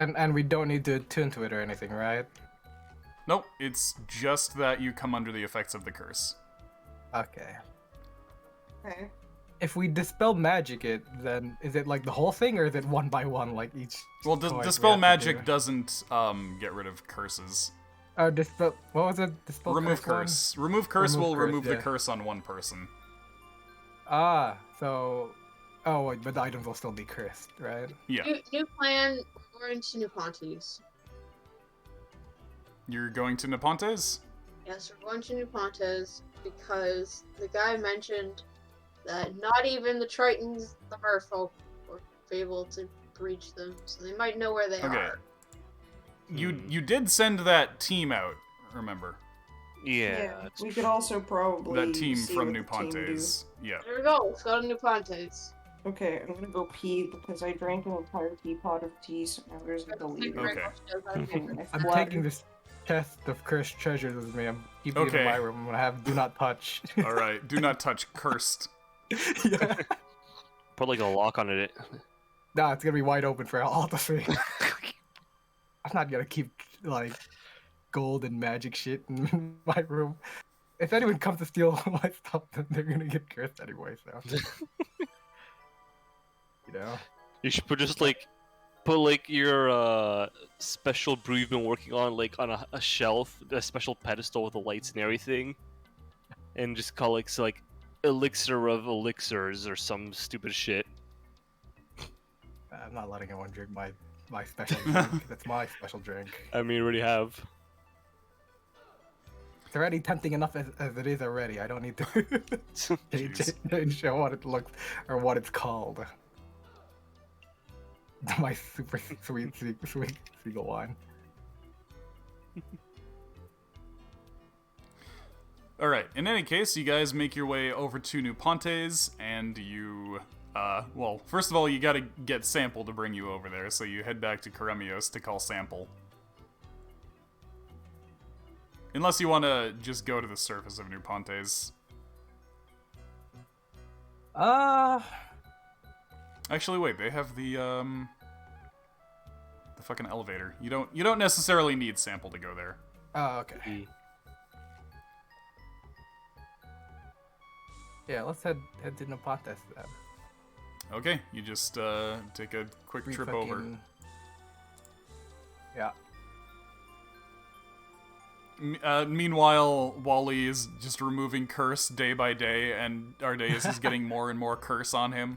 And we don't need to tune to it or anything, right? Nope, it's just that you come under the effects of the curse. Okay. Okay. If we dispel magic it, then is it like the whole thing, or is it one by one, like each? Well, choice we dispel have to magic do? doesn't get rid of curses. Dispel. What was it? Dispel Remove curse. curse. Remove curse Remove will curse, remove the yeah. curse on one person. Ah, so. Oh, wait, but the items will still be cursed, right? Yeah, New plan. We're going to New Pontes. you're going to Nepontes? Yes, we're going to New Pontes because the guy mentioned that not even the Tritons, the merfolk, were able to breach them, so they might know where they Okay. are. You did send that team out, remember? Yeah. that's we true. could also probably That team see from what New the team do. Pontes. Yeah. There we go. Let's go to New Pontes. Okay, I'm gonna go pee because I drank an entire teapot of tea, so now there's a delete. Okay. I'm taking this chest of cursed treasures with me. I'm keeping it Okay. in my room. I'm gonna have do not touch. Alright, do not touch cursed. Yeah. Put like a lock on it. Nah, it's gonna be wide open for all to see. I'm not gonna keep like gold and magic shit in my room. If anyone comes to steal my stuff, then they're gonna get cursed anyway. So, you know. You should put like your special brew you've been working on like on a shelf, a special pedestal with the lights and everything, and just call it so, like elixir of elixirs or some stupid shit. I'm not letting anyone drink my special drink. That's my special drink. I mean, you already have. It's already tempting enough as it is already. I don't need to change what it looks or what it's called. My super sweet seagull wine. Alright, in any case, you guys make your way over to New Pontes, and you, well, first of all, you gotta get Sample to bring you over there, so you head back to Karemios to call Sample. Unless you want to just go to the surface of New Pontes. Actually, wait, they have the fucking elevator. You don't necessarily need Sample to go there. Oh, okay. Yeah, let's head to Nepontes then. Okay, you just take a quick We trip fucking- over. Yeah. Meanwhile, Wally is just removing curse day by day, and Ardeus is getting more and more curse on him.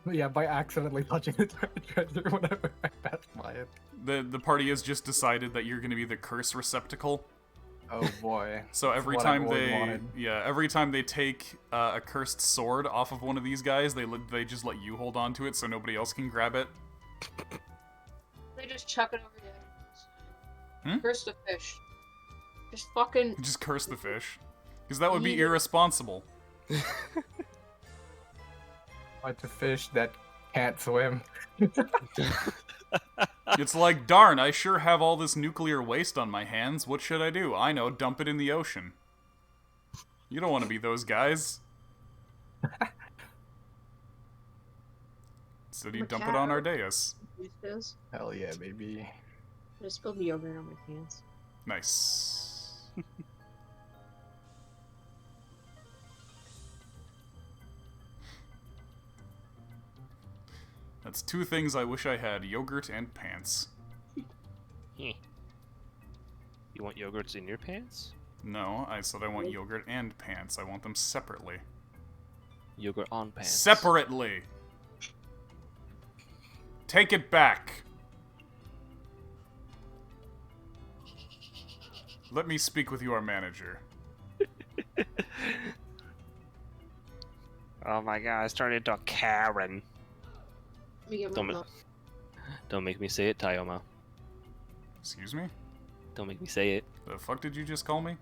Yeah, by accidentally touching the treasure whenever I pass by it. The party has just decided that you're going to be the curse receptacle. Oh boy. So every That's what I've time always they, wanted. every time they take a cursed sword off of one of these guys, they just let you hold on to it so nobody else can grab it. They just chuck it over the Hmm? Curse the fish. Just fucking. Just curse the fish, because that would be Yeah. irresponsible. Like a fish that can't swim. It's like, darn, I sure have all this nuclear waste on my hands. What should I do? I know, dump it in the ocean. You don't want to be those guys. So you dump it on Ardeus. Fish. Hell yeah, baby. I spilled the yogurt on my pants. Nice. That's two things I wish I had, yogurt and pants. You want yogurts in your pants? No, I said I want yogurt and pants. I want them separately. Yogurt on pants. Separately! Take it back! Let me speak with your manager. Oh my god, I started to Karen. Let me get my Dumb it. milk. Don't make me say it, Tayoma. Excuse me? Don't make me say it. The fuck did you just call me?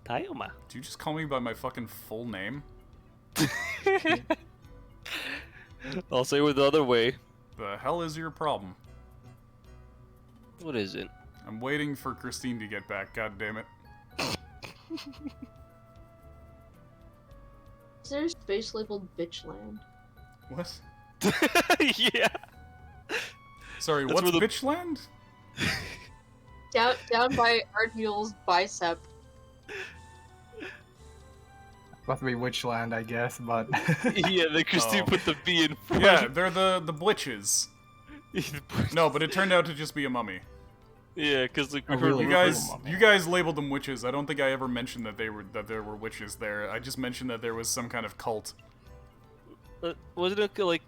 Tayoma. Did you just call me by my fucking full name? I'll say it the other way. The hell is your problem? What is it? I'm waiting for Christine to get back, god damn it. Is there a space labeled Bitchland? What? Yeah. Sorry, That's what's where the- Bitchland? Down by Artmule's bicep. Must be Witchland, I guess, but Yeah, then Christine Oh. put the B in front. Yeah, they're the Blitches. No, but it turned out to just be a mummy. Yeah, because like Oh, really? You guys labeled them witches. I don't think I ever mentioned that there were witches there. I just mentioned that there was some kind of cult. wasn't it like,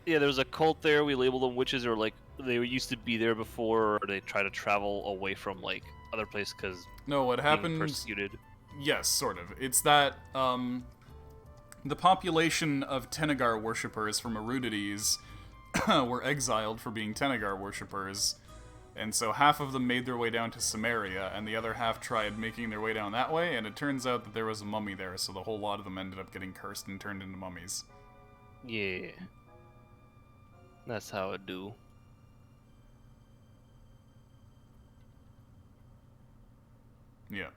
yeah, there was a cult there. We labeled them witches, or like they used to be there before, or they try to travel away from like other places because No, what being happened? persecuted. Yes, sort of. It's that the population of Tenagar worshippers from Erudities were exiled for being Tenagar worshippers, and so half of them made their way down to Samaria, and the other half tried making their way down that way, and it turns out that there was a mummy there, so the whole lot of them ended up getting cursed and turned into mummies. Yeah, that's how it do. Yeah.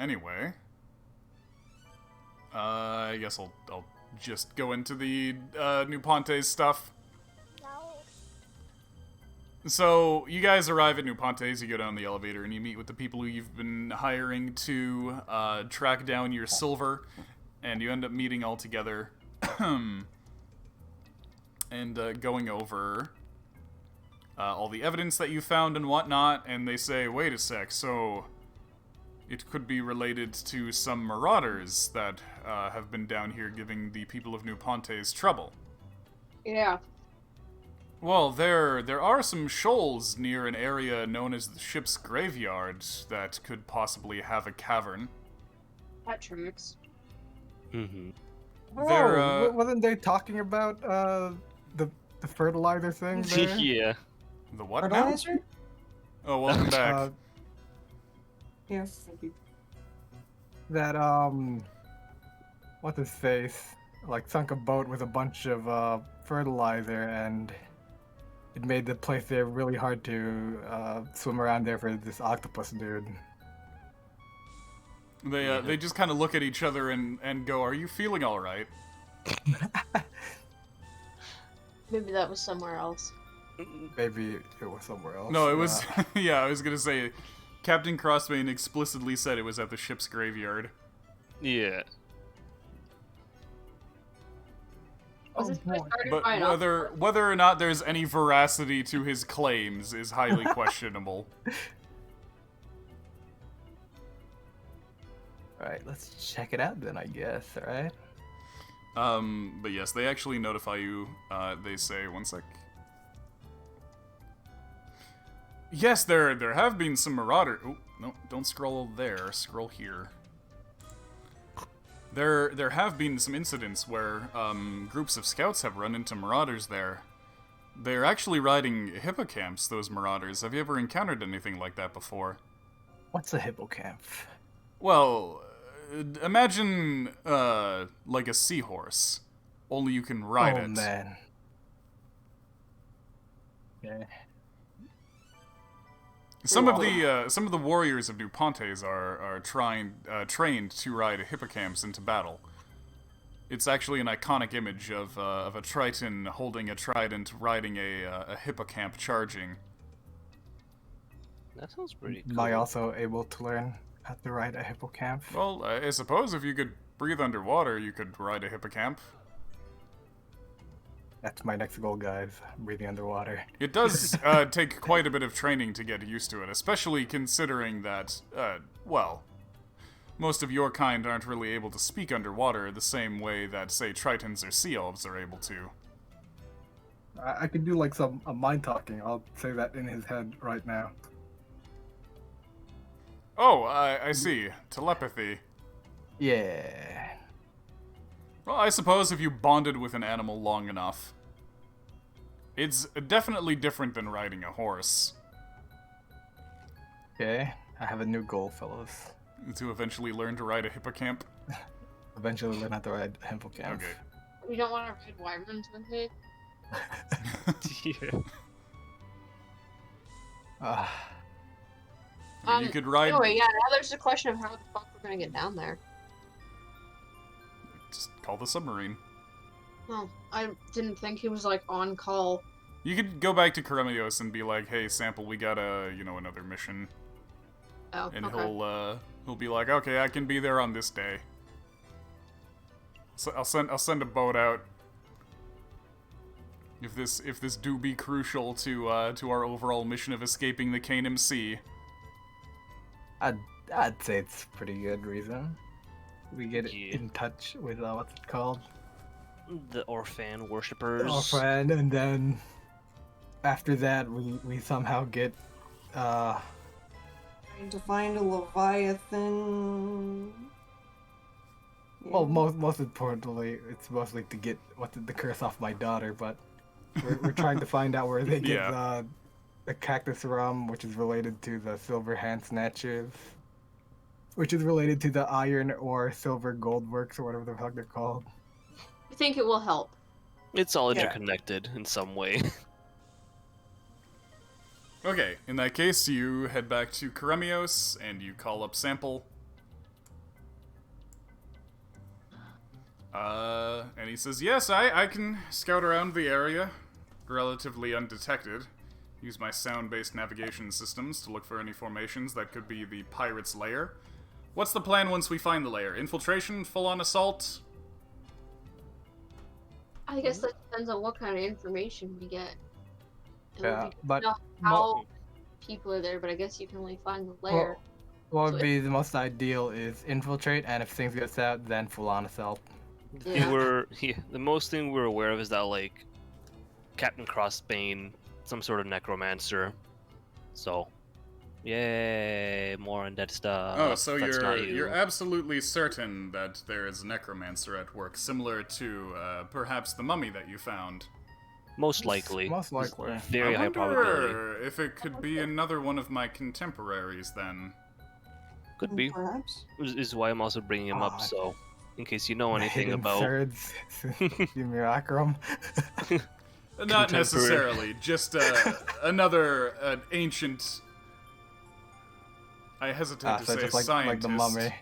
Anyway, I guess I'll just go into the New Ponte's stuff. So, you guys arrive at New Ponte's, you go down the elevator, and you meet with the people who you've been hiring to track down your silver, and you end up meeting all together, and going over all the evidence that you found and whatnot, and they say, wait a sec, so it could be related to some marauders that have been down here giving the people of New Ponte's trouble. Yeah. Well, there are some shoals near an area known as the ship's graveyard that could possibly have a cavern. That tracks. Mm-hmm. They're, wasn't they talking about the fertilizer thing there? Yeah. The what now? Fertilizer? Oh, welcome back. Yes, thank you. That what's his face? Like sunk a boat with a bunch of fertilizer, and it made the place there really hard to swim around there for this octopus dude. They just kind of look at each other and go, "Are you feeling all right?" Maybe that was somewhere else. Maybe it was somewhere else. No, it was. Yeah, I was gonna say, Captain Crossbane explicitly said it was at the ship's graveyard. Yeah. Was this place started But by an octopus? whether or not there's any veracity to his claims is highly questionable. Alright, let's check it out then, I guess, alright? But yes, they actually notify you. They say, one sec. Yes, there have been some marauder. Oh, no, don't scroll there. Scroll here. There have been some incidents where groups of scouts have run into marauders there. They're actually riding hippocamps, those marauders. Have you ever encountered anything like that before? What's a hippocamp? Well, imagine like a seahorse, only you can ride it. Oh man. Yeah. Some of the warriors of New Pontes are trained to ride hippocamps into battle. It's actually an iconic image of a Triton holding a trident, riding a hippocamp charging. That sounds pretty Am cool. I also able to learn how to ride a hippocamp? Well, I suppose if you could breathe underwater, you could ride a hippocamp. That's my next goal, guys. Breathing underwater. It does take quite a bit of training to get used to it, especially considering that, well, most of your kind aren't really able to speak underwater the same way that, say, Tritons or Sea Elves are able to. I could do like some mind talking. I'll say that in his head right now. Oh, I see. Telepathy. Yeah. Well, I suppose if you bonded with an animal long enough, it's definitely different than riding a horse. Okay, I have a new goal, fellows. To eventually learn to ride a hippocamp. Eventually learn how to ride Hippocamp. Okay. You don't want to ride wyverns with me? Yeah. I mean, you could ride. Anyway, yeah, now there's the question of how the fuck we're gonna get down there. Just call the submarine. Oh, I didn't think he was like on call. You could go back to Karemios and be like, "Hey, Sample, we got another mission," Oh, and okay. he'll be like, "Okay, I can be there on this day." So I'll send a boat out. If this do be crucial to our overall mission of escaping the Canaan Sea. I'd say it's pretty good reason. We get Yeah. in touch with what's it called? The Orphan worshippers. Our friend, and then after that we somehow get Trying to find a Leviathan. well, most importantly, it's mostly to get the curse off my daughter, but we're trying to find out where they get Yeah. the cactus rum, which is related to the silver hand snatchers, which is related to the iron or silver gold works or whatever the fuck they're called. I think it will help. It's all Yeah. interconnected in some way. Okay, in that case, you head back to Karemios and you call up Sample. And he says, "Yes, I can scout around the area relatively undetected. Use my sound-based navigation systems to look for any formations that could be the pirate's lair. What's the plan once we find the lair? Infiltration? Full-on assault?" I guess that depends on what kind of information we get. It would Yeah, be but know how people are there, but I guess you can only find the lair. what So would be the most ideal is infiltrate, and if things get out, then full on assault. Yeah. The most thing we're aware of is that like Captain Crossbane, some sort of necromancer. So, yay, more undead stuff. Oh, so That's not you're absolutely certain that there is a necromancer at work, similar to perhaps the mummy that you found. most likely. Most likely. Very I high probability. wonder if it could be another one of my contemporaries then. Could be. Perhaps. Is why I'm also bringing him Ah, up. So, in case you know anything Hidden about. thirds, Simulacrum. Not Contemporary. necessarily, just another ancient. I hesitate to So say just like scientist. the mummy.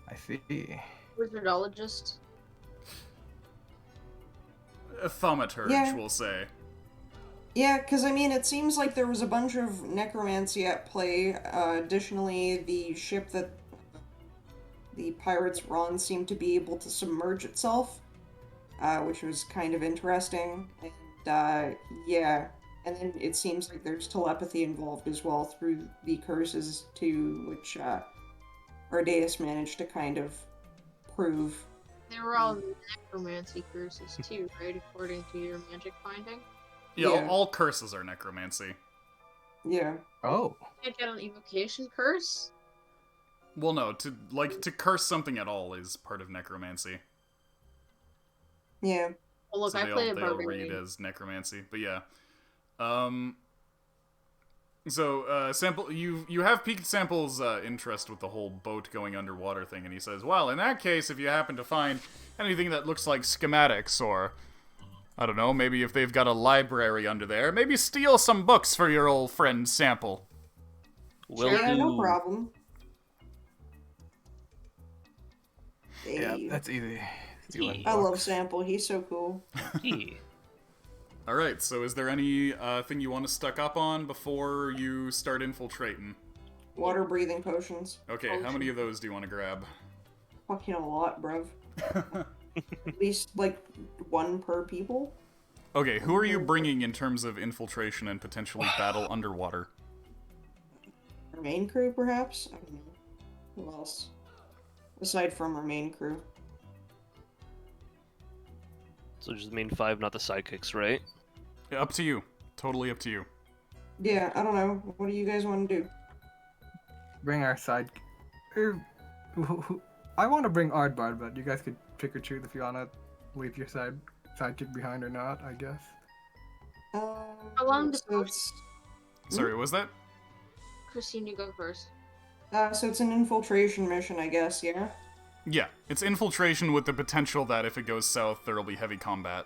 I see. Wizardologist. A thaumaturge, Yeah. we'll say. Yeah, because I mean, it seems like there was a bunch of necromancy at play. Additionally, the ship that the pirates were on seemed to be able to submerge itself, which was kind of interesting. And yeah, and then it seems like there's telepathy involved as well through the curses too, which Ardeus managed to kind of prove. They were all necromancy curses too, right? According to your magic finding. Yeah, Yeah. all curses are necromancy. Yeah. Oh. Can't get an evocation curse. Well, no, to curse something at all is part of necromancy. Yeah. Well, look, So I they play a all read barbarian. as necromancy, but yeah. So Sample, you have piqued Sample's interest with the whole boat going underwater thing, and he says, "Well, in that case, if you happen to find anything that looks like schematics, or I don't know, maybe if they've got a library under there, maybe steal some books for your old friend Sample." Will Yeah, do. no problem. Yeah, Hey. that's easy. Stealing Yeah. I love books. Sample. He's so cool. Yeah. All right, so is there any thing you want to stuck up on before you start infiltrating? Water breathing potions. Okay, how many of those do you want to grab? Fucking a lot, bruv. At least like one per people. Okay, who are you bringing in terms of infiltration and potentially battle underwater? Our main crew, perhaps. I don't know. Who else? Aside from our main crew. So just the main five, not the sidekicks, right? Up to you. Totally up to you. Yeah, I don't know. What do you guys want to do? Bring our side. I want to bring Ardbard, but you guys could pick or choose if you wanna leave your sidekick behind or not, I guess. How long does So it's Sorry, what was that? Christine, you go first. so it's an infiltration mission, I guess. Yeah. Yeah, it's infiltration with the potential that if it goes south, there'll be heavy combat.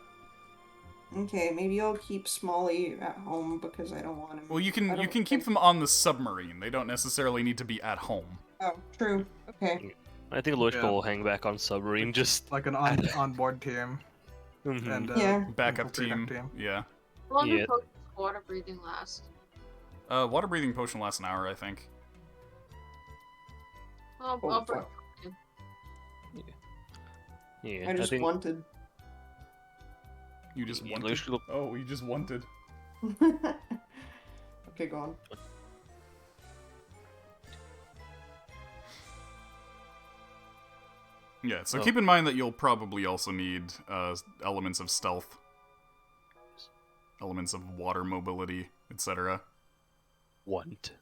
Okay, maybe I'll keep Smalley at home because I don't want him. Well, you I can don't keep think- them on the submarine. They don't necessarily need to be at home. Oh, true. Okay. I think Loishko Yeah. will hang back on submarine. Just Like an onboard team. Mhm. And Yeah. Backup infiltrator team. Yeah. How long Yeah. does water breathing last? Water breathing potion lasts an hour, I think. I'll Oh, bring fuck. yeah. I just think wanted. You just yeah, wanted. Loishko- Oh, you just wanted. Okay, go on. Yeah, so Oh. keep in mind that you'll probably also need elements of stealth, elements of water mobility, etc. want.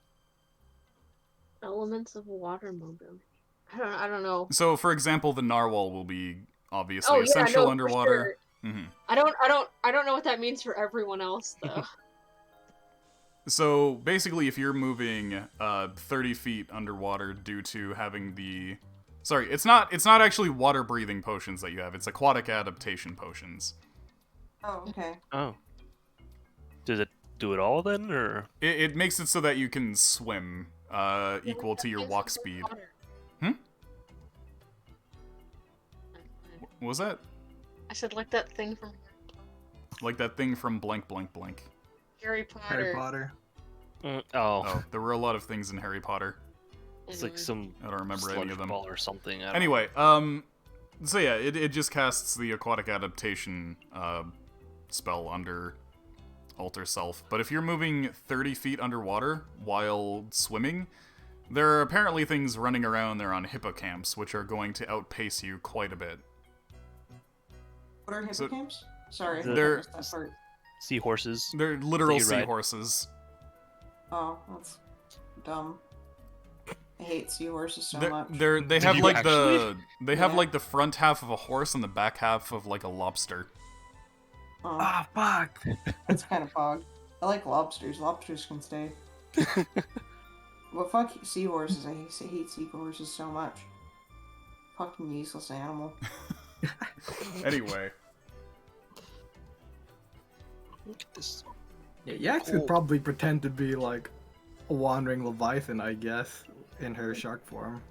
elements of water mobility. I don't know. So, for example, the narwhal will be obviously Oh yeah, essential no, underwater. for sure. hmm I don't know what that means for everyone else though. So basically, if you're moving 30 feet underwater due to having the, sorry, it's not actually water breathing potions that you have. It's aquatic adaptation potions. Oh, okay. Oh. Does it do it all then, or? It makes it so that you can swim equal to your walk speed. Hmm? What was that? I said like that thing from Like that thing from blank blank blank. Harry Potter. Harry Potter. Oh, Oh, there were a lot of things in Harry Potter. it's like some I don't remember any sludge of them. ball or something. I don't Anyway, so yeah, it just casts the aquatic adaptation spell under Alter Self. But if you're moving 30 feet underwater while swimming, there are apparently things running around there on hippocamps, which are going to outpace you quite a bit. What are So- hippocamps? Sorry, I They're- missed that part. Seahorses. They're literal That you ride. seahorses. Oh, that's dumb. I hate seahorses so much. They Do have you like actually? they have Yeah. like the front half of a horse and the back half of like a lobster. Oh, Ah, fuck! that's kind of pog. I like lobsters. Lobsters can stay. Well, fuck seahorses. I hate seahorses so much. Fucking useless animal. Anyway, Look at this. Yeah, Yax could probably pretend to be like a wandering leviathan, I guess, in her shark form.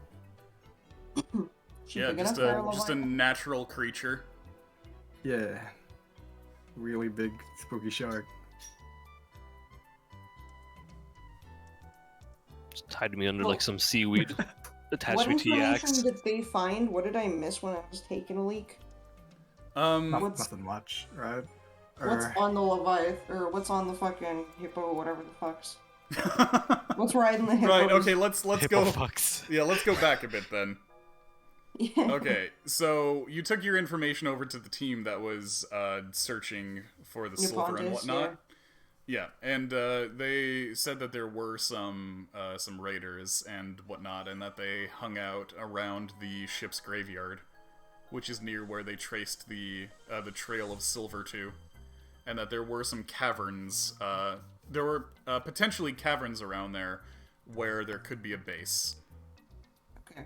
She yeah, big just enough for a just a Leviathan? natural creature. Yeah. Really big, spooky shark. Just tied me under Well- like some seaweed. Attached What me to information Yax. did they find? What did I miss when I was taking a leak? What's- Nothing much, right? What's on the Leviathan, or what's on the fucking hippo, whatever the fuck's? What's riding the hippo? Right. Okay. Let's Hippo go. fucks. Yeah, let's go back a bit then. Yeah. Okay, so you took your information over to the team that was searching for the silver and Yapontes, whatnot. Yeah, and they said that there were some raiders and whatnot, and that they hung out around the ship's graveyard, which is near where they traced the trail of silver to, and that there were some caverns. There were potentially caverns around there where there could be a base. Okay.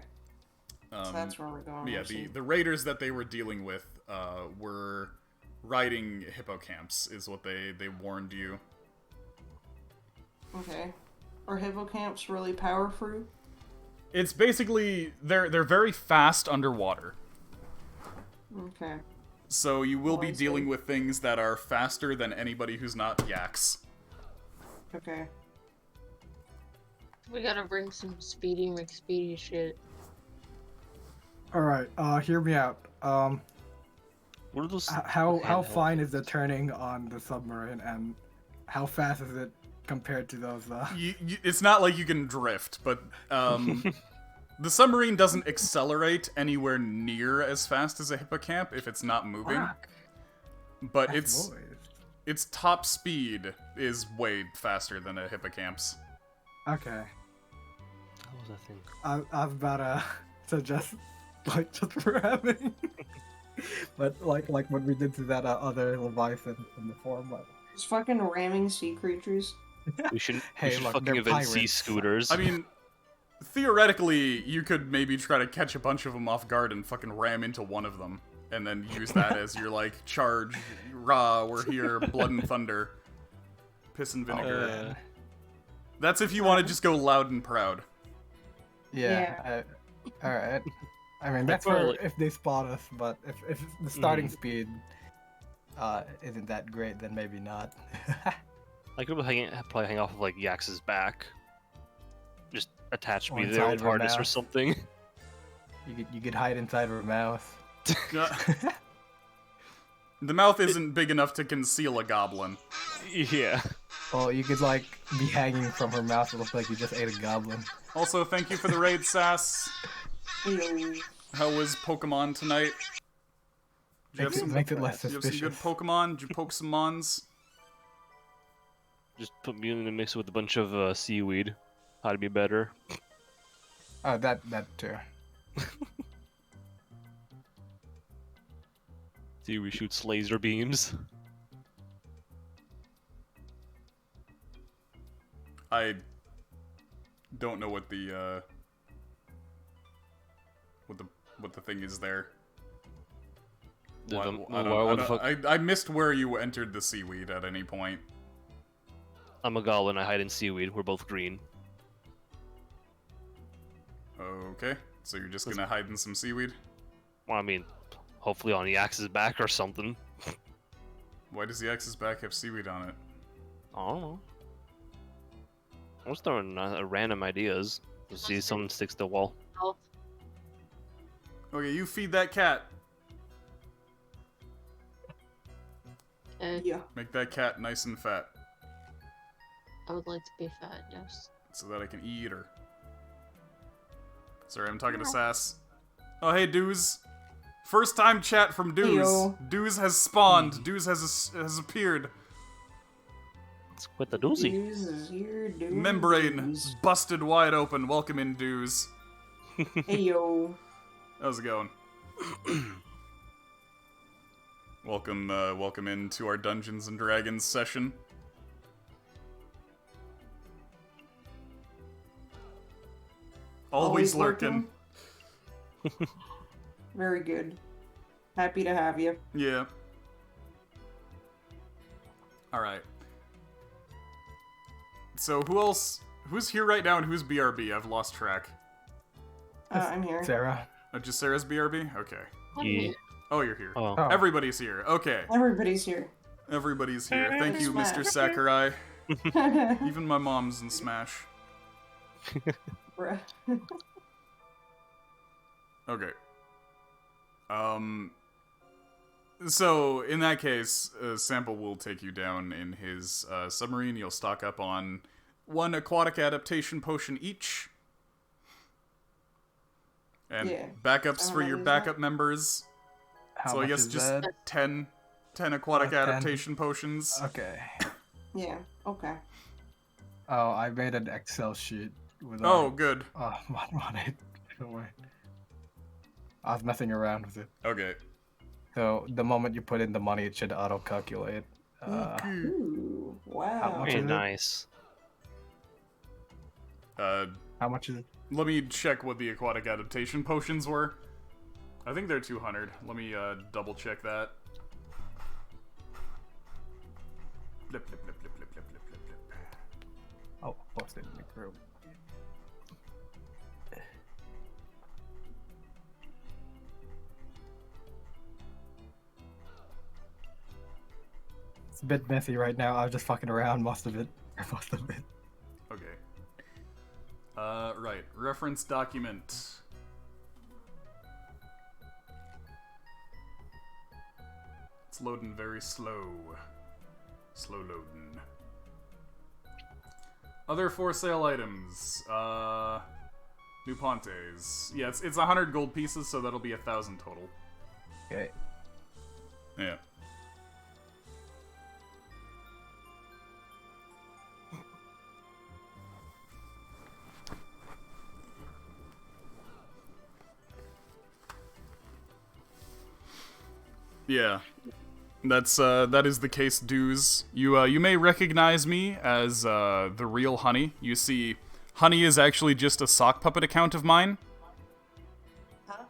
So that's where we're going. Yeah, I see. the raiders that they were dealing with were riding hippocamps, is what they warned you. Okay. Are hippocamps really powerful? It's basically they're very fast underwater, Okay. so you will Oh, be I dealing see. with things that are faster than anybody who's not yaks. Okay. We gotta bring some speedy McSpeedy shit. Alright, hear me out. What are those? How handheld fine is the turning on the submarine, and how fast is it compared to those, It's not like you can drift, but the submarine doesn't accelerate anywhere near as fast as a hippocamp if it's not moving. Fuck. But That's its noise. its top speed is way faster than a hippocamp's. Okay. What was that thing? I was about to suggest like just ramming. But like what we did to that other Leviathan from the forum. Just fucking ramming sea creatures. We should Hey, look, fucking they're invent sea pirates. scooters. I mean, theoretically, you could maybe try to catch a bunch of them off guard and fucking ram into one of them, and then use that as your, like, charge, rah, we're here, blood and thunder, piss and vinegar. That's if you want to just go loud and proud. Yeah. Alright. I mean, that's Well, for like- if they spot us, but if the starting speed isn't that great, then maybe not. I could probably hang off of like Yax's back. Just attach Or me there inside with of her harness or mouth. something. You could hide inside her mouth. The mouth isn't big enough to conceal a goblin. Yeah. Or you could like be hanging from her mouth. It looks like you just ate a goblin. Also, thank you for the raid, Sass. Ew. How was Pokemon tonight? Did you have some, Makes it less did you have some good suspicious. Pokemon? Did you poke some mons? Just put me in the mix with a bunch of seaweed. How to be better. Oh, that too. Seaweed shoots laser beams. I don't know what the what the thing is there. I missed where you entered the seaweed at any point. I'm a goblin, I hide in seaweed. We're both green. Okay, so you're just gonna hide in some seaweed? Well, I mean, hopefully on Yax's back or something. Why does the X's back have seaweed on it? I don't know. I'm just throwing random ideas. To see if someone sticks to the wall. Elf. Okay, you feed that cat. Okay. Yeah. Make that cat nice and fat, I would like to be fat, yes. so that I can eat her. Sorry, I'm talking to Sass. Oh, hey, Dooz. First time chat from Dooz. Heyo. Dooz has spawned. Dooz has appeared. It's quite the doozy. Membrane busted wide open. Welcome in, Dooz. Hey yo. How's it going? Welcome into our Dungeons and Dragons session. Always lurking. Very good. Happy to have you. Yeah. Alright. So who else? Who's here right now and who's BRB? I've lost track. I'm here. Sarah. Just Sarah's BRB? Okay. Yeah. Oh, you're here. Oh. Oh. Everybody's here. Okay. Everybody's here. Everybody's here. Thank you, Smash. Mr. Sakurai. Even my mom's in Smash. Bruh. Okay. So, in that case, Sample will take you down in his submarine. You'll stock up on one aquatic adaptation potion each. And Yeah. backups How for your much is backup members. How So I much guess is just that? 10 aquatic 10. adaptation potions. Okay. Yeah. Okay. Oh, I made an Excel sheet with. Oh, good. Oh, money. Don't worry. I was messing around with it. Okay. So the moment you put in the money, it should auto-calculate. Ooh. How Wow. much Very is it? nice. How much is it? Let me check what the aquatic adaptation potions were. I think they're 200. Let me double check that. Blip, blip, blip, blip, blip, blip, blip, blip, blip. Oh, post it in the group. It's a bit messy right now. I was just fucking around most of it. Most of it. Okay. Right. Reference document. It's loading very slow. Slow loading. Other for sale items. New Pontes. Yeah, it's 100 gold pieces, so that'll be 1,000 total. Okay. Yeah. Yeah. That is the case, dues. You may recognize me as the real Honey. You see, Honey is actually just a sock puppet account of mine. Huh?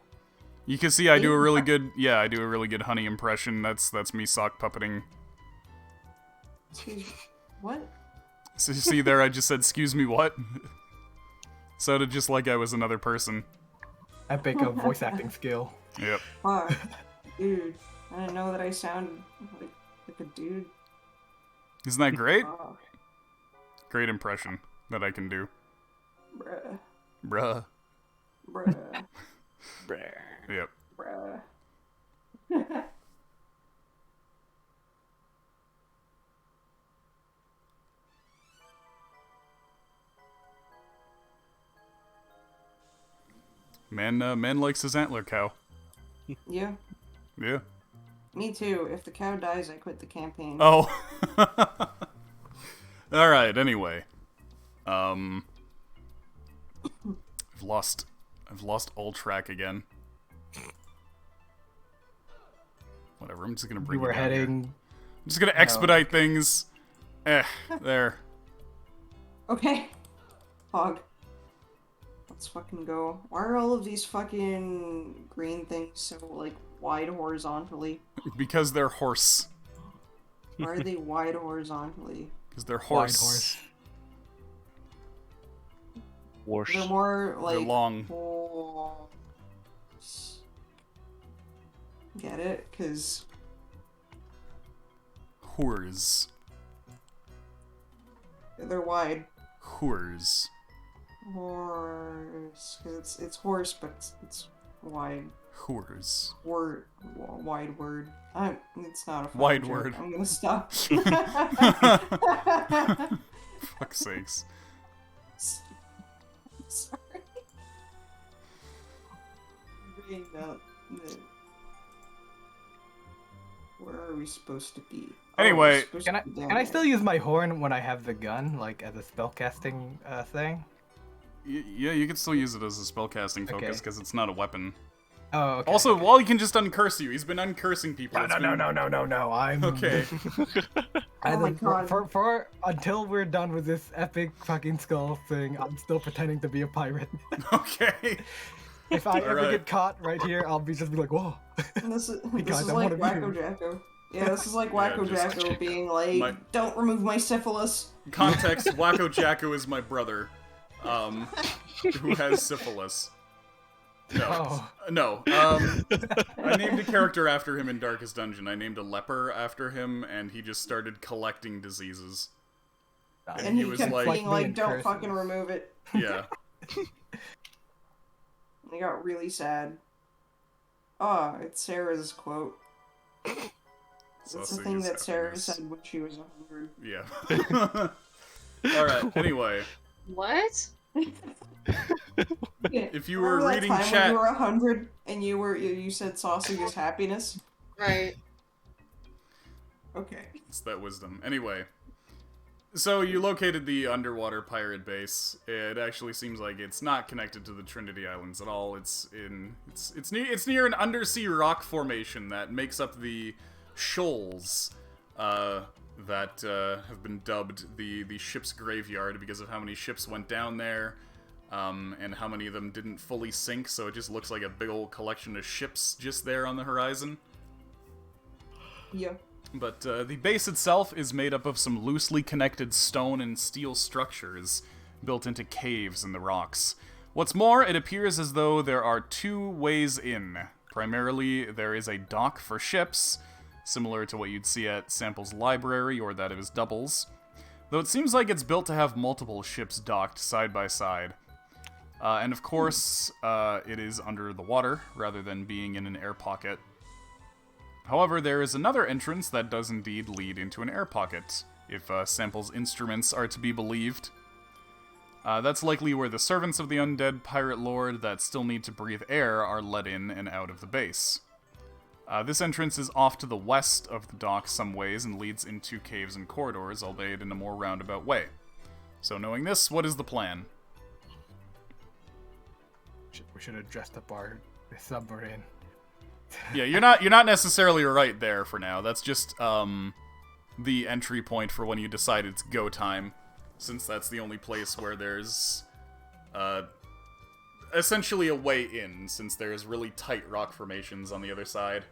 You can see I do a really good Honey impression. That's me sock puppeting. Excuse me. What? So you see there, I just said, "Excuse me, what?" Sounded just like I was another person. Epic voice acting skill. Yep. Fuck. Dude, I didn't know that I sounded like a dude. Isn't that great? Oh, Great impression that I can do. bruh. Bruh. Bruh. Yep. Bruh. Man likes his antler cow. Yeah. Yeah. Me too. If the cow dies, I quit the campaign. Oh. All right. Anyway, I've lost all track again. Whatever. I'm just gonna bring You were it down here. heading. I'm just gonna expedite things. There. Okay. Hog. Let's fucking go. Why are all of these fucking green things so, like, wide horizontally? Because they're horse. Why are they wide horizontally? Because they're Wide horse. horse. Warsh. They're more, like... They're long. Horse. Get it? Because... Whores. they're wide. Whores. Horse. Because it's horse, but it's wide. Whores. Wide word. It's not a fun Wide joke. word. I'm gonna stop. Fuck's sakes. Sorry. Bringing up where are we supposed to be? Anyway, we're supposed Can I to be down can I there. still use my horn when I have the gun, like as a spellcasting thing? Yeah, you can still use it as a spellcasting focus Okay. because it's not a weapon. Oh, okay. Also, Wally can just uncurse you. He's been uncursing people. No, It's no, been- no. I'm Okay. I Oh my think God. for until we're done with this epic fucking skull thing, I'm still pretending to be a pirate. Okay. If I ever Alright. get caught right here, I'll be like, whoa. This is guys, I'm like one of Wacko you. Jacko. Yeah, this is like Yeah, Wacko just- Jacko being like, My- don't remove my syphilis. Context: Wacko Jacko is my brother, who has syphilis. No, Oh. no. I named a character after him in Darkest Dungeon. I named a leper after him, and he just started collecting diseases. And he was kept like- being like, being don't cursed. fucking remove it. Yeah. I got really sad. Ah, it's Sarah's quote. It's the Sausage thing is that Sarah happiness. said when she was 100. Yeah. Alright, anyway. What? If you were Remember that reading time when chat- you were 100 and you said sausage is happiness? Right. Okay. It's that wisdom. Anyway. So you located the underwater pirate base. It actually seems like it's not connected to the Trinity Islands at all. It's near an undersea rock formation that makes up the shoals that have been dubbed the ship's graveyard because of how many ships went down there and how many of them didn't fully sink, so it just looks like a big old collection of ships just there on the horizon. Yeah. But the base itself is made up of some loosely connected stone and steel structures built into caves in the rocks. What's more, it appears as though there are two ways in. Primarily, there is a dock for ships, similar to what you'd see at Sample's library or that of his doubles, though it seems like it's built to have multiple ships docked side by side. And of course, it is under the water, rather than being in an air pocket. However, there is another entrance that does indeed lead into an air pocket, if Sample's instruments are to be believed. That's likely where the servants of the undead pirate lord that still need to breathe air are let in and out of the base. This entrance is off to the west of the dock some ways and leads into caves and corridors, albeit in a more roundabout way. So knowing this, what is the plan? We should have dressed up our submarine. Yeah, you're not necessarily right there for now. That's just the entry point for when you decide it's go time, since that's the only place where there's essentially a way in, since there's really tight rock formations on the other side.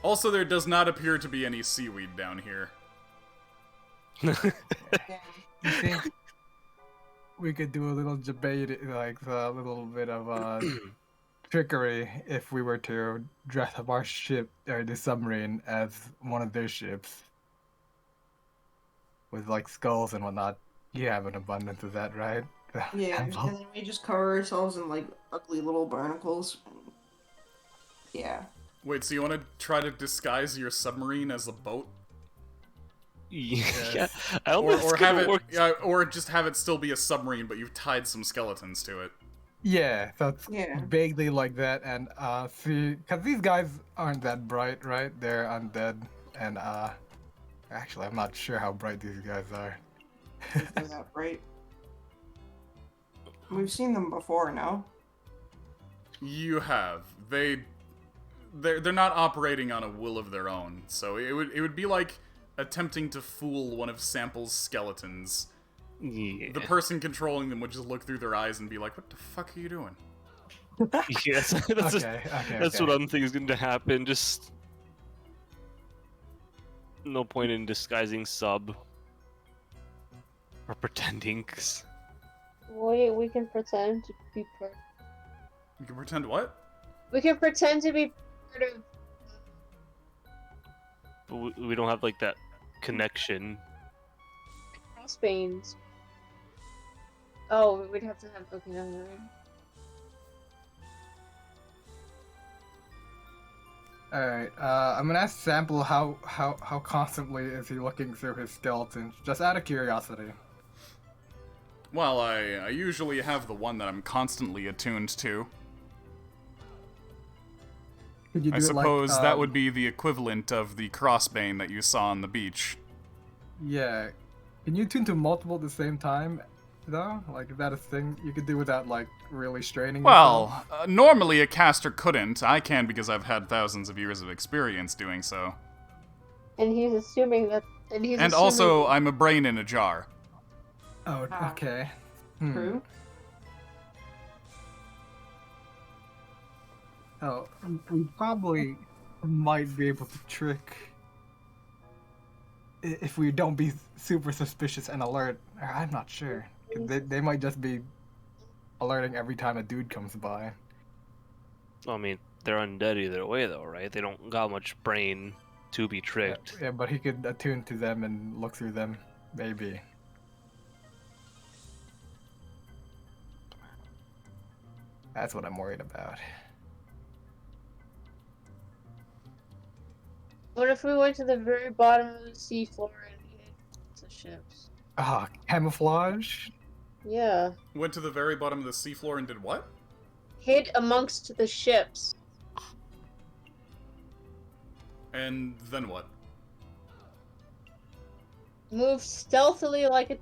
Also, there does not appear to be any seaweed down here. You think we could do a little debate, like a little bit of trickery, if we were to dress up our ship or the submarine as one of their ships, with like skulls and whatnot? You have an abundance of that, right? Yeah, and then we just cover ourselves in like ugly little barnacles. Yeah. Wait, so you want to try to disguise your submarine as a boat? Yeah, I don't know if Or it's have gonna it, work. or just have it still be a submarine, but you've tied some skeletons to it. Yeah, so it's Yeah. vaguely like that, and see, because these guys aren't that bright, right? They're undead, and actually, I'm not sure how bright these guys are. They're that bright. We've seen them before, no? You have. They're not operating on a will of their own, so it would be like attempting to fool one of Sample's skeletons. Yeah. The person controlling them would just look through their eyes and be like, "What the fuck are you doing?" Yes, that's what I'm thinking is going to happen. Just no point in disguising sub or pretending. 'Cause We can pretend to be part. You can pretend what? We can pretend to be part of. but we don't have like that connection. Crossbanes. Oh, we'd have to have. Okay, no, no. All right, I'm gonna ask Sample how constantly is he looking through his skeletons, just out of curiosity. Well, I usually have the one that I'm constantly attuned to. Could you do I it suppose like, that would be the equivalent of the crossbane that you saw on the beach. Yeah. Can you tune to multiple at the same time, though? Like, is that a thing you could do without, like, really straining yourself? Well, normally a caster couldn't. I can because I've had thousands of years of experience doing so. And he's assuming that. And also, I'm a brain in a jar. Oh, Ah. okay. True. Oh, we probably might be able to trick if we don't be super suspicious and alert. I'm not sure. They might just be alerting every time a dude comes by. I mean, they're undead either way, though, right? They don't got much brain to be tricked. Yeah, but he could attune to them and look through them, maybe. That's what I'm worried about. What if we went to the very bottom of the seafloor and hid the ships? Ah, camouflage? Yeah. Went to the very bottom of the seafloor and did what? Hid amongst the ships. And then what? Move stealthily like a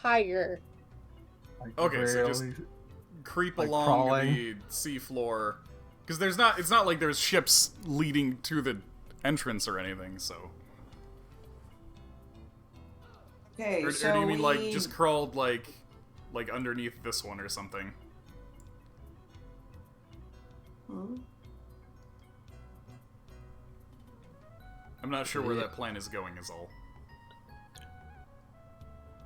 tiger. Like, Okay, so just really- creep Like along crawling? the seafloor. Because it's not like there's ships leading to the entrance or anything, so. Okay, Or so do you mean like we- just crawled like underneath this one or something? Hmm? I'm not sure where Yeah. that plan is going, is all.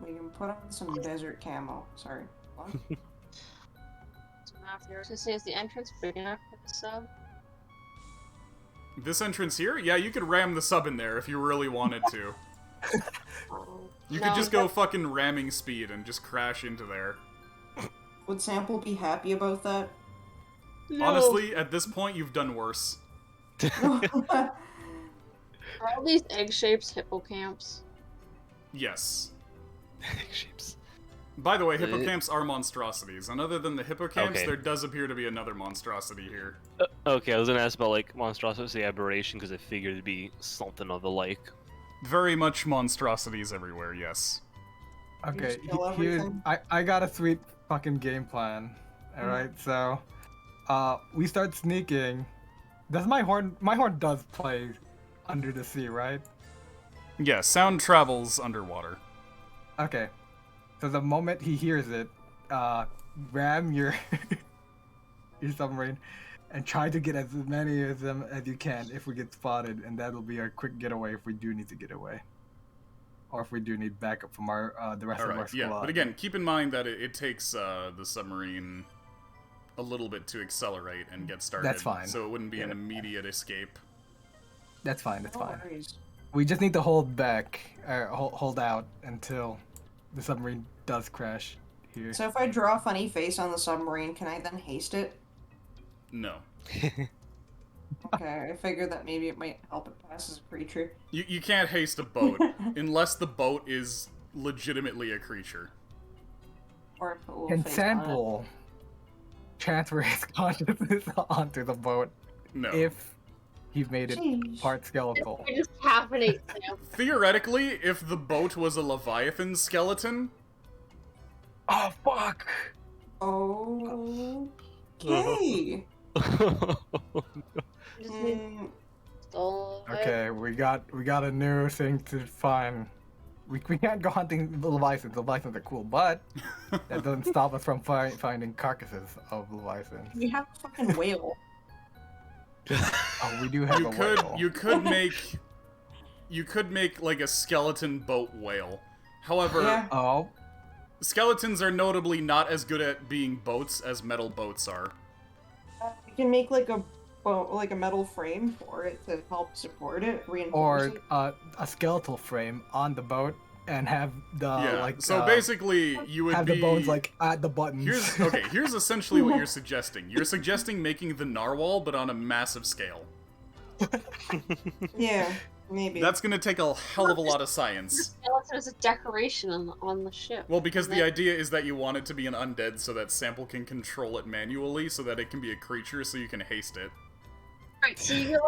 We can put on some desert camo. Sorry. What? To say, is the entrance big enough for the sub? This entrance here? Yeah, you could ram the sub in there if you really wanted to. You could just go fucking ramming speed and just crash into there. Would Sample be happy about that? No. Honestly, at this point, you've done worse. Are all these egg shapes hippocamps? Yes. Shapes. By the way, hippocamps are monstrosities, and other than the hippocamps, Okay. there does appear to be another monstrosity here. Okay, I was gonna ask about like monstrosity aberration because I figured it'd be something of the like. Very much monstrosities everywhere, yes. Okay, kill here, everything? I got a sweet fucking game plan. Alright, so we start sneaking Does my horn? My horn does play under the sea, right? Yeah, sound travels underwater. Okay. So the moment he hears it, ram your your submarine, and try to get as many of them as you can if we get spotted, and that'll be our quick getaway if we do need to get away, or if we do need backup from our the rest of our Alright, squad. yeah. But again, keep in mind that it takes the submarine a little bit to accelerate and get started. That's fine. So it wouldn't be an Yeah. immediate escape. That's fine. That's No fine. worries. We just need to hold back, or hold out until the submarine does crash here. So if I draw a funny face on the submarine, can I then haste it? No. Okay, I figured that maybe it might help it pass as a creature. You can't haste a boat unless the boat is legitimately a creature. Or a little Can face on it. Sandbull transfer his consciousness onto the boat No. if he made it Jeez. part skeletal? I just caffeinate Sam. Theoretically, if the boat was a Leviathan skeleton, Oh fuck! Oh. Okay. Just need Mm, stall. Okay, we got a new thing to find. We can't go hunting the Leviathans. The Leviathans are cool, but that doesn't stop us from finding carcasses of Leviathans. we have a fucking whale. Oh, we do have you a could whale. you could make like a skeleton boat whale. However, Yeah. Oh, skeletons are notably not as good at being boats as metal boats are. We can make like a metal frame for it to help support it, reinforce or it. a skeletal frame on the boat and have the Yeah. like. So basically, you would have be the bones like at the buttons. Here's essentially what you're suggesting. You're suggesting making the narwhal, but on a massive scale. Yeah, maybe. That's gonna take a hell of a lot of science. Skeleton is a decoration on the ship. Well, because And the then- idea is that you want it to be an undead so that Sample can control it manually so that it can be a creature so you can haste it. Right, so you get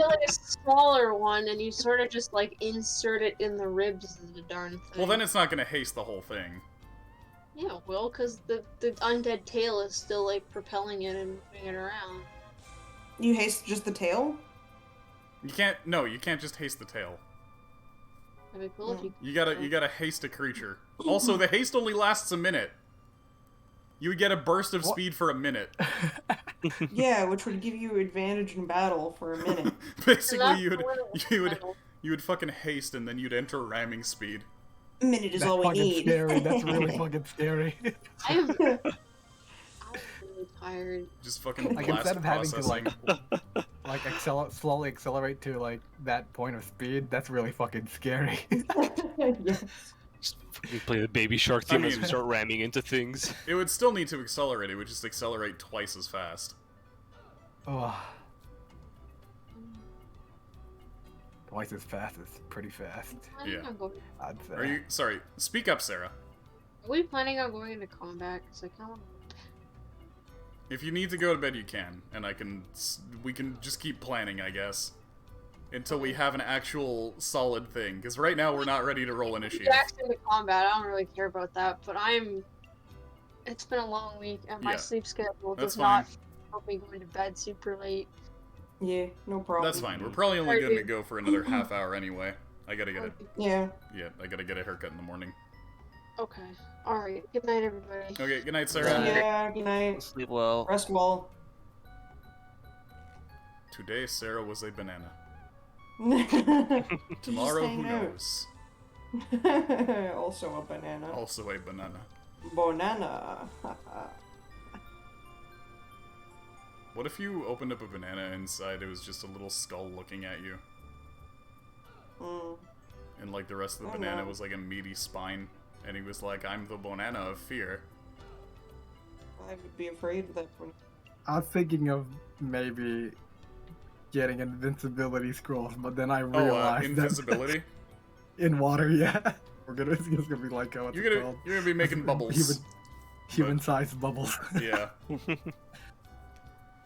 like a smaller one, and you sort of just like insert it in the ribs of the darn thing. Well, then it's not gonna haste the whole thing. Yeah, it will, because the undead tail is still like propelling it and moving it around. You haste just the tail? You can't just haste the tail. That'd be cool if you. You gotta haste a creature. Also, the haste only lasts a minute. You would get a burst of speed for a minute. Yeah, which would give you advantage in battle for a minute. Basically, you you would fucking haste and then you'd enter ramming speed. A minute is That's all we fucking need. scary. That's really fucking scary. I'm really tired. Just fucking Like blast instead of having to processing. like slowly accelerate to like that point of speed, that's really fucking scary. Yes. We play the Baby Shark theme as we mean- start ramming into things. It would still need to accelerate. It would just accelerate twice as fast. Oh. Twice as fast is pretty fast, Planning Yeah. on going- I'd say. Are you sorry? Speak up, Sarah. Are we planning on going into combat? Because I kind of want. If you need to go to bed, you can, and we can just keep planning, I guess, until we have an actual solid thing. Because right now we're not ready to roll initiative. Jack's into combat. I don't really care about that, but I'm. It's been a long week, and my Yeah. sleep schedule That's does not fine. help me going to bed super late. Yeah, no problem. That's fine. We're probably only going to go for another half hour anyway. I gotta get Yeah. I gotta get a haircut in the morning. Okay. All right. Good night, everybody. Okay, good night, Sarah. Yeah, good night. Sleep well. Rest well. Today, Sarah was a banana. Just Tomorrow, who hang out. knows? Also a banana. Also a banana. Banana. What if you opened up a banana inside it was just a little skull looking at you? Mm. And like the rest of the Oh, banana no. was like a meaty spine. And he was like, I'm the banana of fear. I would be afraid of that point. I was thinking of maybe getting invincibility scrolls, but then I realized invisibility? that in water, yeah, it's gonna be like what's You're it gonna called? you're gonna be making bubbles. Human-sized bubbles. Yeah.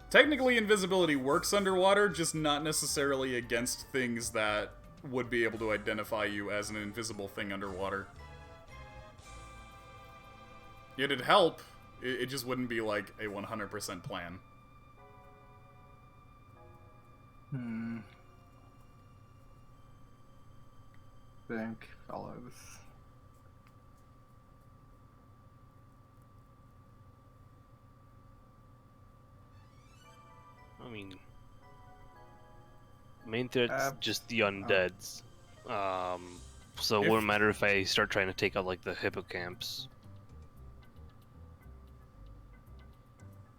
Technically, invisibility works underwater, just not necessarily against things that would be able to identify you as an invisible thing underwater. It'd help. It just wouldn't be like a 100% plan. Hmm. Think, fellows. I mean, main threat's just the undeads. So it wouldn't matter if I start trying to take out like the hippocamps.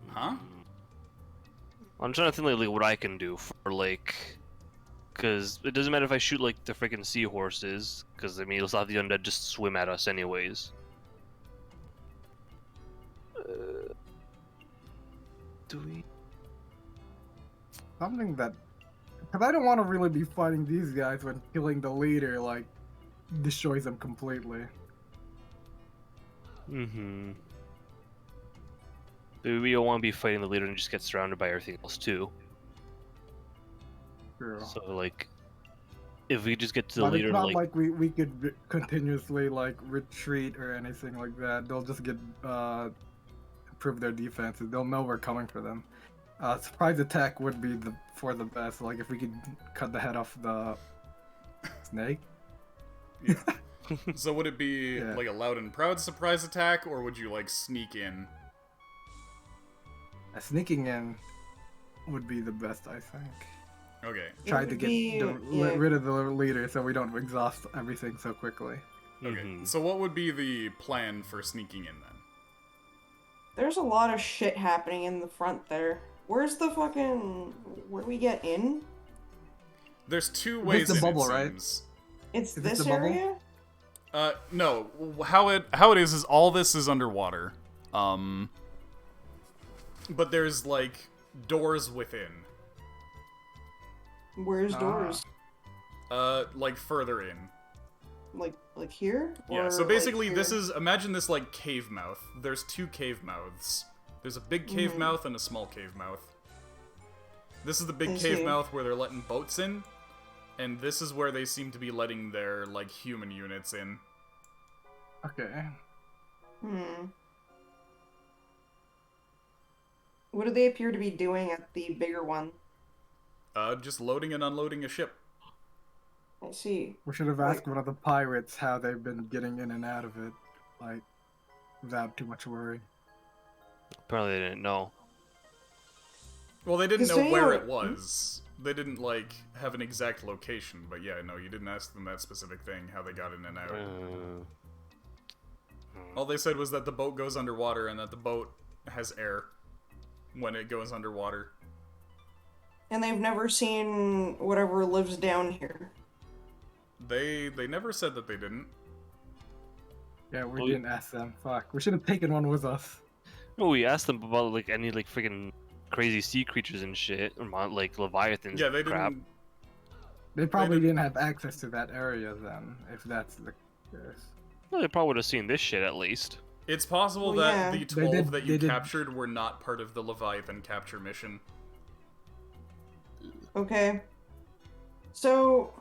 Huh? I'm trying to think like what I can do for like, because it doesn't matter if I shoot like the freaking seahorses, because I mean it'll have the undead just swim at us anyways. Do we? Something that, because I don't want to really be fighting these guys when killing the leader like destroys them completely. Mm-hmm. But we don't want to be fighting the leader and just get surrounded by everything else too. True. So like, if we just get to the But leader, it's not like, like we could continuously like retreat or anything like that. They'll just get improve their defenses. They'll know we're coming for them. Surprise attack would be for the best. Like if we could cut the head off the snake. Yeah. So would it be Yeah. like a loud and proud surprise attack, or would you like sneak in? Sneaking in would be the best, I think. Okay. Try would to get be, yeah. rid of the leader so we don't exhaust everything so quickly. Okay. Mhm. So what would be the plan for sneaking in then? There's a lot of shit happening in the front there. Where's the fucking... Where do we get in? There's two ways the in, bubble, it right? seems. It's Is this this the bubble? area? No. How it is all this is underwater. But there's like doors within. Where's doors? Like further in. Like here? Yeah, Or, so basically like, this here? is, imagine this like cave mouth. There's two cave mouths. There's a big cave mouth and a small cave mouth. This is the big I cave see. mouth where they're letting boats in, and this is where they seem to be letting their like human units in. Okay. What do they appear to be doing at the bigger one? Just loading and unloading a ship. I see. We should have asked one of the pirates how they've been getting in and out of it, like, without too much worry. Apparently they didn't know. Well, they didn't Is know they where are- it was. They didn't like have an exact location, but yeah, no, you didn't ask them that specific thing, how they got in and out. All they said was that the boat goes underwater and that the boat has air when it goes underwater. And they've never seen whatever lives down here. They never said that they didn't. Yeah, we Well, didn't ask them. Fuck. We should have taken one with us. No, we asked them about like any like freaking crazy sea creatures and shit, or like leviathans. Yeah, they crap. didn't. They probably didn't- didn't have access to that area then, if that's the case. Well, they probably would have seen this shit at least. It's possible Well, that yeah. the 12 that you they did- captured were not part of the Leviathan capture mission. Okay. So,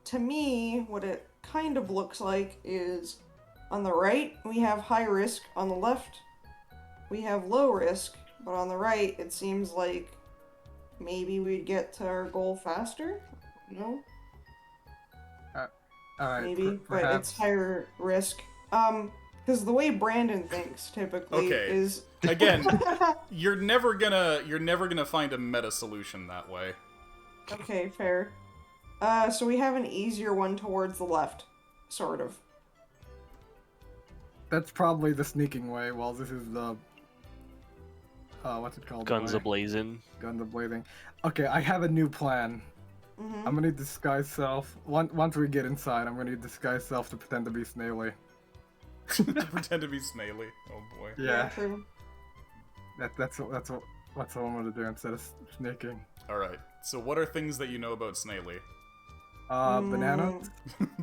to me, what it kind of looks like is on the right, we have high risk. On the left, we have low risk. But on the right, it seems like maybe we'd get to our goal faster? No? Alright, Maybe. But perhaps. it's higher risk. Because the way Brandon thinks typically Okay. is... Again, you're never gonna find a meta solution that way. Okay, fair. So we have an easier one towards the left. Sort of. That's probably the sneaking way, while this is the... what's it called? Guns way? a-blazing. Guns a-blazing. Okay, I have a new plan. Mm-hmm. I'm gonna disguise self. Once we get inside, I'm gonna disguise self to pretend to be Snaily. Pretend to be Snaily. Oh boy. Yeah, True. that's what I'm gonna do instead of sneaking. Alright, so what are things that you know about Snaily? Bananas.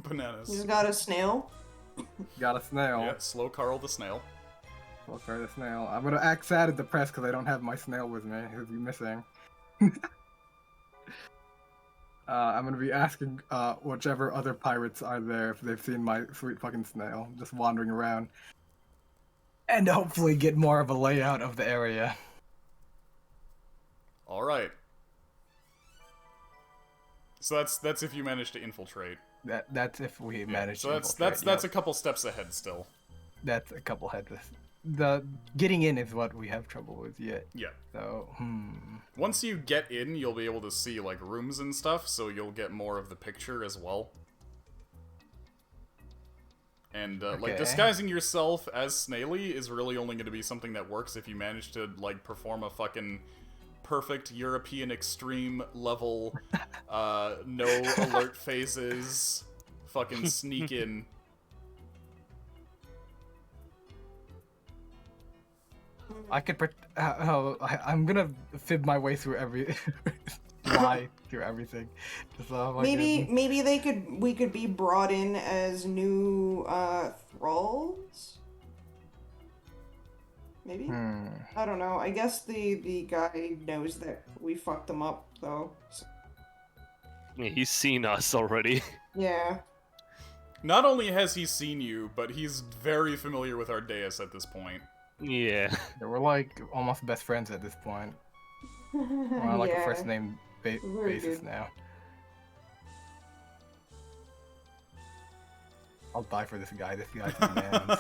Bananas. He's got a snail. Got a snail. Yeah, Slow Carl the Snail. Look for the snail. I'm gonna act sad and depressed because I don't have my snail with me. He'll be missing. I'm gonna be asking whichever other pirates are there if they've seen my sweet fucking snail just wandering around, and hopefully get more of a layout of the area. Alright. So that's if you manage to infiltrate. That's if we manage. So to that's infiltrate, that's yep. a couple steps ahead still. That's a couple heads. The getting in is what we have trouble with yet. Yeah. So, Once you get in, you'll be able to see like rooms and stuff, so you'll get more of the picture as well. And like Okay. disguising yourself as Snaily is really only going to be something that works if you manage to like perform a fucking perfect European extreme level, no alert phases, fucking sneak in. I could. I'm gonna fib my way through lie through everything. Just, Maybe we could be brought in as new thralls. Maybe. I don't know. I guess the guy knows that we fucked him up though. So. Yeah, he's seen us already. Yeah. Not only has he seen you, but he's very familiar with Ardeus at this point. Yeah. We're like almost best friends at this point. We're on like a first name basis now. I'll die for this guy. This guy's a man.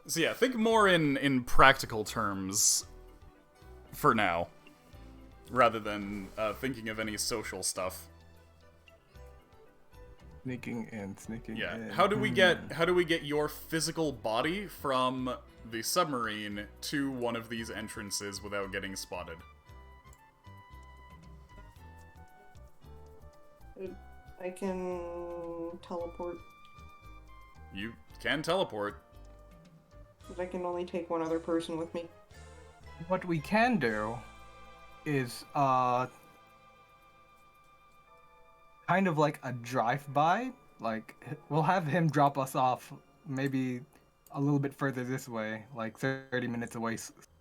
So yeah, think more in practical terms for now, rather than thinking of any social stuff. Sneaking in. Yeah. How do we get your physical body from the submarine to one of these entrances without getting spotted? I can teleport. You can teleport. But I can only take one other person with me. What we can do is kind of like a drive-by. Like, we'll have him drop us off maybe a little bit further this way, like 30 minutes away,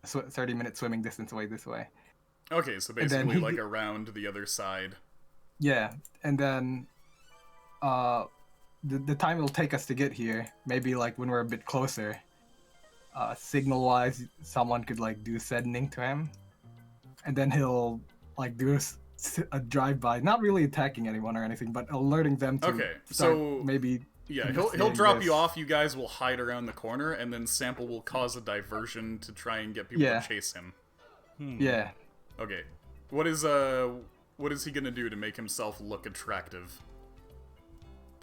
30-minute swimming distance away this way. Okay, so basically like around the other side. Yeah, and then the time it'll take us to get here, maybe like when we're a bit closer, signal-wise, someone could like do sending to him, and then he'll like do a drive-by, not really attacking anyone or anything, but alerting them to so maybe. Yeah, he'll drop you off. You guys will hide around the corner, and then Sample will cause a diversion to try and get people to chase him. Yeah. Okay, what is he gonna do to make himself look attractive?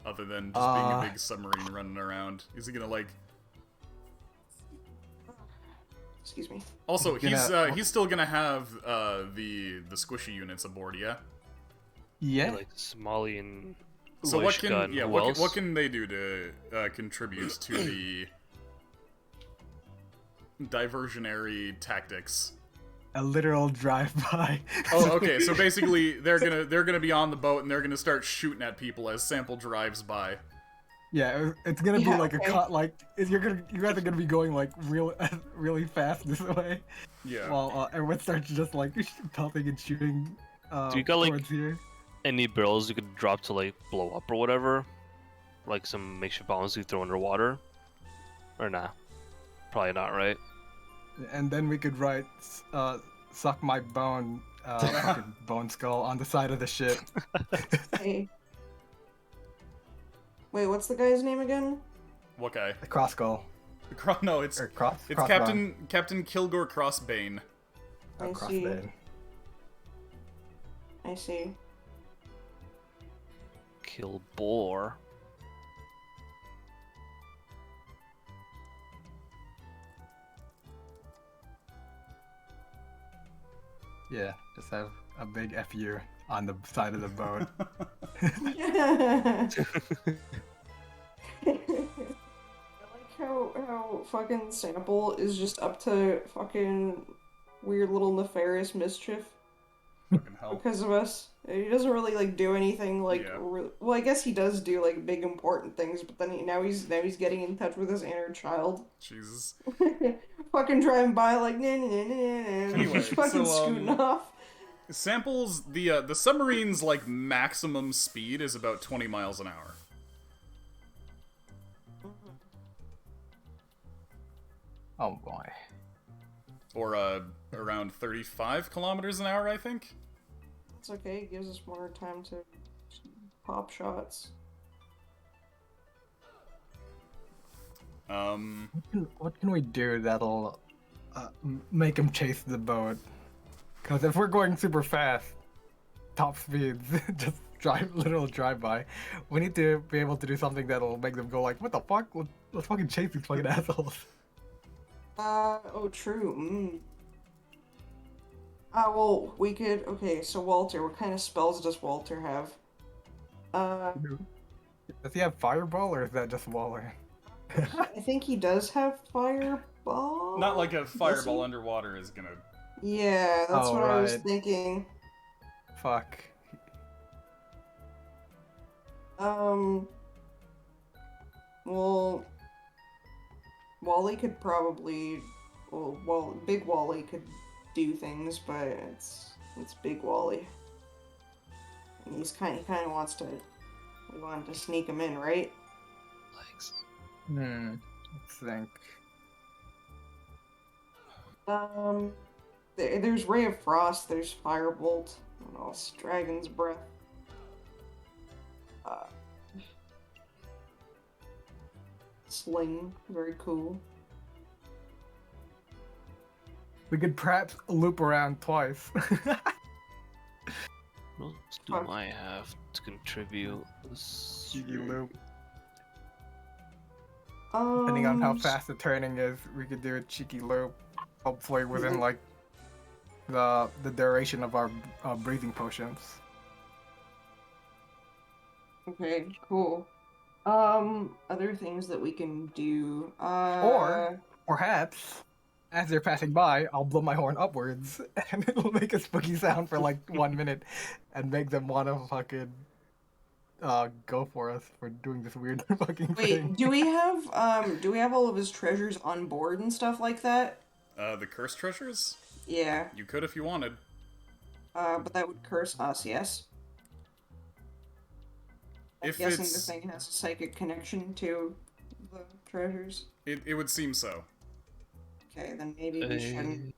Other than just being a big submarine running around, is he gonna like? Excuse me. Also, he's still gonna have the squishy units aboard, yeah. Yeah, like Smalley and. So what can they do to contribute to the diversionary tactics? A literal drive-by. Oh, okay. So basically, they're gonna be on the boat and they're gonna start shooting at people as Sample drives by. Yeah, it's gonna be like you're either gonna be going like really fast this way. Yeah. While everyone starts just like pelting and shooting. Do you got like towards here. any barrels you could drop to like blow up or whatever? Like some makeshift bombs you throw underwater? Or nah? Probably not, right? And then we could write "suck my bone," fucking bone skull on the side of the ship. Hey. Wait, what's the guy's name again? What guy? The cross skull. No, it's Captain Kilgore Crossbane. Oh, Crossbane. I see. Kill boar. Yeah, just have a big FU on the side of the boat. I like how fucking Sample is just up to fucking weird little nefarious mischief. Fucking hell. Because of us. He doesn't really like do anything like well, I guess he does do like big important things, but then now he's getting in touch with his inner child. Jesus. Fucking driving by like Anyway, fucking scooting off. Samples the submarine's like maximum speed is about 20 miles an hour. Oh boy. Or around 35 kilometers an hour, I think. It's okay. It gives us more time to pop shots. What can we do that'll make him chase the boat? Because if we're going super fast, top speeds, just literal drive-by, we need to be able to do something that'll make them go like, what the fuck? Let's fucking chase these fucking assholes. Oh, true. Well, we could... Okay, so Walter, what kind of spells does Walter have? Does he have Fireball, or is that just Waller? I think he does have Fireball. Not like a Does fireball he? underwater is gonna... Yeah, that's Oh, what I was right. thinking. Fuck. Well, Wally could probably... Well, Big Wally could do things, but it's Big Wally. And he kind of wants to... We want to sneak him in, right? Legs. Let's think. There's Ray of Frost, there's Firebolt, what else? Dragon's Breath. Sling, very cool. We could perhaps loop around twice. What else do I have to contribute? Cheeky loop. Depending on how fast the turning is, we could do a cheeky loop. Hopefully within like the duration of our breathing potions. Okay, cool. Other things that we can do. Or perhaps, as they're passing by, I'll blow my horn upwards, and it'll make a spooky sound for like 1 minute, and make them want to fucking go for us for doing this weird fucking thing. Wait, do we have all of his treasures on board and stuff like that? The cursed treasures? Yeah. You could if you wanted. But that would curse us, yes? I'm If guessing it's... the thing has a psychic connection to the treasures. It would seem so. Okay, then maybe we shouldn't.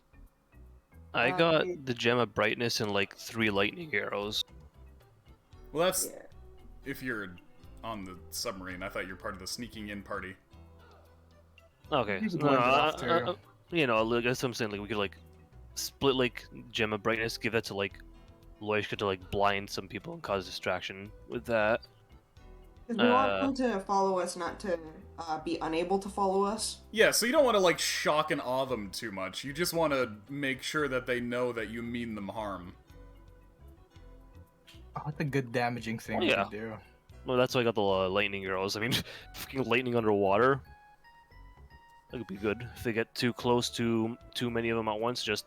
I got the Gem of Brightness and like 3 lightning arrows. Well, that's... Yeah. If you're on the submarine. I thought you were part of the sneaking in party. Okay. You could No, blend it off, too. you know, like, that's what I'm saying. Like we could like split like Gem of Brightness, give that to like Loishka to like blind some people and cause distraction with that. 'Cause we want them to follow us, not to be unable to follow us. Yeah, so you don't want to, like, shock and awe them too much. You just want to make sure that they know that you mean them harm. Oh, that's a good damaging thing Oh, yeah. to do. Well, that's why I got the lightning arrows. I mean, fucking lightning underwater. That could be good. If they get too close to too many of them at once, just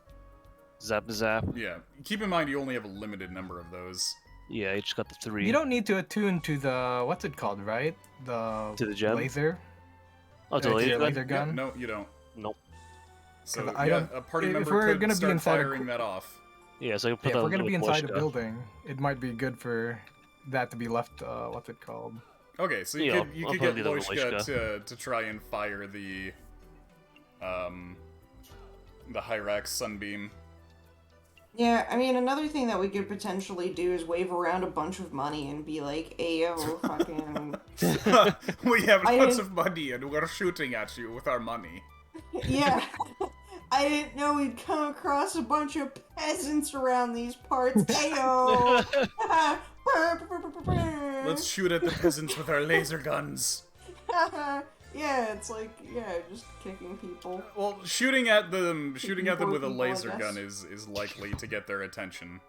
zap zap. Yeah, keep in mind you only have a limited number of those. Yeah, I just got the 3. You don't need to attune to the what's it called, right? The To the gem? laser. Oh, to to laser your gun? laser Yeah, gun. no, you don't. Nope. So, 'Cause I yeah, don't- a party if member we're could gonna be start inside a firing that off. Yeah, so I can put Yeah, that if we're gonna with be inside a Loishka. building, it might be good for that to be left. What's it called? Okay, so you Yeah, could, you I'll could probably get do that with Loishka to try and fire the Hyrax Sunbeam. Yeah, I mean, another thing that we could potentially do is wave around a bunch of money and be like, ayo, fucking... We have I lots didn't- of money and we're shooting at you with our money. Yeah, I didn't know we'd come across a bunch of peasants around these parts. Ayo! Let's shoot at the peasants with our laser guns. Yeah, it's like, just kicking people. Well, shooting at them with a People, I laser guess. gun is likely to get their attention.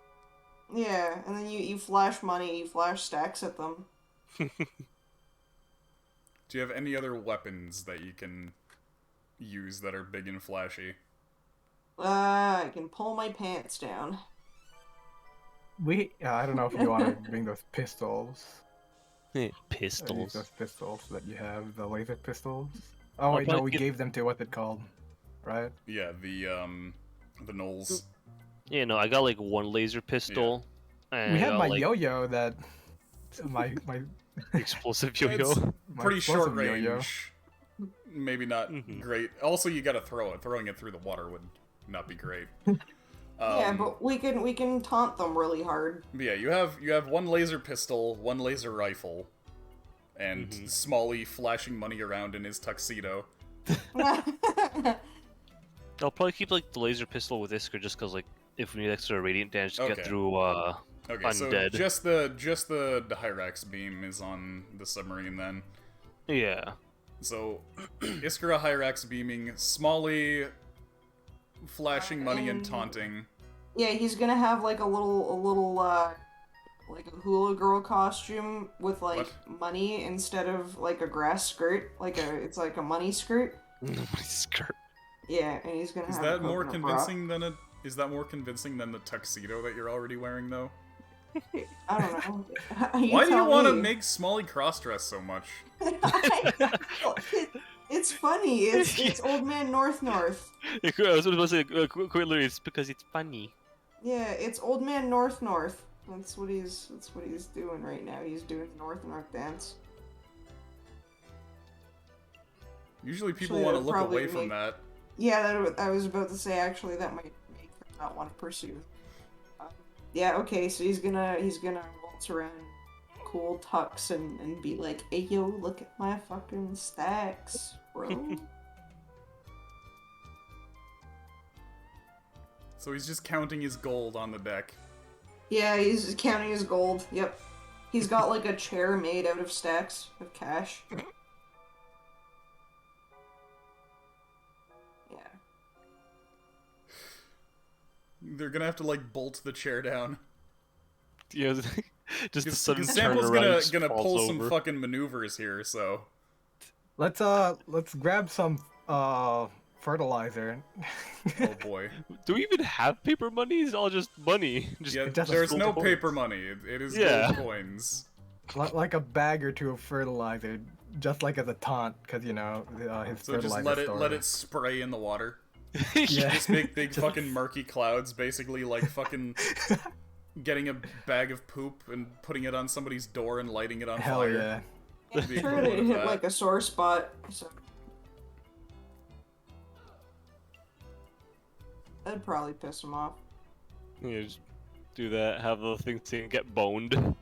Yeah, and then you flash money, you flash stacks at them. Do you have any other weapons that you can use that are big and flashy? I can pull my pants down. I don't know if you want to bring those pistols. Use Pistols. those pistols that you have, the laser pistols. Oh I'll wait, no, probably we get- gave them to what's it called, right? Yeah, the Knolls. Yeah, no, I got like 1 laser pistol. And We I had got, my like, yo-yo that my explosive yo-yo. It's My pretty short explosive yo-yo. range. Maybe not Mhm. great. Also, you gotta throw it. Throwing it through the water would not be great. Yeah, but we can taunt them really hard. Yeah, you have one laser pistol, one laser rifle, and Smalley flashing money around in his tuxedo. I'll probably keep like the laser pistol with Isker just because like if we need extra radiant damage to get through Okay, so undead. just the Hyrax beam is on the submarine then. Yeah. So Iskra Hyrax beaming, Smalley flashing money and taunting. Yeah, he's gonna have like a little like a hula girl costume with like money instead of like a grass skirt. It's like a money skirt. Money skirt. Yeah, and he's gonna Is have that a more coconut convincing than is that more convincing than the tuxedo that you're already wearing though? bra. I don't know. Why do you want to me. make Smalley cross-dress so much? It's funny. It's Old Man North. I was supposed to say quickly. It's because it's funny. Yeah, it's Old Man North. That's what he's doing right now. He's doing the North dance. Usually people Actually, want to that would look probably away from make- that. Yeah, I was about to say actually that might make them not want to pursue. Yeah, okay, so he's gonna waltz around cool tux and be like, "Hey yo, look at my fucking stacks, bro." So he's just counting his gold on the deck. Yeah, he's counting his gold. Yep, he's got like a chair made out of stacks of cash. Yeah. They're gonna have to like bolt the chair down. Yeah, just the sudden Because Sample's turnaround gonna falls pull over. some fucking maneuvers here, so Let's grab some fertilizer. oh boy. Do we even have paper money? It's all just money. Yeah, just there's no gold paper coins. money. It is Yeah. gold coins. Like a bag or two of fertilizer, just like as a taunt, because his So fertilizer just story. let it spray in the water. Yeah. Just big fucking murky clouds, basically like fucking getting a bag of poop and putting it on somebody's door and lighting it on Hell fire. yeah. It'd be Sure, equivalent to of hit that. like a sore spot. So that'd probably piss him off. Yeah, just do that. Have the thing to get boned.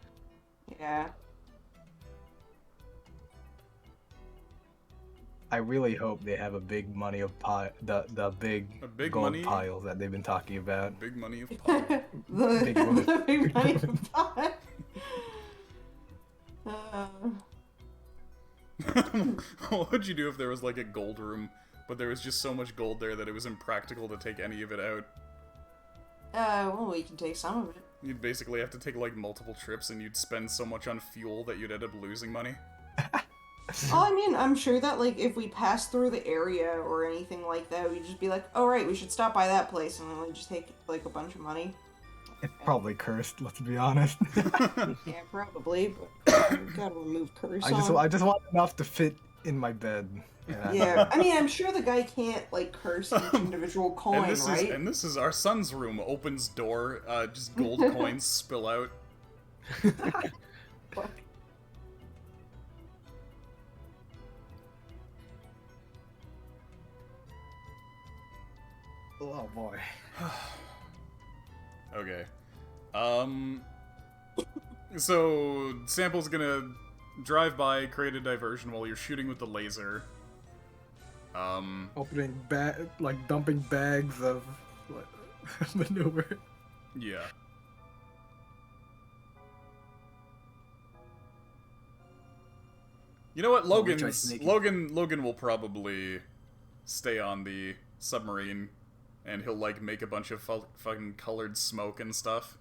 Yeah. I really hope they have a big money of the big, A big gold money? piles that they've been talking about. Big money of pop. Big wood. the big money pot. What would you do if there was like a gold room, but there was just so much gold there that it was impractical to take any of it out? Well, we can take some of it. You'd basically have to take like multiple trips and you'd spend so much on fuel that you'd end up losing money. Oh, I mean, I'm sure that, like, if we pass through the area or anything like that, we'd just be like, oh, right, we should stop by that place, and then we just take, like, a bunch of money. It's probably cursed, let's be honest. Yeah, probably, but we gotta remove curse on. I just want enough to fit in my bed. Yeah, I mean, I'm sure the guy can't, like, curse each individual coin, right? And this is our son's room. Opens door, just gold coins spill out. Fuck. Oh boy. Okay. So Sample's gonna drive by, create a diversion while you're shooting with the laser. Opening dumping bags of manure. Yeah. You know what, Oh, we tried sneaking. Logan will probably stay on the submarine, and he'll like make a bunch of fucking colored smoke and stuff.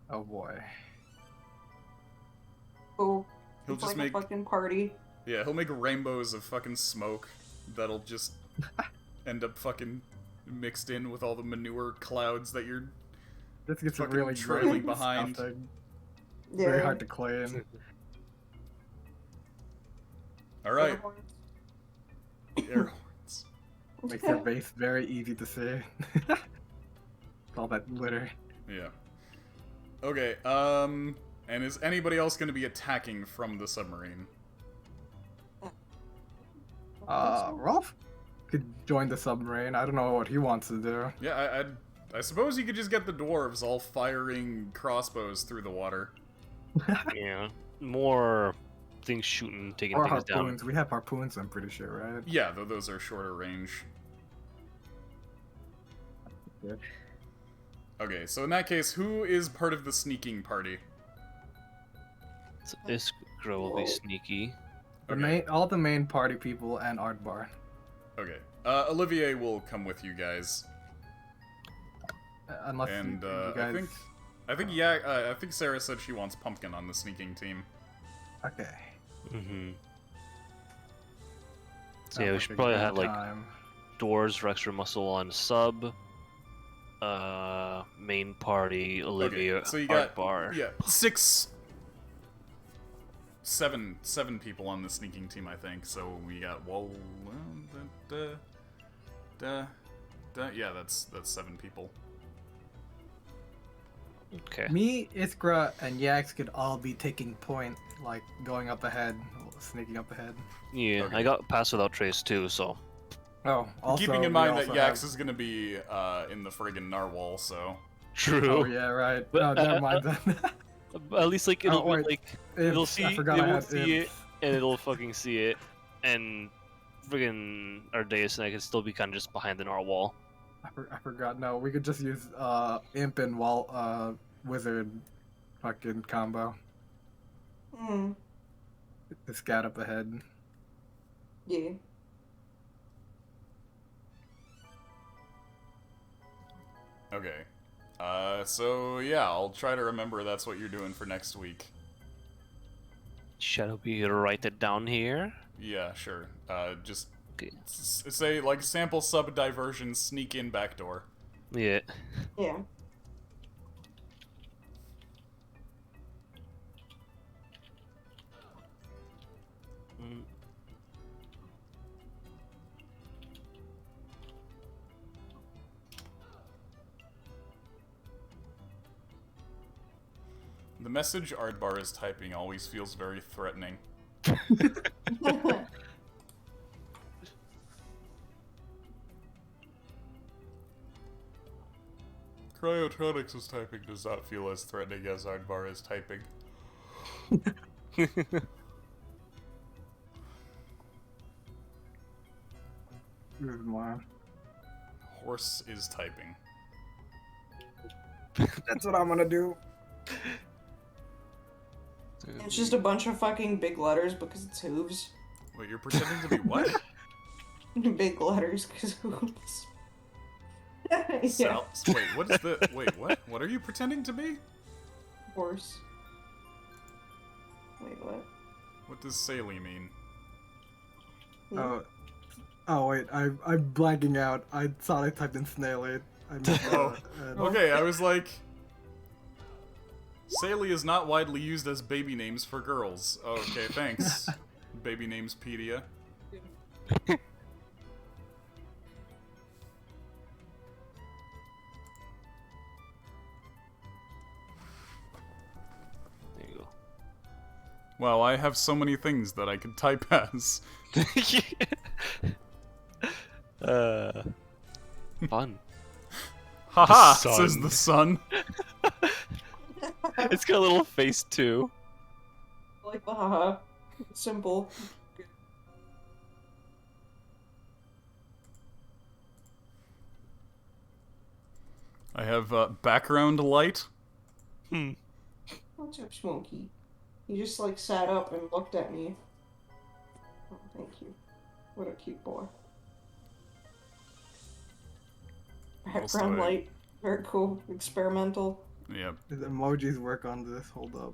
Oh boy. Oh, He'll it's just like make a fucking party. Yeah, he'll make rainbows of fucking smoke that'll just end up fucking mixed in with all the manure clouds that you're This gets fucking really trailing gross behind. stuff. Yeah. Very hard to clean. Alright. Air horns. Makes your base very easy to see. All that litter. Yeah. Okay, and is anybody else gonna be attacking from the submarine? Rolf? could join the submarine. I don't know what he wants to do. Yeah, I suppose you could just get the dwarves all firing crossbows through the water. Yeah, more things shooting, taking Or things harpoons. down. We have harpoons, I'm pretty sure, right? Yeah, though those are shorter range. Yeah. Okay, so in that case, who is part of the sneaking party? So Iskra will be sneaky. Okay. All the main party people and Ardbar. Okay. Olivier will come with you guys. Unless And you guys... I think Sarah said she wants Pumpkin on the sneaking team. Okay. Mm-hmm. So Sounds yeah, we like should a probably good have like time. doors for extra muscle on sub. Main party, Olivia, Okay, so you got Bar. yeah, seven people on the sneaking team, I think. So we got yeah, that's 7 people. Okay. Me, Iskra, and Yax could all be taking point, like going up ahead, sneaking up ahead. Yeah, Okay. I got pass without trace too, so. Oh, also, Keeping in we mind that also Yax have- is gonna be in the friggin' narwhal, so True. Oh yeah, right. But, No, never mind then. At least like it'll Oh, wait. be like it'll Imps, see I it forgot I will had see it imps. and it'll fucking see it, and friggin' Ardeus and I can still be kind of just behind the narwhal. I forgot. No, we could just use imp and wizard fucking combo Hmm. to scat up ahead. Yeah. okay. So yeah, I'll try to remember that's what you're doing for next week. Shall we write it down here? Yeah, sure. Just Okay. say like sample sub diversion, sneak in backdoor. Yeah. Yeah. Mm. The message Ardbar is typing always feels very threatening. Cryotronics is typing does not feel as threatening as Ardbar is typing. Here's mine. Horse is typing. That's what I'm gonna do. It's just a bunch of fucking big letters because it's hooves. Wait, you're pretending to be what? Big letters because hooves. Yeah. Wait, what is the... Wait, what? What are you pretending to be? Horse. Wait, what? What does Saley mean? Oh wait, I'm blanking out. I thought I typed in snailate. Oh, okay, I was like... Saley is not widely used as baby names for girls. Okay, thanks. Baby names Pedia. There you Wow, I have so many things that I could type as. go. Fun. Haha, The says sun. the sun. It's got a little face too. Like the haha. It's simple. I have background light. What's up, Smokey? He just like sat up and looked at me. Oh, thank you. What a cute boy. else Background do I- light. Very cool. Experimental. Yep. Does emojis work on this? Hold up.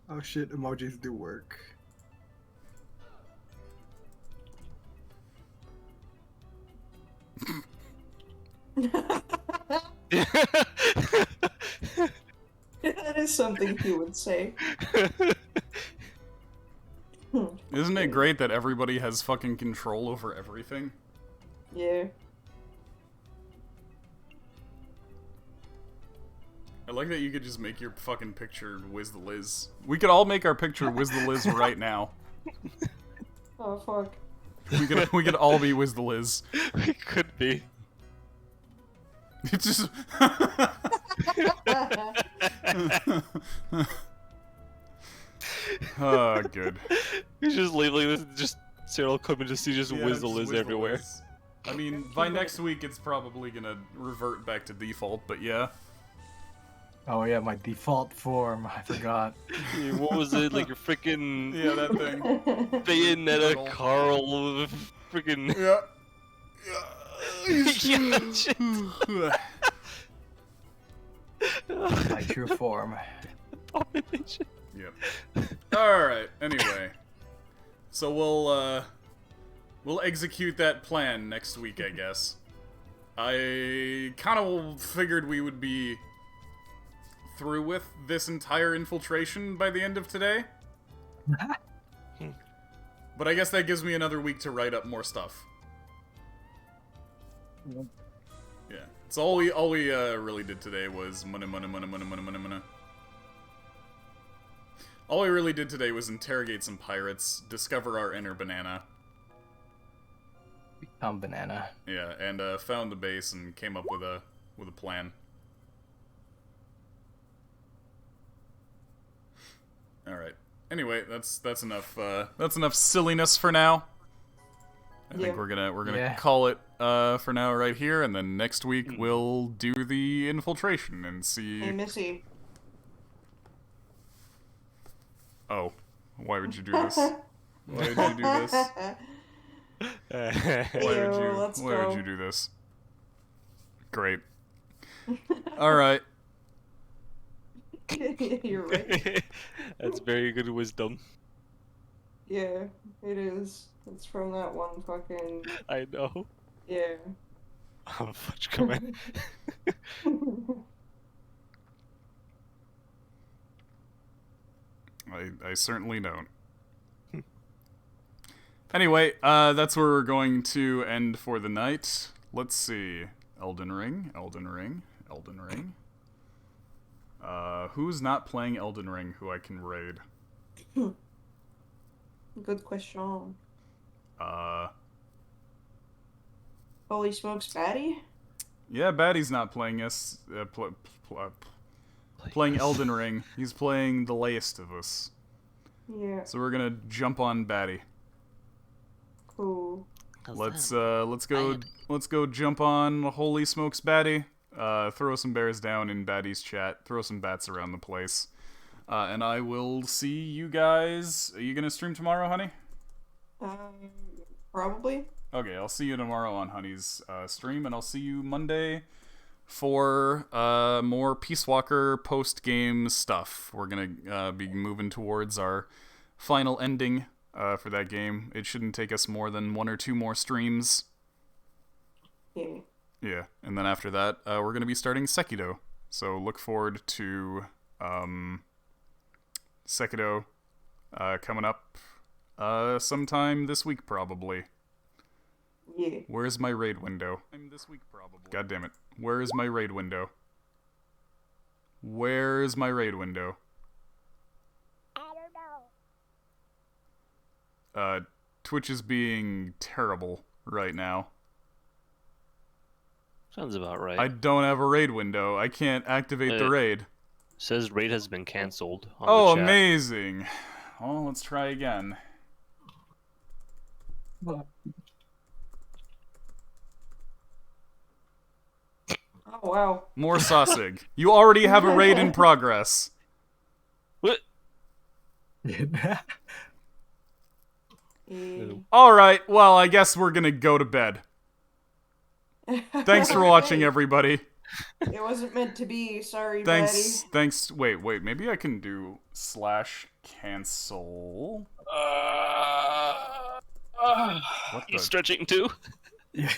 Oh shit, emojis do work. That is something he would say. Isn't it great that everybody has fucking control over everything? Yeah. I like that you could just make your fucking picture Wiz the Liz. We could all make our picture Wiz the Liz right now. Oh fuck. We could all be Wiz the Liz. We could be. It's just. Oh, good. He's just labeling this. Just Cyril come and just see just Yeah, Wiz the just Liz Wiz the everywhere. Liz. I mean, by next week it's probably gonna revert back to default, but yeah. Oh yeah, my default form. I forgot. Yeah, what was it? Like your freaking Yeah, that thing. Bayonetta Carl, freaking. Yeah. Yeah, shit. My true form. Abomination. Yep. Alright, anyway. So we'll execute that plan next week, I guess. I kind of figured we would be through with this entire infiltration by the end of today. But I guess that gives me another week to write up more stuff. Yeah. So all we really did today was money. All we really did today was interrogate some pirates, discover our inner banana. Become banana. Yeah, and found the base and came up with a plan. All right. Anyway, that's enough. That's enough silliness for now. I think we're gonna call it for now right here, and then next week we'll do the infiltration and see. Hey, Missy. Oh, why would you do this? Why did you do this? Why would you do this? Great. All right. You're right. That's very good wisdom. Yeah, it is. It's from that one fucking. I know. Yeah. Oh, fudge coming. I certainly don't. Anyway, that's where we're going to end for the night. Let's see. Elden Ring. Who's not playing Elden Ring who I can raid? Good question. Holy smokes, Batty? Yeah, Batty's not playing us. Playing Elden Ring. He's playing the layest of us. Yeah. So we're gonna jump on Batty. Cool. Let's go jump on Holy Smokes Batty. Throw some bears down in Batty's chat. Throw some bats around the place. And I will see you guys. Are you gonna stream tomorrow, honey? Probably. Okay, I'll see you tomorrow on Honey's stream, and I'll see you Monday for more Peace Walker post-game stuff. We're gonna be moving towards our final ending for that game. It shouldn't take us more than 1 or 2 more streams. Yeah. Yeah, and then after that, we're gonna be starting Sekiro. So look forward to Sekiro coming up sometime this week, probably. Yeah. Where's my raid window? This week, probably. God damn it. Where is my raid window? Where's my raid window? I don't know. Twitch is being terrible right now. Sounds about right. I don't have a raid window. I can't activate the raid. Says raid has been cancelled. Oh, the chat. amazing. Well, let's try again. Oh, wow. More Sausig. You already have a raid in progress. What? Yeah. Alright, well, I guess we're gonna go to bed. Thanks for watching, everybody. It wasn't meant to be. Sorry, Thanks. Batty. Thanks. Wait. Maybe I can do /cancel. What You the? stretching too? Yeah.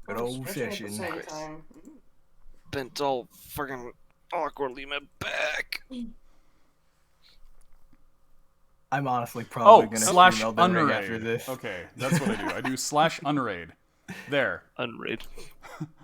Good old Stretching at the session. same time. Bent all fucking awkwardly my back. I'm honestly probably gonna stream Elden Ring /unraid. after this. Okay, that's what I do. I do /unraid. There. Unraid.